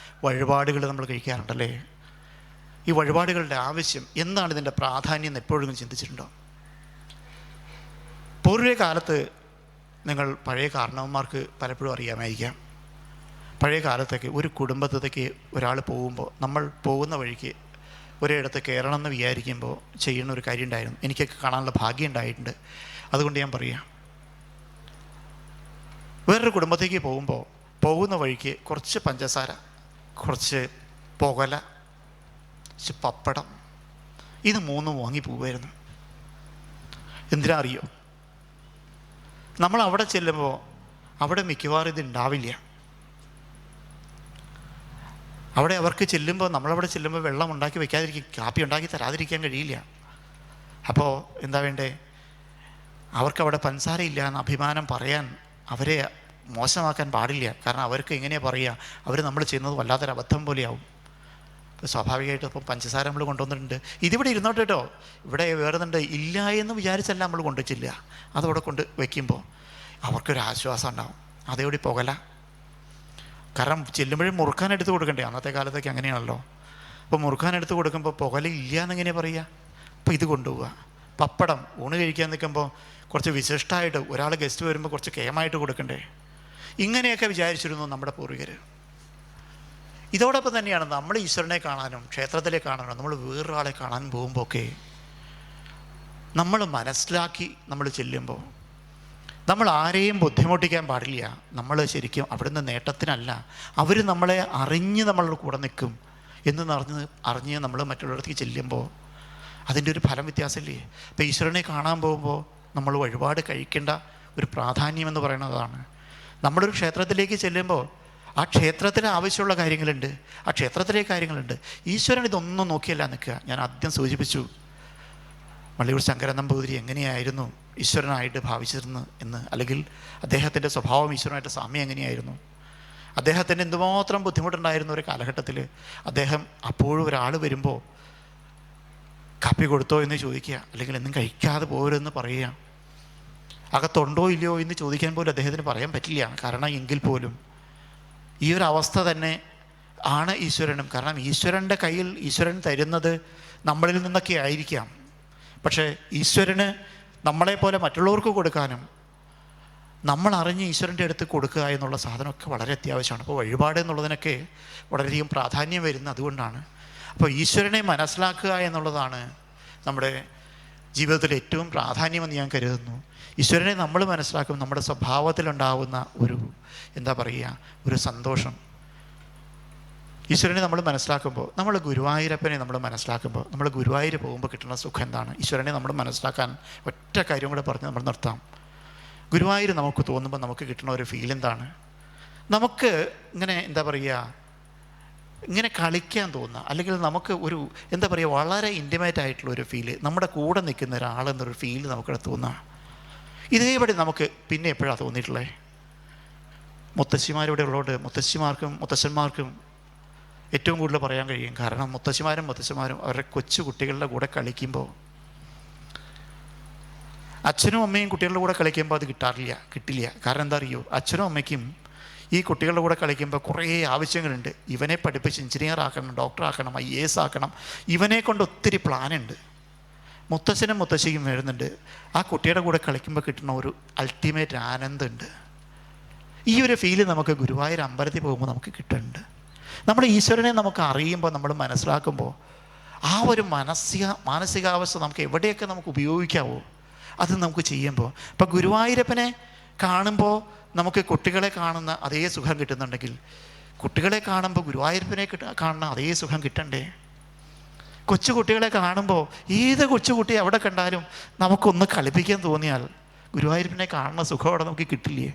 വഴിപാടുകൾ നമ്മൾ കഴിക്കാറുണ്ടല്ലേ. ഈ വഴിപാടുകളുടെ ആവശ്യം എന്താണ്, ഇതിൻ്റെ പ്രാധാന്യം എപ്പോഴും ചിന്തിച്ചിട്ടുണ്ടോ? പൂർവ്വ കാലത്ത് നിങ്ങൾ പഴയ കാരണവന്മാർക്ക് പലപ്പോഴും അറിയാമായിരിക്കാം, പഴയ കാലത്തൊക്കെ ഒരു കുടുംബത്തേക്ക് ഒരാൾ പോകുമ്പോൾ നമ്മൾ പോകുന്ന വഴിക്ക് ഒരിടത്ത് കയറണം എന്ന് വിചാരിക്കുമ്പോൾ ചെയ്യുന്ന ഒരു കാര്യം ഉണ്ടായിരുന്നു. എനിക്കൊക്കെ കാണാനുള്ള ഭാഗ്യം ഉണ്ടായിട്ടുണ്ട്, അതുകൊണ്ട് ഞാൻ പറയാം. വേറൊരു കുടുംബത്തേക്ക് പോകുന്ന വഴിക്ക് കുറച്ച് പഞ്ചസാര, കുറച്ച് പുകല, കുറച്ച് പപ്പടം, ഇത് മൂന്നും വാങ്ങി പോവുമായിരുന്നു. എന്തിനാ അറിയോ? നമ്മൾ അവിടെ ചെല്ലുമ്പോൾ അവിടെ മിക്കവാറും ഇത് ഉണ്ടാവില്ല. അവിടെ അവർക്ക് ചെല്ലുമ്പോൾ, നമ്മളവിടെ ചെല്ലുമ്പോൾ വെള്ളം ഉണ്ടാക്കി വെക്കാതിരിക്കും, കാപ്പി ഉണ്ടാക്കി തരാതിരിക്കാൻ കഴിയില്ല. അപ്പോൾ എന്താ വേണ്ടേ? അവർക്കവിടെ പഞ്ചസാരയില്ല എന്ന് അഭിമാനം പറയാൻ, അവരെ മോശമാക്കാൻ പാടില്ല. കാരണം അവർക്ക് എങ്ങനെയാണ് പറയുക, അവർ നമ്മൾ ചെയ്യുന്നത് വല്ലാത്തൊരു അബദ്ധം പോലെയാവും. ഇപ്പോൾ സ്വാഭാവികമായിട്ടും ഇപ്പം പഞ്ചസാര നമ്മൾ കൊണ്ടുവന്നിട്ടുണ്ട്, ഇതിവിടെ ഇരുന്നോട്ട് കേട്ടോ, ഇവിടെ വേറുന്നുണ്ട് ഇല്ല എന്ന് വിചാരിച്ചല്ല നമ്മൾ കൊണ്ടുവച്ചില്ല, അതവിടെ കൊണ്ട് വയ്ക്കുമ്പോൾ അവർക്കൊരാശ്വാസം ഉണ്ടാവും. അതേവിടെ പുകല, കാരണം ചെല്ലുമ്പോഴും മുറുക്കാൻ എടുത്ത് കൊടുക്കണ്ടേ, അന്നത്തെ കാലത്തൊക്കെ അങ്ങനെയാണല്ലോ. അപ്പോൾ മുറുക്കാൻ എടുത്ത് കൊടുക്കുമ്പോൾ പുകല ഇല്ല എന്നെങ്ങനെ പറയുക? അപ്പോൾ ഇത് കൊണ്ടുപോവുക. പപ്പടം ഊണ് കഴിക്കാൻ നിൽക്കുമ്പോൾ കുറച്ച് വിശിഷ്ടമായിട്ട്, ഒരാൾ ഗസ്റ്റ് വരുമ്പോൾ കുറച്ച് കേമായിട്ട് കൊടുക്കണ്ടേ, ഇങ്ങനെയൊക്കെ വിചാരിച്ചിരുന്നു നമ്മുടെ പൂർവികർ. ഇതോടൊപ്പം തന്നെയാണ് നമ്മൾ ഈശ്വരനെ കാണാനും ക്ഷേത്രത്തിലെ കാണാനും നമ്മൾ വേറൊരാളെ കാണാൻ പോകുമ്പോൾ ഒക്കെ നമ്മൾ മനസ്സിലാക്കി നമ്മൾ ചെല്ലുമ്പോൾ നമ്മൾ ആരെയും ബുദ്ധിമുട്ടിക്കാൻ പാടില്ല. നമ്മൾ ശരിക്കും അവിടുന്ന് നേട്ടത്തിനല്ല, അവർ നമ്മളെ അറിഞ്ഞ് നമ്മളുടെ കൂടെ നിൽക്കും എന്ന് അറിഞ്ഞ് നമ്മൾ മറ്റുള്ളവർക്ക് ചെല്ലുമ്പോൾ അതിൻ്റെ ഒരു ഫലം വ്യത്യാസമില്ലേ? ഇപ്പോൾ ഈശ്വരനെ കാണാൻ പോകുമ്പോൾ നമ്മൾ വഴിപാട് കഴിക്കേണ്ട ഒരു പ്രാധാന്യം എന്ന് പറയുന്നതാണ്. നമ്മളൊരു ക്ഷേത്രത്തിലേക്ക് ചെല്ലുമ്പോൾ ആ ക്ഷേത്രത്തിന് ആവശ്യമുള്ള കാര്യങ്ങളുണ്ട്, ആ ക്ഷേത്രത്തിലെ കാര്യങ്ങളുണ്ട്. ഈശ്വരൻ ഇതൊന്നും നോക്കിയല്ല നിൽക്കുക. ഞാൻ ആദ്യം സൂചിപ്പിച്ചു, വള്ളിയൂർ ശങ്കരൻ നമ്പൂതിരി എങ്ങനെയായിരുന്നു ഈശ്വരനായിട്ട് ഭാവിച്ചിരുന്നത് എന്ന്, അല്ലെങ്കിൽ അദ്ദേഹത്തിൻ്റെ സ്വഭാവം ഈശ്വരനായിട്ട് സാമ്യം എങ്ങനെയായിരുന്നു. അദ്ദേഹത്തിന് എന്തുമാത്രം ബുദ്ധിമുട്ടുണ്ടായിരുന്ന ഒരു കാലഘട്ടത്തിൽ അദ്ദേഹം അപ്പോഴും ഒരാൾ വരുമ്പോൾ കാപ്പി കൊടുത്തോ എന്ന് ചോദിക്കുക, അല്ലെങ്കിൽ എന്നും കഴിക്കാതെ പോരെന്ന് പറയുക, അകത്തുണ്ടോ ഇല്ലയോ എന്ന് ചോദിക്കാൻ പോലും അദ്ദേഹത്തിന് പറയാൻ പറ്റില്ല. കാരണം എങ്കിൽ പോലും ഈ ഒരു അവസ്ഥ തന്നെ ആണ് ഈശ്വരനും. കാരണം ഈശ്വരൻ്റെ കയ്യിൽ ഈശ്വരൻ തരുന്നത് നമ്മളിൽ നിന്നൊക്കെ ആയിരിക്കാം, പക്ഷേ ഈശ്വരന് നമ്മളെപ്പോലെ മറ്റുള്ളവർക്ക് കൊടുക്കാനും നമ്മൾ അറിഞ്ഞ് ഈശ്വരൻ്റെ അടുത്ത് കൊടുക്കുക എന്നുള്ള സാധനമൊക്കെ വളരെ അത്യാവശ്യമാണ്. അപ്പോൾ വഴിപാട് എന്നുള്ളതിനൊക്കെ വളരെയധികം പ്രാധാന്യം വരുന്നത് അതുകൊണ്ടാണ്. അപ്പോൾ ഈശ്വരനെ മനസ്സിലാക്കുക എന്നുള്ളതാണ് നമ്മുടെ ജീവിതത്തിൽ ഏറ്റവും പ്രാധാന്യമെന്ന് ഞാൻ കരുതുന്നു. ഈശ്വരനെ നമ്മൾ മനസ്സിലാക്കും, നമ്മുടെ സ്വഭാവത്തിലുണ്ടാവുന്ന ഒരു എന്താ പറയുക, ഒരു സന്തോഷം. ഈശ്വരനെ നമ്മൾ മനസ്സിലാക്കുമ്പോൾ, നമ്മൾ ഗുരുവായൂരപ്പനെ നമ്മൾ മനസ്സിലാക്കുമ്പോൾ, നമ്മൾ ഗുരുവായൂർ പോകുമ്പോൾ കിട്ടുന്ന സുഖം എന്താണ്? ഈശ്വരനെ നമ്മൾ മനസ്സിലാക്കാൻ ഒറ്റ കാര്യം കൂടെ പറഞ്ഞ് നമ്മൾ നിർത്താം. ഗുരുവായൂർ നമുക്ക് തോന്നുമ്പോൾ നമുക്ക് കിട്ടുന്ന ഒരു ഫീൽ എന്താണ്? നമുക്ക് ഇങ്ങനെ എന്താ പറയുക, ഇങ്ങനെ കളിക്കാൻ തോന്നുക, അല്ലെങ്കിൽ നമുക്ക് ഒരു എന്താ പറയുക, വളരെ ഇൻറ്റിമേറ്റ് ആയിട്ടുള്ളൊരു ഫീല്, നമ്മുടെ കൂടെ നിൽക്കുന്ന ഒരാളെന്നൊരു ഫീല് നമുക്കിവിടെ തോന്നുക. ഇതേപടി നമുക്ക് പിന്നെ എപ്പോഴാണ് തോന്നിയിട്ടുള്ളത്? മുത്തശ്ശിമാരിവിടെ ഉള്ളതുകൊണ്ട് മുത്തശ്ശിമാർക്കും മുത്തശ്ശന്മാർക്കും ഏറ്റവും കൂടുതൽ പറയാൻ കഴിയും. കാരണം മുത്തശ്ശിമാരും അവരുടെ കൊച്ചു കുട്ടികളുടെ കൂടെ കളിക്കുമ്പോൾ, അച്ഛനും അമ്മയും കുട്ടികളുടെ കൂടെ കളിക്കുമ്പോൾ അത് കിട്ടില്ല. കാരണം എന്താ അറിയോ, അച്ഛനും അമ്മയ്ക്കും ഈ കുട്ടികളുടെ കൂടെ കളിക്കുമ്പോൾ കുറേ ആവശ്യങ്ങളുണ്ട്. ഇവനെ പഠിപ്പിച്ച് എഞ്ചിനീയർ ആക്കണം, ഡോക്ടർ ആക്കണം, IAS ആക്കണം, ഇവനെ കൊണ്ട് ഒത്തിരി പ്ലാനുണ്ട്. മുത്തശ്ശനും മുത്തശ്ശിക്കും വരുന്നുണ്ട്. ആ കുട്ടിയുടെ കൂടെ കളിക്കുമ്പോൾ കിട്ടുന്ന ഒരു അൾട്ടിമേറ്റ് ആനന്ദമുണ്ട്. ഈ ഒരു ഫീല് നമുക്ക് ഗുരുവായൂർ അമ്പലത്തിൽ പോകുമ്പോൾ നമുക്ക് കിട്ടുന്നുണ്ട്. നമ്മൾ ഈശ്വരനെ നമുക്ക് അറിയുമ്പോൾ, നമ്മൾ മനസ്സിലാക്കുമ്പോൾ, ആ ഒരു മാനസികാവസ്ഥ നമുക്ക് എവിടെയൊക്കെ നമുക്ക് ഉപയോഗിക്കാവോ അത് നമുക്ക് ചെയ്യുമ്പോൾ. ഇപ്പം ഗുരുവായൂരപ്പനെ കാണുമ്പോൾ നമുക്ക് കുട്ടികളെ കാണുന്ന അതേ സുഖം കിട്ടുന്നുണ്ടെങ്കിൽ, കുട്ടികളെ കാണുമ്പോൾ ഗുരുവായൂരപ്പനെ കാണുന്ന അതേ സുഖം കിട്ടണ്ടേ? കൊച്ചു കുട്ടികളെ കാണുമ്പോൾ ഏത് കൊച്ചുകുട്ടി എവിടെ കണ്ടാലും നമുക്കൊന്ന് കളിപ്പിക്കാൻ തോന്നിയാൽ ഗുരുവായൂരപ്പനെ കാണുന്ന സുഖം അവിടെ നമുക്ക് കിട്ടില്ലേ?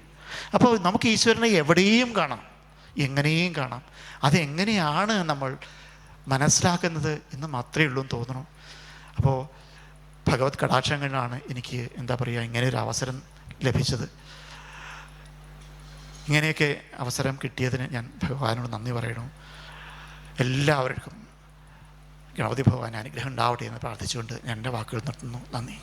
അപ്പോൾ നമുക്ക് ഈശ്വരനെ എവിടെയും കാണാം, എങ്ങനെയും കാണാം. അതെങ്ങനെയാണ് നമ്മൾ മനസ്സിലാക്കുന്നത് എന്ന് മാത്രമേ ഉള്ളൂ എന്ന് തോന്നണം. അപ്പോൾ ഭഗവത് കടാക്ഷങ്ങളിലാണ് എനിക്ക് എന്താ പറയുക, ഇങ്ങനെ ഒരു അവസരം ലഭിച്ചത്. ഇങ്ങനെയൊക്കെ അവസരം കിട്ടിയതിന് ഞാൻ ഭഗവാനോട് നന്ദി പറയണം. എല്ലാവർക്കും ഗണപതി ഭഗവാൻ അനുഗ്രഹം ഉണ്ടാവട്ടെ എന്ന് പ്രാർത്ഥിച്ചുകൊണ്ട് ഞാൻ എൻ്റെ വാക്കുകൾ നിർത്തുന്നു. നന്ദി.